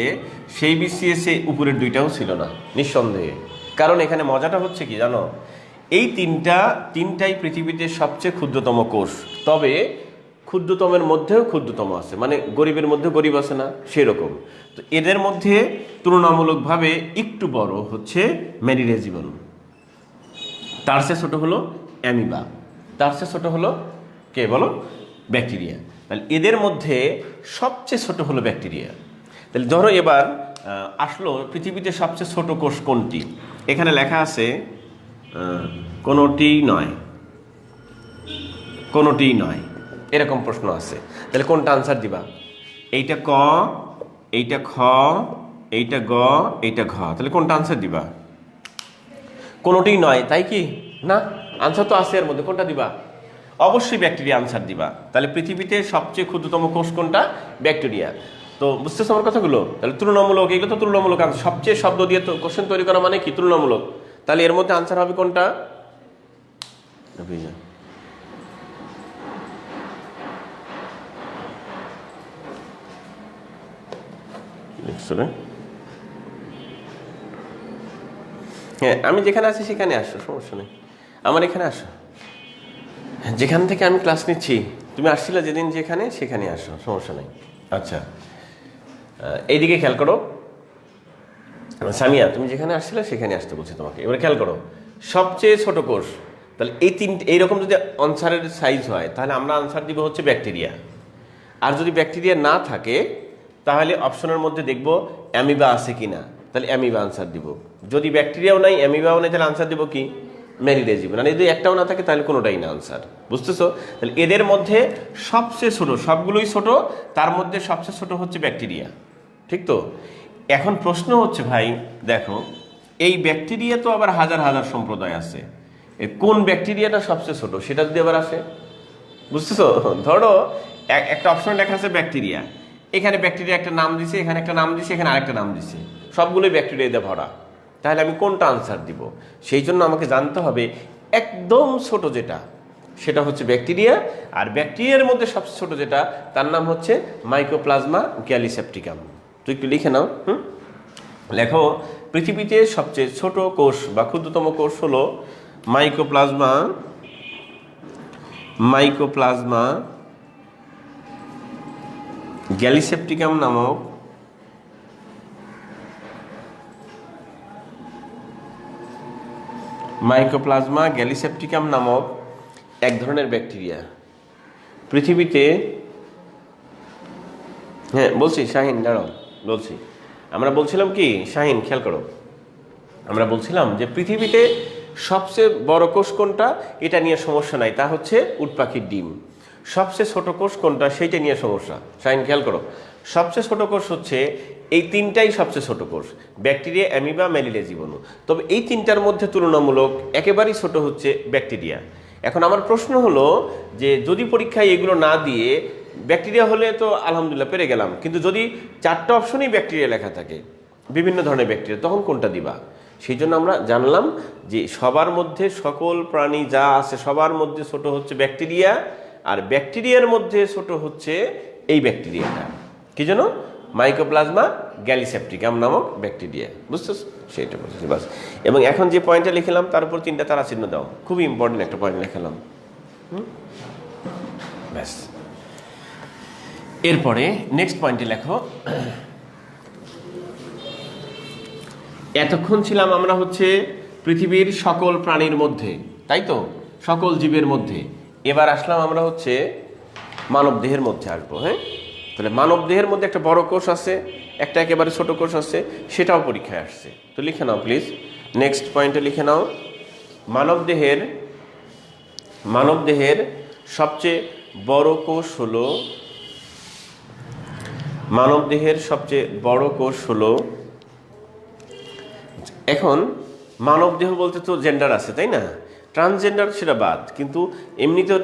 সেই বিসিএসে উপরের দুইটাও ছিল না নিঃসন্দেহে। কারণ এখানে মজাটা হচ্ছে কি জানো, এই তিনটাই পৃথিবীতে সবচেয়ে ক্ষুদ্রতম কোষ, তবে ক্ষুদ্রতমের মধ্যেও ক্ষুদ্রতম আছে, মানে গরিবের মধ্যে গরিব আছে না, সেরকম। তো এদের মধ্যে তুলনামূলকভাবে একটু বড় হচ্ছে ম্যালেরিয়া জীবাণু, তার চেয়ে ছোট হলো অ্যামিবা, তার চেয়ে ছোট হলো কে বলো, ব্যাকটেরিয়া। তাহলে এদের মধ্যে সবচেয়ে ছোট হলো ব্যাকটেরিয়া। তাহলে ধরো এবার আসলো পৃথিবীতে সবচেয়ে ছোট কোষ কোনটি? এখানে লেখা আছে কোনোটি নয়, কোনোটি নয়, এরকম প্রশ্ন আছে। তাহলে কোনটা আনসার দিবা? এইটা ক, এইটা খ, এইটা গ, এইটা ঘ। তাহলে কোনটা আনসার দিবা? কোনোটি নয়, তাই কি না? আনসার তো আছে এর মধ্যে, কোনটা দিবা? অবশ্যই ব্যাকটেরিয়া আনসার দিবা। তাহলে পৃথিবীতে সবচেয়ে ক্ষুদ্রতম কোষ কোনটা? ব্যাকটেরিয়া। তো বুঝতেছো আমার কথাগুলো? তাহলে তুলনামূলক, এগুলো তো তুলনামূলক আনসার। সবচেয়ে শব্দ দিয়ে তো কোশ্চেন তৈরি করা মানে কি? তুলনামূলক। তাহলে এর মধ্যে আনসার হবে কোনটা? হ্যাঁ, আমি যেখানে আছি সেখানে আসো, সমস্যা নেই, আমার এখানে আসো। যেখান থেকে আমি ক্লাস নিচ্ছি, তুমি আসছিলে যেদিন যেখানে, সেখানে আসো, সমস্যা নেই। আচ্ছা, এইদিকে খেয়াল করো সামিয়া, তুমি যেখানে আসছিলে সেখানে আসতে বলছি তোমাকে। এবার খেয়াল করো, সবচেয়ে ছোট কোষ। তাহলে এইরকম যদি আনসারের সাইজ হয় তাহলে আমরা আনসার দিব হচ্ছে ব্যাকটেরিয়া। আর যদি ব্যাকটেরিয়া না থাকে তাহলে অপশনের মধ্যে দেখব অ্যামিবা আছে কিনা, তাহলে অ্যামিবা আনসার দিব। যদি ব্যাকটেরিয়াও নাই, অ্যামিবাও নাই, তাহলে আনসার দিব কি? ম্যালেরিয়া জীবাণু। আর যদি একটাও না থাকে তাহলে কোনোটাই না আনসার। বুঝতেছো? তাহলে এদের মধ্যে সবচেয়ে ছোট, সবগুলোই ছোট, তার মধ্যে সবচেয়ে ছোট হচ্ছে ব্যাকটেরিয়া। ঠিক তো? এখন প্রশ্ন হচ্ছে ভাই দেখো, এই ব্যাকটেরিয়া তো আবার হাজার হাজার সম্প্রদায় আছে, কোন ব্যাকটেরিয়াটা সবচেয়ে ছোট সেটা যদি আবার আসে, বুঝতেছো? ধরো একটা অপশন লেখা আছে ব্যাকটেরিয়া, এখানে ব্যাকটেরিয়া একটা নাম দিছে, এখানে একটা নাম দিছে, এখানে আরেকটা নাম দিছে, সবগুলোই ব্যাকটেরিয়া দিয়ে ভরা। তাহলে আমি কোনটা আনসার দিব? সেই জন্য আমাকে জানতে হবে একদম ছোট যেটা, সেটা হচ্ছে ব্যাকটেরিয়া। আর ব্যাকটেরিয়ার মধ্যে সবচেয়ে ছোট যেটা, তার নাম হচ্ছে মাইকোপ্লাজমা গ্যালিসেপ্টিকাম। তুই একটু লিখে নাও। লেখো, পৃথিবীতে সবচেয়ে ছোট কোষ বা ক্ষুদ্রতম কোষ হলো মাইকোপ্লাজমা, মাইকোপ্লাজমা গ্যালিসেপ্টিকাম নামক মাইকোপ্লাজমা গ্যালিসেপ্টিকাম নামক এক ধরনের ব্যাকটেরিয়া পৃথিবীতে। হ্যাঁ বলছি, শাহিন দাঁড়াও, বলছি। আমরা বলছিলাম কি শাহিন, খেয়াল করো, আমরা বলছিলাম যে পৃথিবীতে সবচেয়ে বড় কোষ কোনটা এটা নিয়ে সমস্যা নাই, তা হচ্ছে উট পাখির ডিম। সবচেয়ে ছোট কোষ কোনটা সেইটা নিয়ে সমস্যা। শাহিন খেয়াল করো, সবচেয়ে ছোট কোষ হচ্ছে এই তিনটাই সবচেয়ে ছোট কোষ, ব্যাকটেরিয়া, অ্যামিবা, ম্যালেরিয়া জীবাণু। তবে এই তিনটার মধ্যে তুলনামূলক একেবারেই ছোট হচ্ছে ব্যাকটেরিয়া। এখন আমার প্রশ্ন হলো যে যদি পরীক্ষায় এগুলো না দিয়ে ব্যাকটেরিয়া হলে তো আলহামদুলিল্লাহ পেরে গেলাম, কিন্তু যদি চারটা অপশনেই ব্যাকটেরিয়া লেখা থাকে, বিভিন্ন ধরনের ব্যাকটেরিয়া, তখন কোনটা দিবা? সেই জন্য আমরা জানলাম যে সবার মধ্যে, সকল প্রাণী যা আছে সবার মধ্যে ছোট হচ্ছে ব্যাকটেরিয়া, আর ব্যাকটেরিয়ার মধ্যে ছোট হচ্ছে এই ব্যাকটেরিয়াটা, কি যেন? মাইকোপ্লাজমা গ্যালিসেপ্টিকাম নামক ব্যাকটেরিয়া। বুঝছো? সেইটা বলছি বাস। এবং এখন যে পয়েন্টটা লিখলাম তার উপর 3টা তারা চিহ্ন দাও, খুবই ইম্পর্টেন্ট একটা পয়েন্ট লিখলাম। ব্যাস, এরপরে নেক্সট পয়েন্টে লেখো, এতক্ষণ ছিলাম আমরা হচ্ছে পৃথিবীর সকল প্রাণীর মধ্যে, তাই তো, সকল জীবের মধ্যে। এবার আসলাম আমরা হচ্ছে মানব দেহের মধ্যে আসবো। হ্যাঁ, তাহলে মানব দেহের মধ্যে একটা বড় কোষ আছে, একটা একেবারে ছোট কোষ আছে, সেটাও পরীক্ষায় আসছে। তো লিখে নাও প্লিজ, নেক্সট পয়েন্টে লিখে নাও, মানব দেহের সবচেয়ে বড় কোষ হলো, মানব দেহের সবচেয়ে বড় কোষ হলো। এখন মানব দেহ বলতে তো জেন্ডার আছে, তাই না? ট্রান্সজেন্ডার সেটা বাদ, কিন্তু এমনিতেও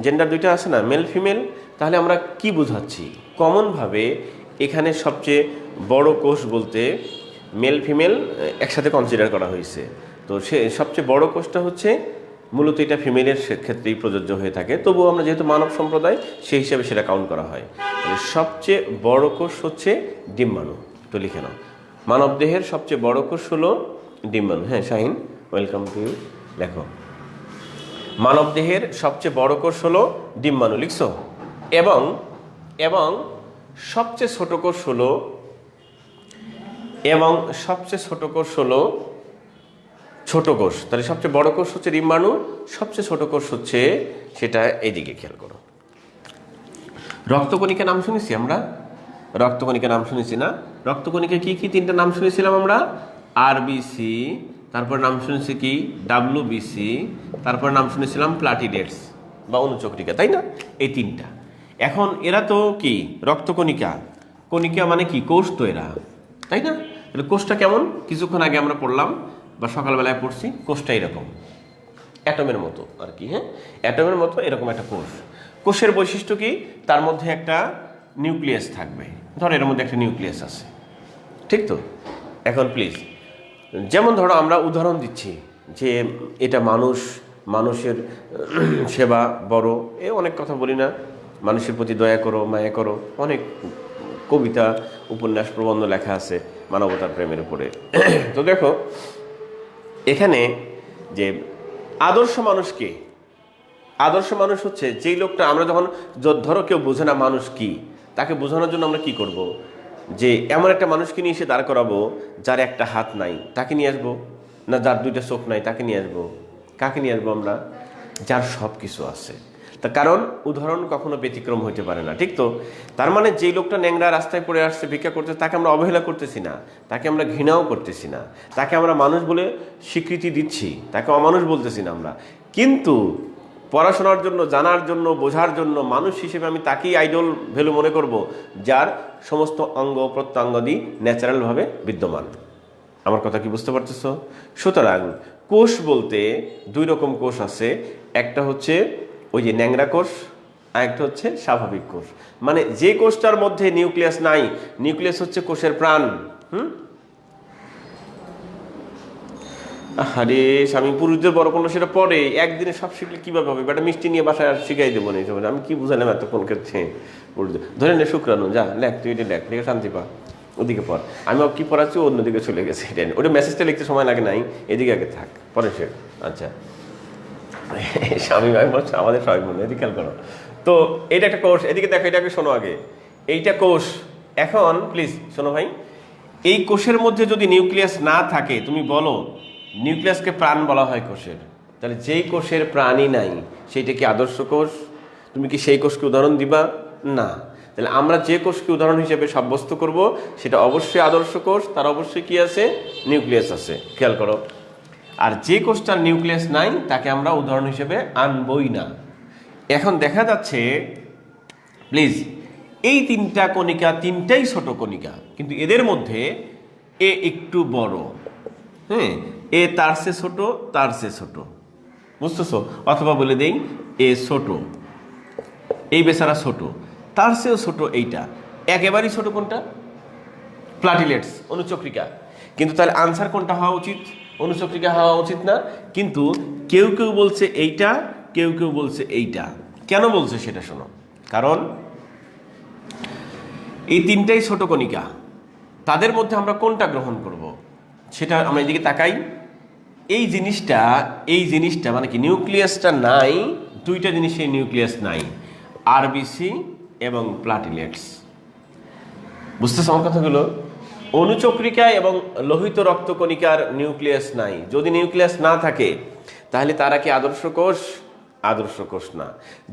জেন্ডার দুইটা আছে না, মেল ফিমেল। তাহলে আমরা কি বোঝাচ্ছি? কমনভাবে এখানে সবচেয়ে বড় কোষ বলতে মেল ফিমেল একসাথে কনসিডার করা হয়েছে। তো সে সবচেয়ে বড় কোষটা হচ্ছে মূলত এটা ফিমেলের ক্ষেত্রেই প্রযোজ্য হয়ে থাকে, তবুও আমরা যেহেতু মানব সম্প্রদায় সেই হিসাবে সেটা কাউন্ট করা হয়। সবচেয়ে বড় কোষ হচ্ছে ডিম্বাণু। তো লিখে নাও, মানব দেহের সবচেয়ে বড় কোষ হলো ডিম্বাণু। হ্যাঁ শাহিন, ওয়েলকাম টু ইউ। লেখো, মানব দেহের সবচেয়ে বড় কোষ হলো ডিম্বাণু। লিখছো? এবং এবং সবচেয়ে ছোট কোষ হলো ছোট কোষ। তাহলে সবচেয়ে বড় কোষ হচ্ছে ডিম্বাণু, সবচেয়ে ছোট কোষ হচ্ছে সেটা এইদিকে খেয়াল করো। রক্তকণিকা নাম শুনেছি আমরা? রক্তকণিকা নাম শুনেছি না? রক্তকণিকা কি কি তিনটা নাম শুনেছিলাম আমরা? আরবিসি, তারপর নাম শুনেছি কি ডাব্লিউবিসি, তারপর নাম শুনেছিলাম প্লাটিলেটস বা অনুচক্রিকা, তাই না? এই তিনটা। এখন এরা তো কি রক্তকণিকা, কণিকা মানে কি কোষ তো এরা, তাই না? তাহলে কোষটা কেমন? কিছুক্ষণ আগে আমরা পড়লাম বা সকালবেলায় পড়ছি, কোষটা এরকম অ্যাটমের মতো আর কি। হ্যাঁ, অ্যাটমের মতো এরকম একটা কোষ। কোষের বৈশিষ্ট্য কি? তার মধ্যে একটা নিউক্লিয়াস থাকবে। ধরো এর মধ্যে একটা নিউক্লিয়াস আছে, ঠিক তো? এখন প্লিজ, যেমন ধরো আমরা উদাহরণ দিচ্ছি যে এটা মানুষের সেবা বড়, অনেক কথা বলি না, মানুষের প্রতি দয়া করো, মায়া করো, অনেক কবিতা উপন্যাস প্রবন্ধ লেখা আছে মানবতার প্রেমের উপরে। তো দেখো এখানে যে আদর্শ মানুষকে, আদর্শ মানুষ হচ্ছে যেই লোকটা আমরা যখন ধরো কেউ বোঝে না মানুষ কি, তাকে বোঝানোর জন্য আমরা কি করব? যে এমন একটা মানুষকে নিয়ে এসে দাঁড় করাবো যার একটা হাত নাই, তাকে নিয়ে আসবো? না যার দুইটা চোখ নাই, তাকে নিয়ে আসবো? কাকে নিয়ে আসবো আমরা? যার সব কিছু আছে। তার কারণ উদাহরণ কখনো ব্যতিক্রম হইতে পারে না, ঠিক তো? তার মানে যেই লোকটা ন্যাংরা রাস্তায় পড়ে আসছে ভিক্ষা করতে, তাকে আমরা অবহেলা করতেছি না, তাকে আমরা ঘৃণাও করতেছি না, তাকে আমরা মানুষ বলে স্বীকৃতি দিচ্ছি, তাকে অমানুষ বলতেছি না আমরা। কিন্তু পড়াশোনার জন্য, জানার জন্য, বোঝার জন্য মানুষ হিসেবে আমি তাকেই আইডল ভ্যালু মনে করব যার সমস্ত অঙ্গ প্রত্যঙ্গাদি ন্যাচারালভাবে বিদ্যমান। আমার কথা কি বুঝতে পারতেছো? সুতরাং কোষ বলতে দুই রকম কোষ আছে, একটা হচ্ছে ওই যে ন্যাংরা কোষ, আর একটা হচ্ছে স্বাভাবিক কোষ। মানে যে কোষটার মধ্যে নিউক্লিয়াস নাই, নিউক্লিয়াস হচ্ছে কোষের প্রাণ। আরে স্বামী, পুরুষদের বড় কোনো সেটা পরে একদিনে সব শিখলে কিভাবে হবে? বেটা মিষ্টি নিয়ে বাসায় আর শিখাই দেবো না, এইসব আমি কি বুঝালাম এতক্ষণ ক্ষেত্রে? ধরে নে শুক্রাণু, যা লেখ, তুই এটা লেখ, লিখে শান্তি পা, ওদিকে পর। আমি কি পড়াচ্ছি অন্যদিকে চলে গেছে, ওটা মেসেজটা লিখতে সময় লাগে নাই, এদিকে আগে থাক, পরে সে। আচ্ছা স্বামী ভাই বলছে আমাদের সবাই মনে, এদিকে খেয়াল করো। তো এটা একটা কোষ, এদিকে দেখো, এটাকে শোনো আগে, এইটা কোষ। এখন প্লিজ শোনো ভাই, এই কোষের মধ্যে যদি নিউক্লিয়াস না থাকে, তুমি বলো নিউক্লিয়াসকে প্রাণ বলা হয় কোষের, তাহলে যেই কোষের প্রাণই নাই সেইটা কি আদর্শ কোষ? তুমি কি সেই কোষকে উদাহরণ দিবা? না। তাহলে আমরা যে কোষকে উদাহরণ হিসেবে সাব্যস্ত করব সেটা অবশ্যই আদর্শ কোষ, তার অবশ্যই কি আছে? নিউক্লিয়াস আছে, খেয়াল করো। আর যে কোষটার নিউক্লিয়াস নাই তাকে আমরা উদাহরণ হিসেবে আনবই না। এখন দেখা যাচ্ছে প্লিজ, এই তিনটা কণিকা তিনটাই ছোট কণিকা, কিন্তু এদের মধ্যে এ একটু বড়, হ্যাঁ, এ তার সে ছোট, তার সে ছোট, বুঝতেছো? অথবা বলে দেই এ ছোট, এই বেচারা ছোট, তার চেয়েও ছোট এইটা। একেবারেই ছোট কোনটা? প্লাটিলেটস, অনুচক্রিকা। কিন্তু তাহলে আনসার কোনটা হওয়া উচিত? অনুচক্রিকা হওয়া উচিত না? কিন্তু কেউ কেউ বলছে এইটা, কেউ কেউ বলছে এইটা। কেন বলছে সেটা শোনো। কারণ এই তিনটাই ছোট কণিকা, তাদের মধ্যে আমরা কোনটা গ্রহণ করব সেটা আমরা এদিকে তাকাই। এই জিনিসটা মানে কি, নিউক্লিয়াসটা নাই, দুইটা জিনিসের নিউক্লিয়াস নাই, আরবিসি এবং প্লাটিলেটস। বুঝতেছ আমার কথাগুলো? অনুচক্রিকা এবং লোহিত রক্তকণিকার নিউক্লিয়াস নাই। যদি নিউক্লিয়াস না থাকে তাহলে তারা কি আদর্শ কোষ? আদর্শ কোষ না।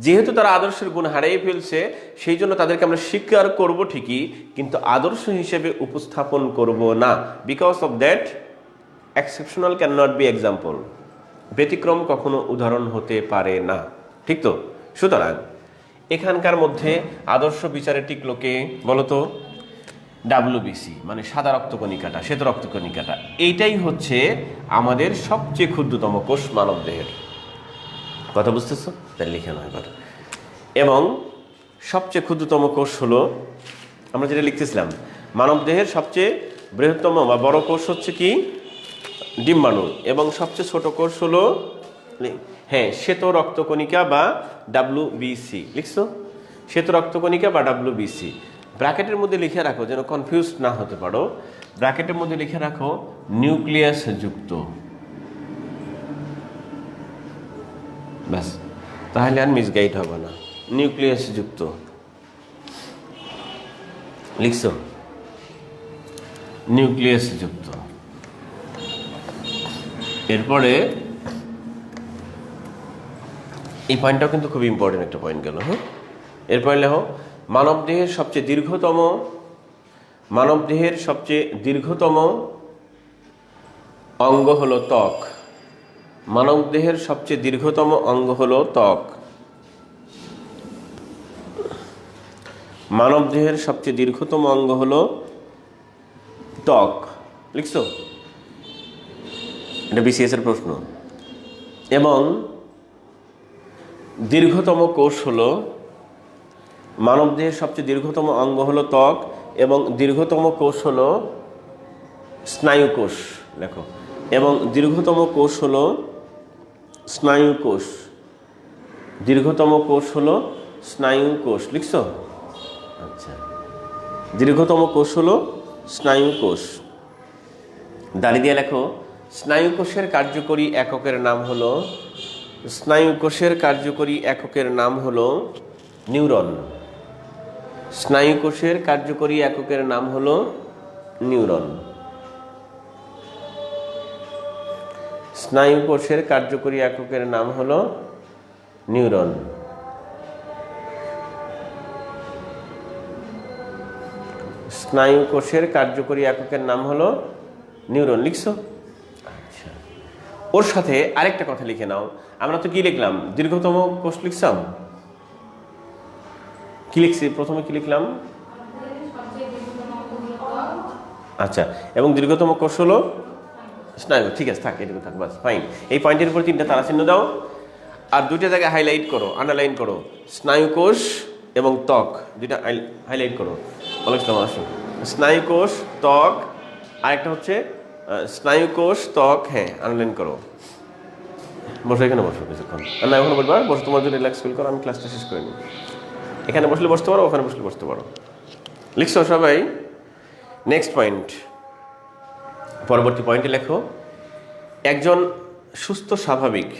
যেহেতু তারা আদর্শের গুণ হারিয়ে ফেলছে, সেই জন্য তাদেরকে আমরা স্বীকার করব ঠিকই, কিন্তু আদর্শ হিসেবে উপস্থাপন করব না। Because of that exceptional can not be example. ব্যতিক্রম কখনো উদাহরণ হতে পারে না, ঠিক তো? সুতরাং এখানকার মধ্যে আদর্শ বিচারে টিকলো কে বলতো? ডাব্লিউবিসি মানে সাদা রক্তকণিকাটা, শ্বেত রক্তকণিকাটা, এইটাই হচ্ছে আমাদের সবচেয়ে ক্ষুদ্রতম কোষ মানবদেহের। কথা বুঝতেছ? তাই লিখে নাও এবার। এবং সবচেয়ে ক্ষুদ্রতম কোষ হলো, আমরা যেটা লিখতেছিলাম, মানবদেহের সবচেয়ে বৃহত্তম বা বড় কোষ হচ্ছে কি? ডিম্বাণু। এবং সবচেয়ে ছোট কোষ হলো হ্যাঁ শ্বেত রক্তকণিকা বা ডাব্লিউবিসি। লিখছো? শ্বেত রক্তকণিকা বা ডাব্লিউবিসি। ব্র্যাকেটের মধ্যে লিখে রাখো, যেন কনফিউজ না হতে পারো, ব্র্যাকেটের মধ্যে লিখে রাখো নিউক্লিয়াস যুক্ত। ব্যাস, তাহলে আর মিসগাইড হবে না। নিউক্লিয়াস যুক্ত লিখছো? নিউক্লিয়াস যুক্ত। এরপরে এই পয়েন্টটাও কিন্তু খুব ইম্পর্টেন্ট একটা পয়েন্ট গেল। হ্যাঁ, এরপরে লেখো মানবদেহের সবচেয়ে দীর্ঘতম অঙ্গ হলো ত্বক। মানবদেহের সবচেয়ে দীর্ঘতম অঙ্গ হলো ত্বক। মানবদেহের সবচেয়ে দীর্ঘতম অঙ্গ হলো ত্বক। লিখছো? এটা বিসিএস এর প্রশ্ন। এবং দীর্ঘতম কোষ হলো, মানবদেহের সবচেয়ে দীর্ঘতম অঙ্গ হলো ত্বক এবং দীর্ঘতম কোষ হলো স্নায়ু কোষ। লেখো। এবং দীর্ঘতম কোষ হলো স্নায়ু কোষ। দীর্ঘতম কোষ হলো স্নায়ু কোষ। লিখছো? আচ্ছা, দীর্ঘতম কোষ হলো স্নায়ু কোষ। দাঁড়িয়ে দিয়ে লেখো স্নায়ু কোষের কার্যকরী এককের নাম হলো, স্নায়ু কোষের কার্যকরী এককের নাম হলো নিউরন। স্নায়ু কোষের কার্যকরী এককের নাম হলো নিউরন। স্নায়ু কোষের কার্যকরী এককের নাম হলো নিউরন। স্নায়ু কোষের কার্যকরী এককের নাম হলো নিউরন। লিখছো? আচ্ছা, ওর সাথে আরেকটা কথা লিখে নাও। আমরা তো কি লিখলাম? দীর্ঘতম কোষ লিখলাম। কি লিখছি? প্রথমে কি লিখলাম? আচ্ছা, এবং দীর্ঘতম কোষ হলো স্নায়ু। ঠিক আছে, থাক, এটুকু থাক, বাস, ফাইন। এই পয়েন্টের উপর 3টা তারা চিহ্ন দাও, আর 2টা জায়গায় হাইলাইট করো, আন্ডারলাইন করো। স্নায়ু কোষ এবং ত্বক, 2টা হাইলাইট করো। স্নায়ু কোষ, ত্বক, আরেকটা হচ্ছে স্নায়ু কোষ, ত্বক, হ্যাঁ, আন্ডারলাইন করো। বসো, এখানে বসো কিছুক্ষণ। আর না, ওখানে বসবা, বসে তোমার জন্য রিল্যাক্স ফিল করো, আমি ক্লাসটা শেষ করে নিই। এখানে বসলে বসতে পারো, ওখানে বসলে বসতে পারো। লিখছো সবাই? নেক্সট পয়েন্ট, পরবর্তী পয়েন্টে লেখো একজন সুস্থ স্বাভাবিক।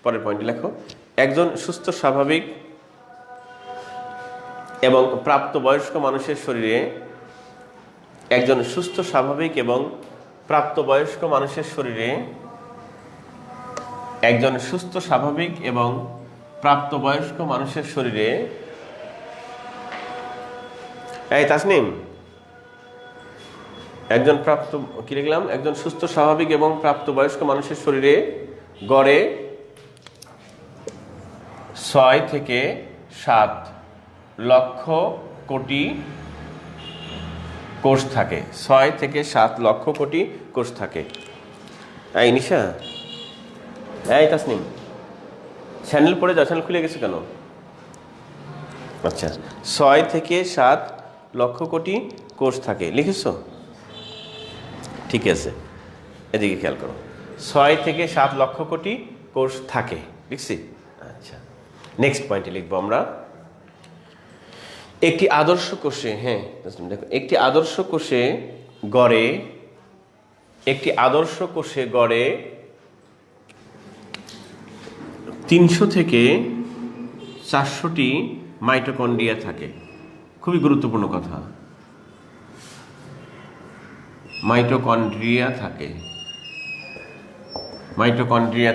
পরের পয়েন্টে লেখো একজন সুস্থ স্বাভাবিক এবং প্রাপ্তবয়স্ক মানুষের শরীরে, একজন সুস্থ স্বাভাবিক এবং প্রাপ্তবয়স্ক মানুষের শরীরে, একজন সুস্থ স্বাভাবিক এবং প্রাপ্তবয়স্ক মানুষের শরীরে, এই তাসনিম, কি লিখলাম? একজন সুস্থ স্বাভাবিক এবং প্রাপ্তবয়স্ক মানুষের শরীরে গড়ে 6 থেকে 7 লক্ষ কোটি কোষ থাকে। 6 থেকে 7 লক্ষ কোটি কোষ থাকে। এই নিশা, এই তাসনিম, স্যান্ডেল পরে যাও, স্যান্ডেল খুলে গেছে কেন? আচ্ছা, 6 থেকে 7 লক্ষ কোটি কোষ থাকে। লিখেছো? ঠিক আছে, এদিকে খেয়াল করো। 6 থেকে 7 লক্ষ কোটি কোষ থাকে, লিখছি? আচ্ছা, নেক্সট পয়েন্টে লিখবো আমরা একটি আদর্শ কোষে, হ্যাঁ দেখো, একটি আদর্শ কোষে গড়ে 300 থেকে 400টি মাইটোকন্ড্রিয়া থাকে। খুবই গুরুত্বপূর্ণ কথা, মাইটোকন্ড্রিয়া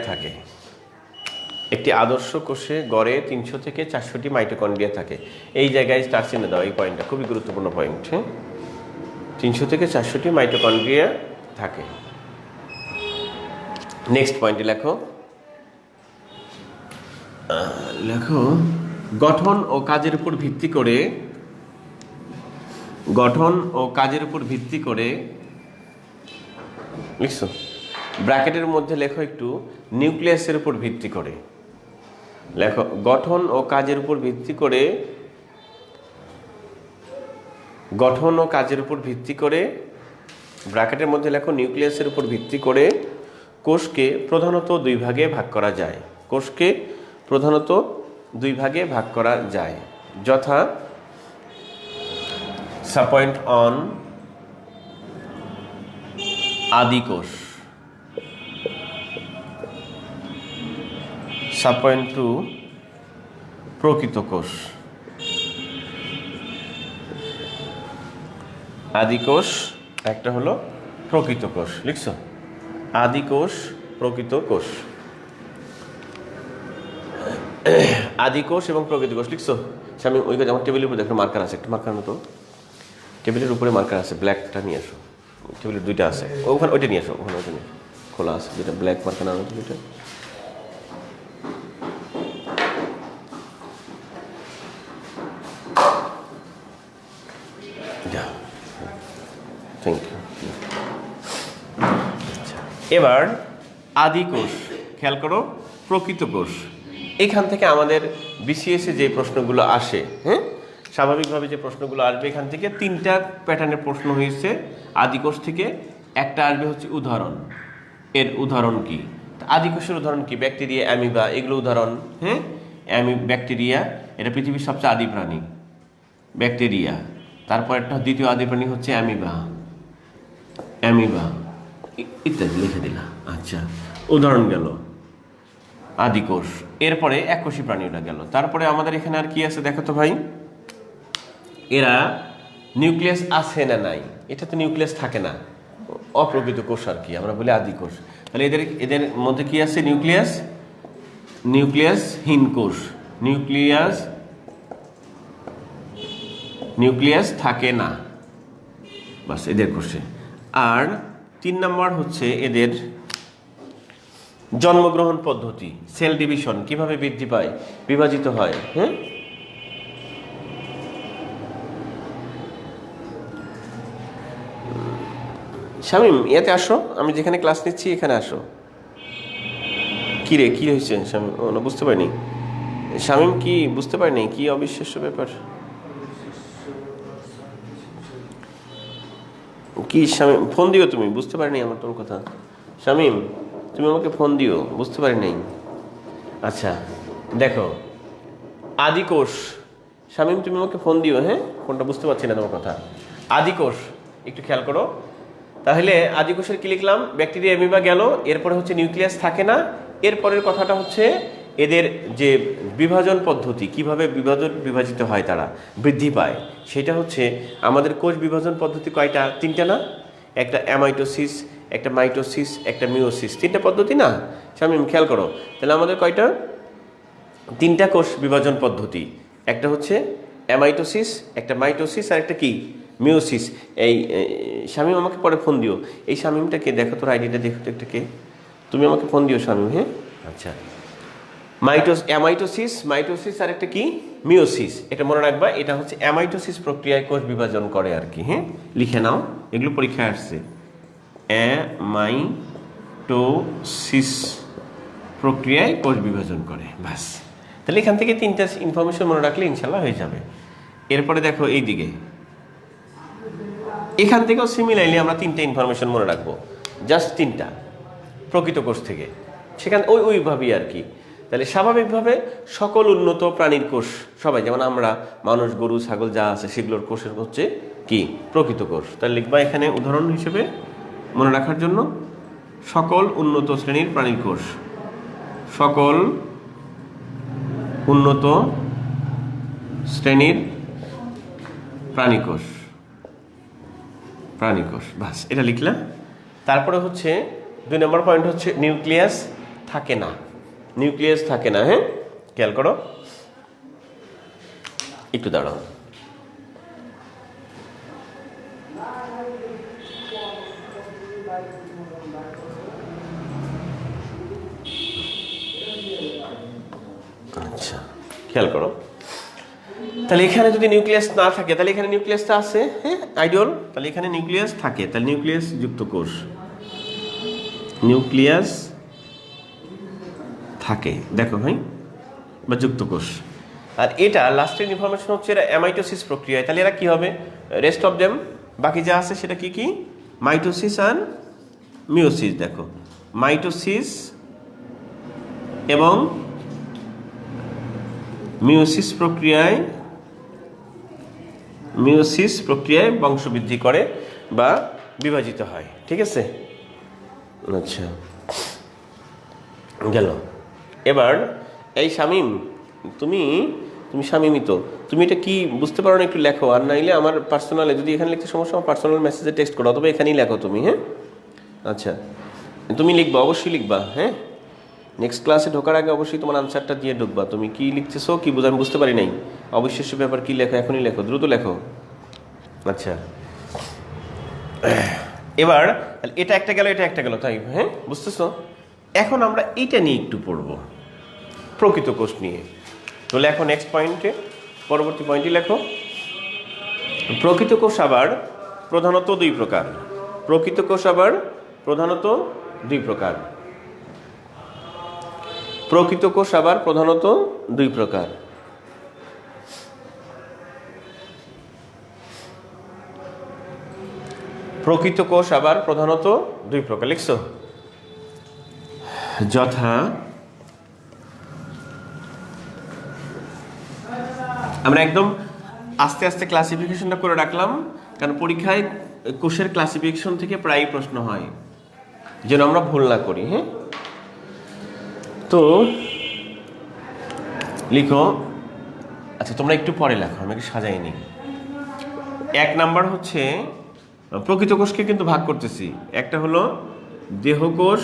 থাকে। একটি আদর্শ কোষে গড়ে 300 থেকে 400টি মাইটোকন্ড্রিয়া থাকে। এই জায়গায় স্টার চিহ্ন দাও, এই পয়েন্টটা খুবই গুরুত্বপূর্ণ পয়েন্ট। হ্যাঁ, 300 থেকে 400টি মাইটোকন্ড্রিয়া থাকে। নেক্সট পয়েন্টে লেখো গঠন ও কাজের উপর ভিত্তি করে গঠন ও কাজের উপর ভিত্তি করে লিখছো, ব্র্যাকেটের মধ্যে লেখো একটু নিউক্লিয়াসের উপর ভিত্তি করে লেখো, গঠন ও কাজের উপর ভিত্তি করে, গঠন ও কাজের উপর ভিত্তি করে, ব্র্যাকেটের মধ্যে লেখো নিউক্লিয়াসের উপর ভিত্তি করে কোষকে প্রধানত দুই ভাগে ভাগ করা যায়। কোষকে প্রধানত দুই ভাগে ভাগ করা যায়, যথা সাবপয়েন্ট অন আদি কোষ, সাবপয়েন্ট টু প্রকৃত কোষ। আদি কোষ একটা হলো প্রকৃত কোষ, লিখছো আদি কোষ প্রকৃত কোষ, আদি কোষ এবং প্রকৃত কোষ লিখছো। আমি ওই কাজ আমার টেবিলের উপরে দেখো মার্কার আছে, একটা মার্কার মতো টেবিলের উপরে মার্কার আছে, ব্ল্যাকটা নিয়ে আসো, টেবিলের দুইটা আছে ওখানে, ওইটা নিয়ে আসো, ওখানে ওইটা নিয়ে খোলা আছে, যেটা ব্ল্যাক মার্কার না দুইটা। Thank you. এবার আদি কোষ, খেয়াল করো প্রকৃত কোষ, এখান থেকে আমাদের বিসিএসে যে প্রশ্নগুলো আসে, হ্যাঁ স্বাভাবিকভাবে যে প্রশ্নগুলো আসবে এখান থেকে তিনটা প্যাটার্নের প্রশ্ন হয়েছে আদি কোষ থেকে। একটা আসবে হচ্ছে উদাহরণ, এর উদাহরণ কি, আদি কোষের উদাহরণ কি, ব্যাকটেরিয়া, অ্যামিবা, এগুলো উদাহরণ। হ্যাঁ ব্যাকটেরিয়া এটা পৃথিবীর সবচেয়ে আদি প্রাণী, ব্যাকটেরিয়া। তারপর একটা দ্বিতীয় আদি প্রাণী হচ্ছে অ্যামিবা, অ্যামিবা ইত্যাদি লিখে দিলাম। আচ্ছা, উদাহরণ গেল আদি কোষ। এরপরে এককোষী প্রাণীরা গেল। তারপরে আমাদের এখানে আর কি আছে দেখো তো ভাই, এরা নিউক্লিয়াস আছে না নাই, এটা তো নিউক্লিয়াস থাকে না, অপ্রকৃত কোষ আর কি, আমরা বলি আদি কোষ। তাহলে এদের এদের মধ্যে কি আছে, নিউক্লিয়াস, নিউক্লিয়াসহীন কোষ, নিউক্লিয়াস, নিউক্লিয়াস থাকে না, বাস এদের কোষে। আর 3 নম্বর হচ্ছে এদের জন্মগ্রহণ পদ্ধতি, সেল ডিভিশন, কিভাবে বৃদ্ধি পায়, বিভাজিত হয়। হ্যাঁ শামীম ইয়াতে আসো, আমি যেখানে ক্লাস নিচ্ছি এখানে আসো। কি রে, কি হয়েছে শামীম? ও না, বুঝতে পারিনি শামীম, কি বুঝতে পারিনি, কি অবিশ্বাস্য ব্যাপার কি শামীম? ফোন দিও তুমি, বুঝতে পারিনি আমার তোর কথা। শামীম তুমি আমাকে ফোন দিও, বুঝতে পারি নাই। আচ্ছা দেখো আদি কোষ, শামীম তুমি আমাকে ফোন দিও, হ্যাঁ ফোনটা বুঝতে পারছি না তোমার কথা। আদি কোষ একটু খেয়াল করো, তাহলে আদি কোষের কি লিখলাম, ব্যাকটেরিয়া, অ্যামিবা গেল। এরপরে হচ্ছে নিউক্লিয়াস থাকে না। এরপরের কথাটা হচ্ছে এদের যে বিভাজন পদ্ধতি, কিভাবে বিভাজিত হয়, তারা বৃদ্ধি পায়, সেটা হচ্ছে আমাদের কোষ বিভাজন পদ্ধতি কয়টা, 3টা না, একটা অ্যামাইটোসিস, একটা মাইটোসিস, একটা মিওসিস, 3টা পদ্ধতি না শামীম, খেয়াল করো। তাহলে আমাদের কয়টা, 3টা কোষ বিভাজন পদ্ধতি, একটা হচ্ছে অ্যামাইটোসিস, একটা মাইটোসিস, আর একটা কি মিওসিস। এই শামীম আমাকে পরে ফোন দিও, এই শামীমটাকে দেখো, তোর আইডিটা দেখো তো একটা কে, তুমি আমাকে ফোন দিও শামীম, হ্যাঁ। আচ্ছা অ্যামাইটোসিস, মাইটোসিস আর একটা কি মিওসিস, এটা মনে রাখবা, এটা হচ্ছে অ্যামাইটোসিস প্রক্রিয়ায় কোষ বিভাজন করে আর কি। হ্যাঁ লিখে নাও, এগুলো পরীক্ষায় আসছে, অ্যামাইটোসিস প্রক্রিয়ায় কোষ বিভাজন করে, ব্যাস। তাহলে এখান থেকে 3টা ইনফরমেশন মনে রাখলে ইনশাল্লাহ হয়ে যাবে। এরপরে দেখো এই দিকে, এখান থেকেও সিমিলারলি আমরা 3টা ইনফরমেশন মনে রাখবো, জাস্ট 3টা প্রকৃত কোষ থেকে, সেখানে ওইভাবেই আর কি। তাহলে স্বাভাবিকভাবে সকল উন্নত প্রাণীর কোষ সবাই, যেমন আমরা মানুষ, গরু, ছাগল যা আছে সেগুলোর কোষের হচ্ছে কি প্রকৃত কোষ। তাহলে লিখবা এখানে উদাহরণ হিসেবে মনে রাখার জন্য, সকল উন্নত শ্রেণীর প্রাণীর কোষ, সকল উন্নত শ্রেণীর প্রাণীকোষ, প্রাণীকোষ, বাস এটা লিখলাম। তারপরে হচ্ছে 2 নম্বর পয়েন্ট হচ্ছে নিউক্লিয়াস থাকে না, নিউক্লিয়াস থাকে না। হ্যাঁ খেয়াল করো, একটু দাঁড়াও। আচ্ছা খেয়াল করো, তাহলে এখানে যদি নিউক্লিয়াস না থাকে তাহলে এখানে নিউক্লিয়াসটা আছে, হ্যাঁ আইডিয়াল। তাহলে এখানে নিউক্লিয়াস থাকে, তাহলে নিউক্লিয়াস যুক্ত কোষ, নিউক্লিয়াস থাকে দেখো ভাই, বা যুক্ত কোষ। আর এটা লাস্টের ইনফরমেশন হচ্ছে এরা অ্যামাইটোসিস প্রক্রিয়ায়, তাহলে এরা কি হবে, রেস্ট অফ দেম বাকি যা আছে সেটা কি কি, মাইটোসিস আর মিওসিস। দেখো মাইটোসিস এবং মিওসিস প্রক্রিয়ায় বংশবৃদ্ধি করে বা বিভাজিত হয়, ঠিক আছে। আচ্ছা গেল। এবার এই শামীম, তুমি শামীমই তো, তুমি এটা কি বুঝতে পারো না একটু লেখো, আর নাইলে আমার পার্সোনালে যদি এখানে লিখতে সমস্যা আমার পার্সোনাল মেসেজে টেক্সট করো, অথবা এখানেই লেখো তুমি, হ্যাঁ। আচ্ছা তুমি লিখবা, অবশ্যই লিখবা, হ্যাঁ। নেক্সট ক্লাসে ঢোকার আগে অবশ্যই তোমার আনসারটা দিয়ে ঢুকবা, তুমি কি লিখতেছো কি আমি বুঝতে পারি নাই, অবিশ্বাস্য ব্যাপার কি লেখো, এখনই লেখো, দ্রুত লেখো। আচ্ছা এবার এটা একটা গেল, এটা একটা গেল, তাই হ্যাঁ বুঝতেছো। এখন আমরা এইটা নিয়ে একটু পড়বো, প্রকৃত কোষ নিয়ে। তো লেখো নেক্সট পয়েন্টে, পরবর্তী পয়েন্টে লেখো, প্রকৃত কোষ আবার প্রধানত দুই প্রকার। প্রকৃত কোষ আবার প্রধানত দুই প্রকার। প্রকৃত কোষ আবার প্রধানত দুই প্রকার। প্রকৃত কোষ আবার প্রধানত দুই প্রকার, লিখছো যথা, আমরা একদম আস্তে আস্তে ক্লাসিফিকেশনটা করে রাখলাম, কারণ পরীক্ষায় কোষের ক্লাসিফিকেশন থেকে প্রায়ই প্রশ্ন হয়, যেন আমরা ভুল না করি, হ্যাঁ। তো লিখো, আচ্ছা তোমরা একটু পরে লেখো, আমি সাজাই নি। 1 নাম্বার হচ্ছে প্রকৃত কোষকে কিন্তু ভাগ করতেছি, একটা হলো দেহকোষ,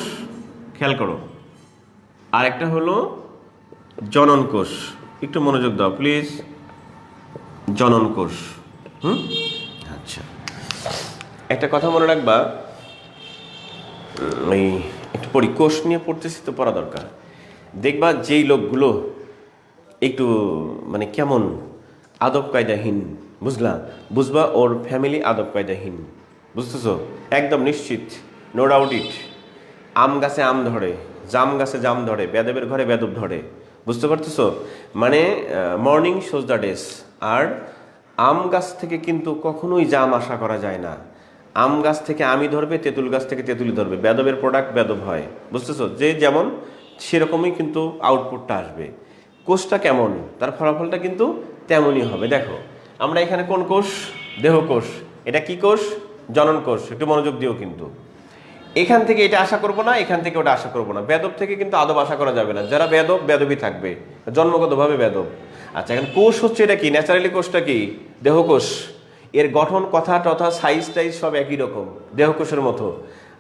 খেয়াল করো, আর একটা হলো জনন কোষ, একটু মনোযোগ দাও প্লিজ, জনন কোষ। আচ্ছা একটা কথা মনে রাখবা, এই একটু পড়ি, কোষ নিয়ে পড়তেছি তো পড়া দরকার। দেখবা যেই লোকগুলো একটু মানে কেমন আদব কায়দাহীন, বুঝবা ওর ফ্যামিলি আদব কায়দাহীন, বুঝতেছো, একদম নিশ্চিত, নো ডাউট ইট। আম গাছে আম ধরে, জাম গাছে জাম ধরে, বেদবের ঘরে বেদব ধরে, বুঝতে পারতেছো, মানে মর্নিং শোজ দ্য ডেস। আর আম গাছ থেকে কিন্তু কখনোই জাম আশা করা যায় না, আম গাছ থেকে আমি ধরবে, তেঁতুল গাছ থেকে তেঁতুলি ধরবে, বেদবের প্রোডাক্ট বেদব হয়, বুঝতেছো, যে যেমন সেরকমই কিন্তু আউটপুটটা আসবে। কোষটা কেমন, তার ফলাফলটা কিন্তু তেমনই হবে। দেখো আমরা এখানে কোন কোষ, দেহকোষ, এটা কি কোষ, জনন কোষ, একটু মনোযোগ দিও কিন্তু। এখান থেকে এটা আশা করব না, এখান থেকে ওটা আশা করব না, বেদব থেকে কিন্তু আদব আশা করা যাবে না, যারা বেদব বেদবই থাকবে, জন্মগতভাবে বেদব। আচ্ছা এখন কোষ হচ্ছে এটা কি, ন্যাচারালি কোষটা কি, দেহকোষ, এর গঠন কথা টথা সাইজ টাইজ সব একই রকম দেহকোষের মতো।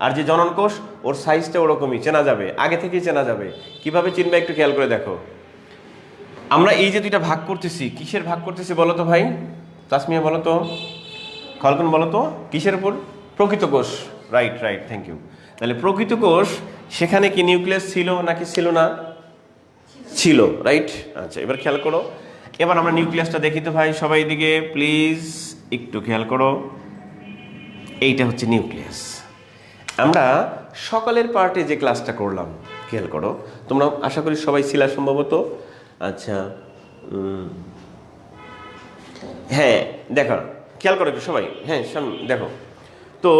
আর যে জনন কোষ, ওর সাইজটা ওরকমই, চেনা যাবে, আগে থেকেই চেনা যাবে। কিভাবে চিনবে একটু খেয়াল করে দেখো। আমরা এই যে দুইটা ভাগ করতেছি, কিসের ভাগ করতেছি বলো তো ভাই, তাসমিয়া বলো তো, খলকন বলো তো, কিসের উপর, প্রকৃত কোষ, রাইট, থ্যাংক ইউ। তাহলে প্রকৃত কোষ, সেখানে কি নিউক্লিয়াস ছিল নাকি ছিল না, ছিল, রাইট। আচ্ছা এবার খেয়াল করো, এবার আমরা নিউক্লিয়াসটা দেখি তো ভাই, সবাই দিকে প্লিজ একটু খেয়াল করো, এইটা হচ্ছে নিউক্লিয়াস। আমরা সকালের পার্টে যে ক্লাসটা করলাম খেয়াল করো, তোমরা আশা করি সবাই ছিলা সম্ভবত। আচ্ছা হ্যাঁ দেখো খেয়াল করো একটু সবাই, হ্যাঁ দেখো তো।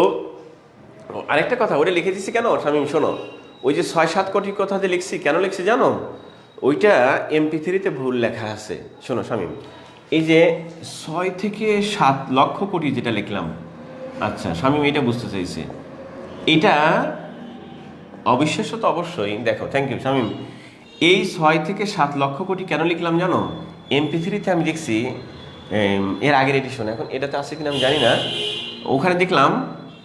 আরেকটা কথা ওটা লিখে দিচ্ছি কেন শামীম, শোনো, ওই যে 6-7 কোটি কথা যে লিখছি, কেন লিখছি জানো, ওইটা MP3-তে ভুল লেখা আছে। শোনো শামীম, এই যে 6 থেকে 7 লক্ষ কোটি যেটা লিখলাম, আচ্ছা শামীম এটা বুঝতে চাইছে, এটা অবিশ্বাস্য তো অবশ্যই। দেখো থ্যাংক ইউ শামীম, এই 6 থেকে 7 লক্ষ কোটি কেন লিখলাম জানো, MP3-তে আমি দেখছি এর আগের এডিশন, এখন এটাতে আছে কিনা আমি জানি না, ওখানে দেখলাম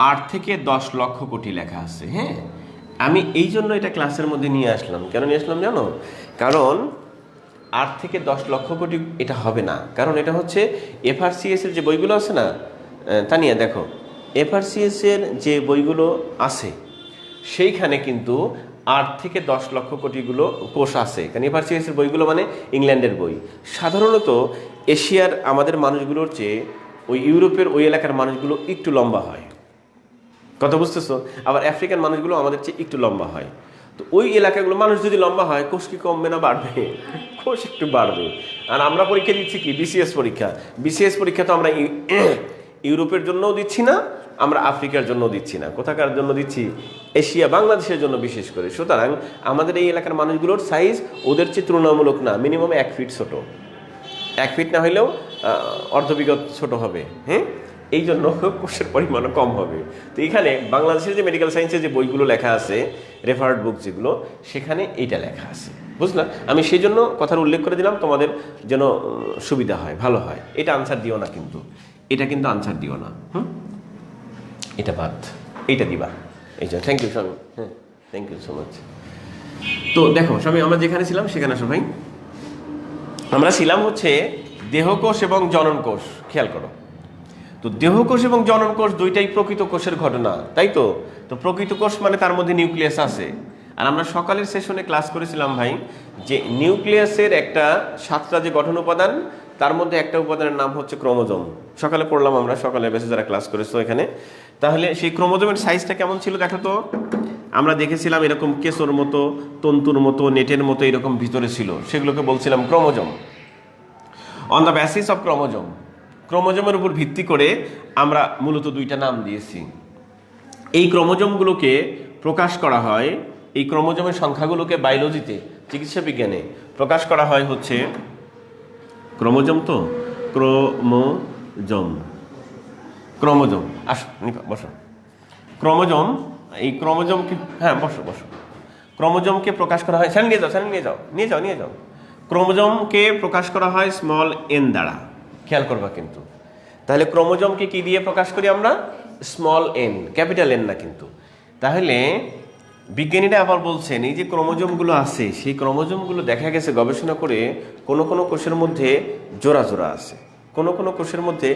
8 থেকে 10 লক্ষ কোটি লেখা আছে। হ্যাঁ আমি এই জন্য এটা ক্লাসের মধ্যে নিয়ে আসলাম, কেন নিয়ে আসলাম জানো, কারণ 8 থেকে 10 লক্ষ কোটি এটা হবে না, কারণ এটা হচ্ছে FRCS এর যে বইগুলো আছে না, তা নিয়ে দেখো FRCS এর যে বইগুলো আছে সেইখানে কিন্তু 8 থেকে 10 লক্ষ কোটিগুলো কোষ আছে। কারণ এফআরসিএসের বইগুলো মানে ইংল্যান্ডের বই। সাধারণত এশিয়ার আমাদের মানুষগুলোর চেয়ে ওই ইউরোপের ওই এলাকার মানুষগুলো একটু লম্বা হয়, কথা বুঝতেছো? আবার আফ্রিকান মানুষগুলো আমাদের চেয়ে একটু লম্বা হয়। তো ওই এলাকাগুলো মানুষ যদি লম্বা হয়, কোষ কি কমবে না বাড়বে? কোষ একটু বাড়বে। আর আমরা পরীক্ষা দিচ্ছি কি? বিসিএস পরীক্ষা। বিসিএস পরীক্ষা তো আমরা ইউরোপের জন্যও দিচ্ছি না, আমরা আফ্রিকার জন্য দিচ্ছি না। কোথাকার জন্য দিচ্ছি? এশিয়া, বাংলাদেশের জন্য বিশেষ করে। সুতরাং আমাদের এই এলাকার মানুষগুলোর সাইজ ওদের চেয়ে তুলনামূলক না, মিনিমাম 1 ফিট ছোট। 1 ফিট না হইলেও অর্ধবিগত ছোট হবে। হ্যাঁ, এই জন্য কোষের পরিমাণও কম হবে। তো এখানে বাংলাদেশের যে মেডিকেল সায়েন্সের যে বইগুলো লেখা আছে, রেফার্ড বুক যেগুলো, সেখানে এইটা লেখা আছে, বুঝলা? আমি সেই জন্য কথার উল্লেখ করে দিলাম, তোমাদের যেন সুবিধা হয়, ভালো হয়। এটা আনসার দিও না কিন্তু, এটা কিন্তু আনসার দিও না। এটা বাদ, এইটা দিবা। এই যে থ্যাংক ইউ স্বামী, হ্যাঁ থ্যাংক ইউ সো মাচ। তো দেখো স্বামী, আমরা যেখানে ছিলাম সেখানে আসো ভাই। আমরা ছিলাম হচ্ছে দেহকোষ এবং জনন কোষ। খেয়াল করো, তো দেহকোষ এবং জনন কোষ দুইটাই প্রকৃত কোষের ঘটনা, তাই তো? তো প্রকৃত কোষ মানে তার মধ্যে নিউক্লিয়াস আছে। আর আমরা সকালের সেশনে ক্লাস করেছিলাম ভাই যে নিউক্লিয়াসের একটা 7টা যে গঠন উপাদান, তার মধ্যে একটা উপাদানের নাম হচ্ছে ক্রোমোজোম। সকালে পড়লাম আমরা, সকালে বেশি যারা ক্লাস করেছো এখানে। তাহলে সেই ক্রোমোজোমের সাইজটা কেমন ছিল দেখো তো। আমরা দেখেছিলাম এরকম কেশর মতো, তন্তুর মতো, নেটের মতো এরকম ভিতরে ছিল, সেগুলোকে বলছিলাম chromosome. On the basis of chromosome, ক্রোমোজোমের উপর ভিত্তি করে আমরা মূলত দুইটা নাম দিয়েছি। এই ক্রোমোজোমগুলোকে প্রকাশ করা হয়, এই ক্রোমোজোমের সংখ্যাগুলোকে বায়োলজিতে, চিকিৎসা বিজ্ঞানে প্রকাশ করা হয় হচ্ছে ক্রোমোজোম। তো ক্রোমোজোম, ক্রোমোজোম, আসো বসো। ক্রোমোজোম, এই ক্রোমোজোমকে, হ্যাঁ বসো বসো। ক্রোমোজোমকে প্রকাশ করা হয়, নিয়ে যাও, নিয়ে যাও, নিয়ে যাও। ক্রোমোজোমকে প্রকাশ করা হয় স্মল এন দ্বারা, খেয়াল করবা কিন্তু। তাহলে ক্রোমোজোমকে কি দিয়ে প্রকাশ করি আমরা? স্মল এন, ক্যাপিটাল এন না কিন্তু। তাহলে বিজ্ঞানীরা আবার বলছেন এই যে ক্রোমোজোমগুলো আছে, সেই ক্রোমোজোমগুলো দেখা গেছে গবেষণা করে কোনো কোনো কোষের মধ্যে জোড়া জোড়া আছে, কোনো কোনো কোষের মধ্যে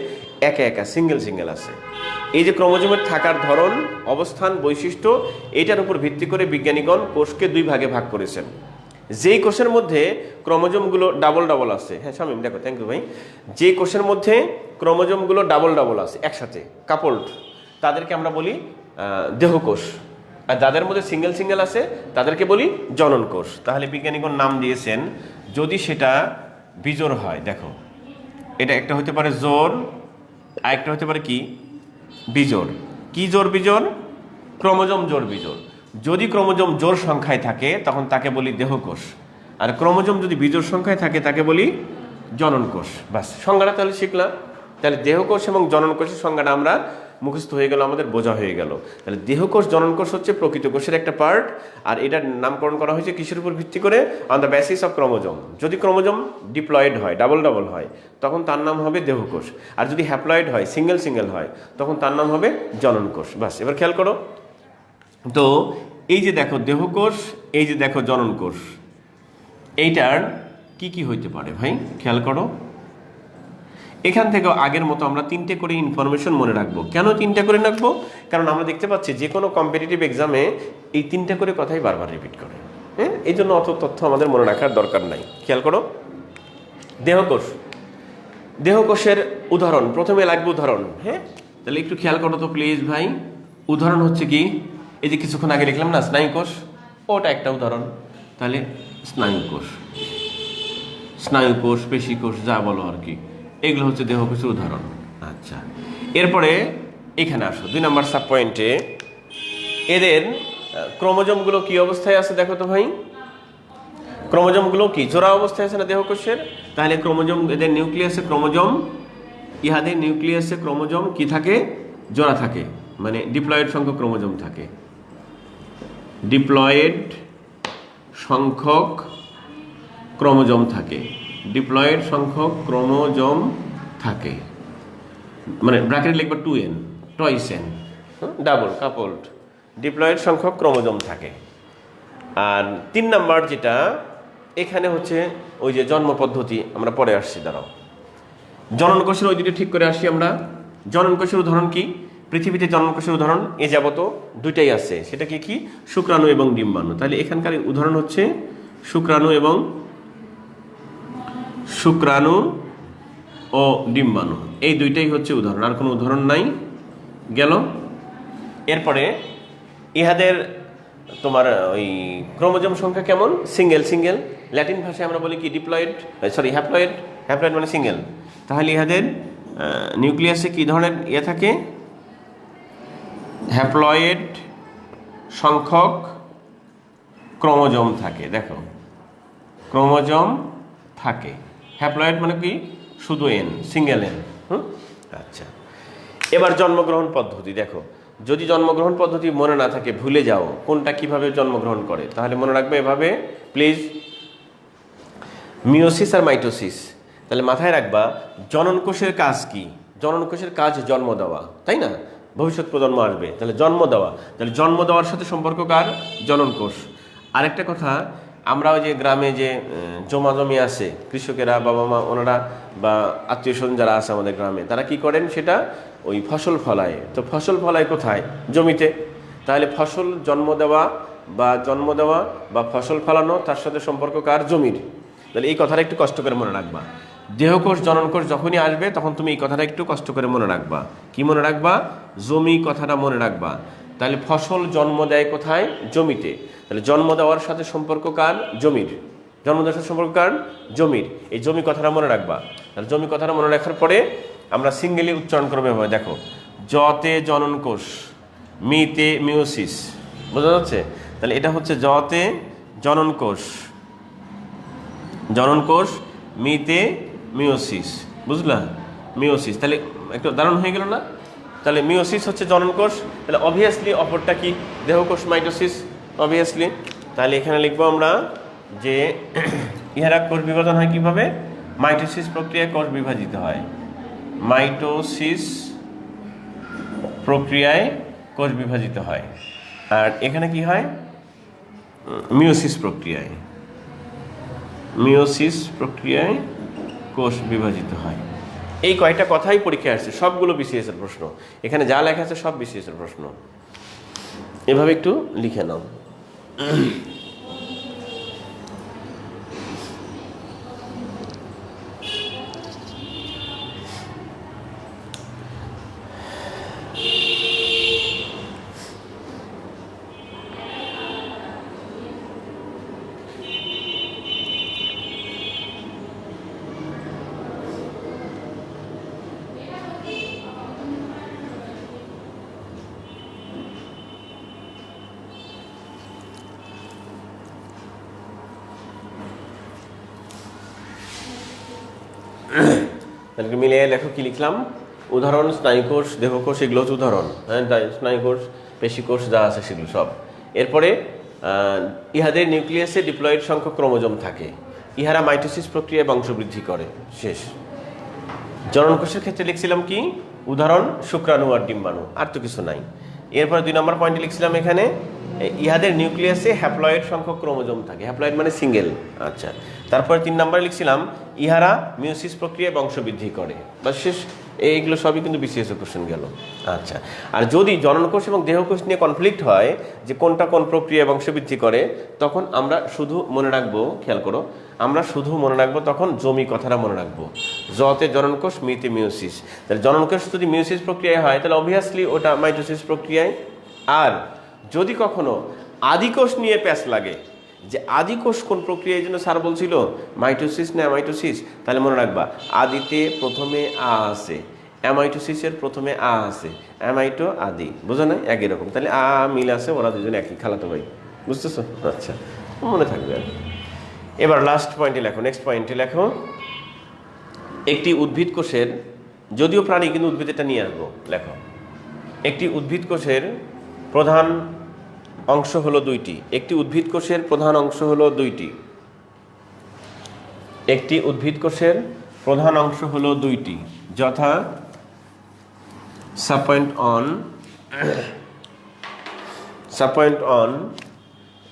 একা একা, সিঙ্গেল সিঙ্গেল আছে। এই যে ক্রোমোজোমের থাকার ধরন, অবস্থান, বৈশিষ্ট্য, এটার উপর ভিত্তি করে বিজ্ঞানীগণ কোষকে 2 ভাগে ভাগ করেছেন। যেই কোষের মধ্যে ক্রোমোজোমগুলো ডাবল ডাবল আছে, হ্যাঁ শামিম দেখো, থ্যাংক ইউ ভাই। যে কোষের মধ্যে ক্রোমোজোমগুলো ডাবল ডাবল আছে, একসাথে কাপলড, তাদেরকে আমরা বলি দেহকোষ। আর যাদের মধ্যে সিঙ্গেল সিঙ্গেল আছে তাদেরকে বলি জনন কোষ। তাহলে বিজ্ঞানীগণ নাম দিয়েছেন, যদি সেটা বিজোড় হয়, দেখো এটা একটা হতে পারে জোড়, আর একটা হতে পারে কি বিজোড়। কি জোড় বিজোড়? ক্রোমোজোম জোড় বিজোড়। যদি ক্রোমোজোম জোড় সংখ্যায় থাকে তখন তাকে বলি দেহকোষ, আর ক্রোমোজোম যদি বিজোড় সংখ্যায় থাকে তাকে বলি জনন কোষ। বাস, সংজ্ঞাটা তাহলে শিখলাম। তাহলে দেহকোষ এবং জনন কোষের সংজ্ঞাটা আমরা মুখস্থ হয়ে গেল, আমাদের বোঝা হয়ে গেল। তাহলে দেহকোষ, জনন কোষ হচ্ছে প্রকৃত কোষের একটা পার্ট, আর এটার নামকরণ করা হয়েছে কিসের উপর ভিত্তি করে? On the basis of chromosome. যদি ক্রোমোজোম ডিপ্লয়েড হয়, ডাবল ডাবল হয়, তখন তার নাম হবে দেহকোষ। আর যদি হ্যাপ্লয়েড হয়, সিঙ্গেল সিঙ্গেল হয়, তখন তার নাম হবে জনন কোষ। বাস, এবার খেয়াল করো তো, এই যে দেখো দেহকোষ, এই যে দেখো জনন কোষ, এইটার কি কি হইতে পারে ভাই খেয়াল করো। এখান থেকে আগের মতো আমরা 3টে করে ইনফরমেশন মনে রাখবো। কেন 3টে করে রাখবো? কারণ আমরা দেখতে পাচ্ছি যে কোনো কম্পিটিটিভ এক্সামে এই 3টে করে কথাই বারবার রিপিট করে। হ্যাঁ, এই জন্য অত তথ্য আমাদের মনে রাখার দরকার নাই। খেয়াল করো, দেহকোষ, দেহকোষের উদাহরণ প্রথমে লাগবে উদাহরণ। হ্যাঁ, তাহলে একটু খেয়াল করো তো প্লিজ ভাই। উদাহরণ হচ্ছে কি? এই যে কিছুক্ষণ আগে লিখলাম না স্নায়ুকোষ, ওটা একটা উদাহরণ। তাহলে স্নায়ুকোষ, স্নায়ুকোষ, পেশিকোষ, যা বলো আর কি, এগুলো হচ্ছে দেহকোষের উদাহরণ। আচ্ছা, এরপরে এখানে আসো 2 নম্বর সাব পয়েন্টে। এদের ক্রোমোজোমগুলো কি অবস্থায় আছে দেখো তো ভাই। ক্রোমোজোমগুলো কি জোড়া অবস্থায় আছে না দেহকোষের? তাহলে ক্রোমোজোম, এদের নিউক্লিয়াসে ক্রোমোজোম, ইহাদের নিউক্লিয়াসে ক্রোমোজোম কি থাকে? জোড়া থাকে, মানে ডিপ্লয়েড সংখ্যক ক্রোমোজোম থাকে। ডিপ্লয়েড সংখ্যক ক্রোমোজোম থাকে, ডিপ্লয়েড সংখ্যক ক্রোমোজোম থাকে, মানে ব্র্যাকেট লিখবা 2n, twice n, double coupled, diploid সংখ্যক ক্রোমোজোম থাকে। আর 3 নাম্বার যেটা এখানে হচ্ছে ওই যে জন্ম পদ্ধতি, আমরা পরে আসছি, দাঁড়াও। জনন কোষের ওই দুটো ঠিক করে আসি আমরা। জনন কোষের উদাহরণ কি? পৃথিবীতে জননকোষের উদাহরণ এ যাবত দুইটাই আছে, সেটা কি শুক্রাণু এবং ডিম্বাণু। তাহলে এখানকার উদাহরণ হচ্ছে শুক্রাণু ও ডিম্বাণু, এই দুইটাই হচ্ছে উদাহরণ, আর কোনো উদাহরণ নাই। গেল। এরপরে ইহাদের তোমার ওই ক্রোমোজোম সংখ্যা কেমন? সিঙ্গেল। ল্যাটিন ভাষায় আমরা বলি কি হ্যাপ্লয়েড মানে সিঙ্গেল। তাহলে ইহাদের নিউক্লিয়াসে কি ধরনের থাকে? হ্যাপ্লয়েড সংখ্যক ক্রোমোজোম থাকে। দেখো, ক্রোমোজোম থাকে, হ্যাপ্লয়েড মানে কি শুধু সিঙ্গেল এন। আচ্ছা, এবার জন্মগ্রহণ পদ্ধতি দেখো। যদি জন্মগ্রহণ পদ্ধতি মনে না থাকে, ভুলে যাও কোনটা কিভাবে জন্মগ্রহণ করে, তাহলে মনে রাখবে এভাবে প্লিজ, মিওসিস আর মাইটোসিস। তাহলে মাথায় রাখবা জননকোষের কাজ কি? জননকোষের কাজ জন্ম দেওয়া, তাই না? ভবিষ্যৎ প্রজন্ম আসবে, তাহলে জন্ম দেওয়া। তাহলে জন্ম দেওয়ার সাথে সম্পর্ক কার? জননকোষ। আরেকটা কথা, আমরা ওই যে গ্রামে যে জমি আছে, কৃষকেরা, বাবা মা ওনারা বা আত্মীয় স্বজন যারা আছে আমাদের গ্রামে, তারা কি করেন? সেটা ওই ফসল ফলায়। তো ফসল ফলায় কোথায়? জমিতে। তাহলে ফসল জন্ম দেওয়া বা ফসল ফলানো, তার সাথে সম্পর্ক কার? জমির। তাহলে এই কথাটা একটু কষ্ট করে মনে রাখবা। দেহকোষ জননকোষ যখনই আসবে তখন তুমি এই কথাটা একটু কষ্ট করে মনে রাখবা। কি মনে রাখবা? জমি কথাটা মনে রাখবা। তাহলে ফসল জন্ম দেয় কোথায়? জমিতে। তাহলে জন্ম দেওয়ার সাথে সম্পর্ক কার? জমির। জন্ম দেওয়ার সাথে সম্পর্ক কার? জমির। এই জমি কথাটা মনে রাখবা। তাহলে জমি কথাটা মনে রাখার পরে আমরা সিঙ্গেলি উচ্চারণ করবে হবে। দেখো, জতে জননকোষ, মিতে মিওসিস, বোঝা যাচ্ছে? তাহলে এটা হচ্ছে জতে জননকোষ, মিতে মিওসিস, বুঝলা? মিওসিস, তাহলে একটু দারুণ হয়ে গেল না? তাহলে মিওসিস হচ্ছে জননকোষ, তাহলে অবভিয়াসলি অপরটা কি? দেহকোষ, মাইটোসিস, অবভিয়াসলি। তাহলে এখানে লিখবো আমরা যে ইহারা কোষ বিভাজন হয় কিভাবে? মাইটোসিস প্রক্রিয়ায় কোষ বিভাজিত হয়। মাইটোসিস প্রক্রিয়ায় কোষ বিভাজিত হয়। আর এখানে কি হয়? মিওসিস প্রক্রিয়ায় কোষ বিভাজিত হয়। এই কয়টা কথাই পরীক্ষায় আসছে, সবগুলো বিসিএস এর প্রশ্ন। এখানে যা লেখা আছে সব বিসিএস এর প্রশ্ন। এভাবে একটু লিখে নাও। তাহলে মিলিয়ে লেখো, কি লিখলাম? উদাহরণ স্নায়ুকোষ, দেহকোষ, এগুলো হচ্ছে উদাহরণ। হ্যাঁ, স্নায়ুকোষ, পেশিকোষ যা আছে সেগুলো সব। এরপরে ইহাদের নিউক্লিয়াসে ডিপ্লয়েড সংখ্যক ক্রোমোজোম থাকে। ইহারা মাইটোসিস প্রক্রিয়ায় বংশবৃদ্ধি করে। শেষ। জননকোষের ক্ষেত্রে লিখছিলাম কি? উদাহরণ শুক্রাণু আর ডিম্বাণু, আর তো কিছু নাই। এরপরে 2 নম্বর পয়েন্টে লিখছিলাম এখানে ইহাদের নিউক্লিয়াসে হ্যাপ্লয়েড সংখ্যক ক্রোমোজোম থাকে। হ্যাপ্লয়েড মানে সিঙ্গেল। আচ্ছা, তারপরে 3 নম্বরে লিখছিলাম ইহারা মিওসিস প্রক্রিয়ায় বংশবৃদ্ধি করে। বা শেষ। এইগুলো সবই কিন্তু বিসিএস কোশ্চেন গেল। আচ্ছা, আর যদি জননকোষ এবং দেহকোষ নিয়ে কনফ্লিক্ট হয় যে কোনটা কোন প্রক্রিয়ায় বংশবৃদ্ধি করে, তখন আমরা শুধু মনে রাখবো, খেয়াল করো, আমরা শুধু মনে রাখবো তখন জমি কথাটা মনে রাখবো। জতে জননকোষ, মিতে মিওসিস। তাহলে জননকোষ যদি মিওসিস প্রক্রিয়ায় হয় তাহলে অবভিয়াসলি ওটা মাইটোসিস প্রক্রিয়ায়। আর যদি কখনো আদিকোষ নিয়ে প্যাচ লাগে যে আদিকোষ কোন প্রক্রিয়ার জন্য স্যার বলছিল মাইটোসিস না অ্যামাইটোসিস, তাহলে মনে রাখবা আদিতে প্রথমে আ আছে, অ্যামাইটোসিসের প্রথমে আ আছে, অ্যামাইটো আদি, বোঝা নাই? একই রকম। তাহলে আ মিল আছে, ওরা দুজন একই, খালাতো ভাই, বুঝতেছো? আচ্ছা, মনে থাকবে আর। এবার লাস্ট পয়েন্টে লেখো, নেক্সট পয়েন্টে লেখো, একটি উদ্ভিদ কোষের, যদিও প্রাণী কিন্তু উদ্ভিদেরটা নিয়ে আসবো, লেখো, একটি উদ্ভিদ কোষের প্রধান অংশ হলো 2টি। একটি উদ্ভিদ কোষের প্রধান অংশ হলো 2টি। একটি উদ্ভিদ কোষের প্রধান অংশ হলো 2টি, যথা সাবপয়েন্ট অন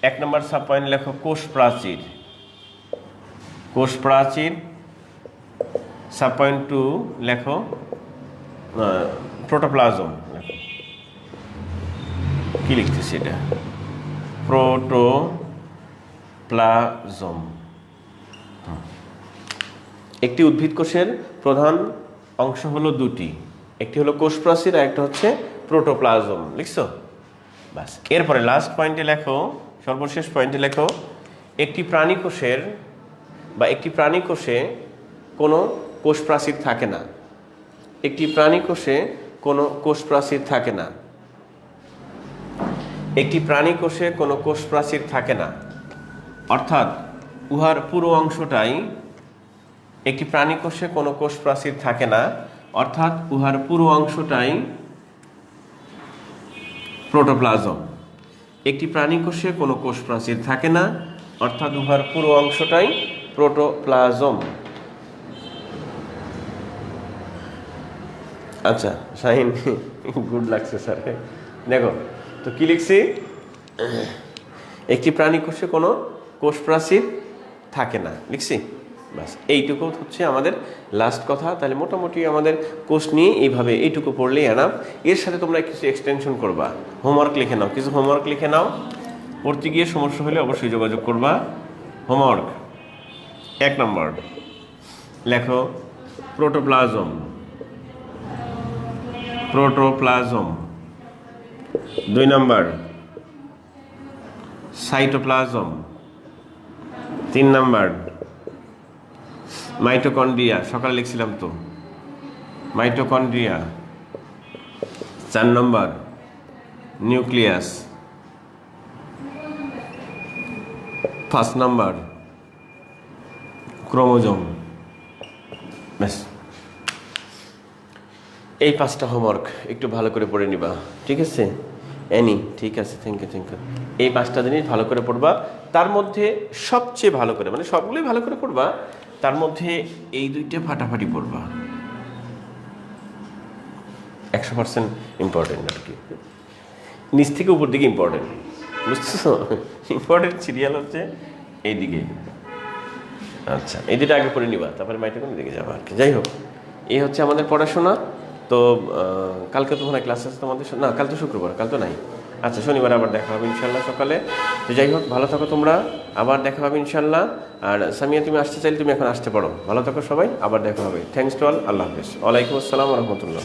1 নম্বর সাবপয়েন্ট লেখো কোষ প্রাচীর। সাবপয়েন্ট 2 লেখো প্রোটোপ্লাজম লেখো। কি লিখতেছি এটা, প্রোটোপ্লাজম। একটি উদ্ভিদ কোষের প্রধান অংশ হলো দুটি, একটি হলো কোষ প্রাচীর আর একটা হচ্ছে প্রোটোপ্লাজম। লিখছো? বাস, এরপরে লাস্ট পয়েন্টে লেখো, সর্বশেষ পয়েন্টে লেখো, একটি প্রাণী কোষের বা একটি প্রাণী কোষে কোনো কোষ প্রাচীর থাকে না। একটি প্রাণী কোষে কোনো কোষ প্রাচীর থাকে না। একটি প্রাণী কোষে কোনো কোষ প্রাচীর থাকে না, অর্থাৎ উহার পুরো অংশটাই, একটি প্রাণী কোষে কোনো কোষ প্রাচীর থাকে না, অর্থাৎ উহার পুরো অংশটাই প্রোটোপ্লাজম। একটি প্রাণী কোষে কোনো কোষ প্রাচীর থাকে না, অর্থাৎ উহার পুরো অংশটাই প্রোটোপ্লাজম। আচ্ছা শাহিন, গুড লাগছে স্যার। দেখো তো কি লিখছি, একটি প্রাণী কোষে কোনো কোষ প্রাচীর থাকে না, লিখছি। বাস, এইটুকু হচ্ছে আমাদের লাস্ট কথা। তাহলে মোটামুটি আমাদের কোষ নিয়ে এইভাবে এইটুকু পড়লেই এনাফ। এর সাথে তোমরা কিছু এক্সটেনশন করবা, হোমওয়ার্ক লিখে নাও, কিছু হোমওয়ার্ক লিখে নাও। পড়তে গিয়ে সমস্যা হলে অবশ্যই যোগাযোগ করবা। হোমওয়ার্ক 1 নম্বর লেখো প্রোটোপ্লাজম। প্রোটোপ্লাজম। 2 নম্বর সাইটোপ্লাজম। 3 নম্বর মাইটোকন্ড্রিয়া, সকালে লিখছিলাম তো, মাইটোকন্ড্রিয়া। 4 নম্বর নিউক্লিয়াস। 5 নম্বর ক্রোমোজোম। ব্যাস, এই 5টা হোমওয়ার্ক একটু ভালো করে পড়ে নিবা, ঠিক আছে? ঠিক আছে, থ্যাংক ইউ। এই 5টা জিনিস ভালো করে পড়বা। তার মধ্যে সবচেয়ে ভালো করে, মানে সবগুলোই ভালো করে পড়বা, তার মধ্যে এই 2টা ফাটাফাটি পড়বা। 100% ইম্পর্টেন্ট আর কি, নিচ থেকে উপর দিকে ইম্পর্টেন্ট, বুঝতেছো? ইম্পর্টেন্ট সিরিয়াল হচ্ছে এইদিকে। আচ্ছা, এই 2টা আগে পড়ে নিবা, তারপরে মাইটোকন্ড্রিয়ার দিকে যাবা আর কি। যাই হোক, এই হচ্ছে আমাদের পড়াশোনা। তো কালকে তো মনে হয় ক্লাস আছে তোমাদের? না, কাল তো শুক্রবার, কাল তো নাই। আচ্ছা, শনিবার আবার দেখা হবে ইনশাল্লাহ সকালে। তো যাই হোক, ভালো থাকো তোমরা, আবার দেখা হবে ইনশাল্লাহ। আর সামিয়া, তুমি আসতে চাইলে তুমি এখন আসতে পারো। ভালো থাকো সবাই, আবার দেখা হবে। থ্যাংকস টু অল, আল্লাহ হাফেজ। ওয়ালাইকুম আসসালাম রহমতুল্লাহ।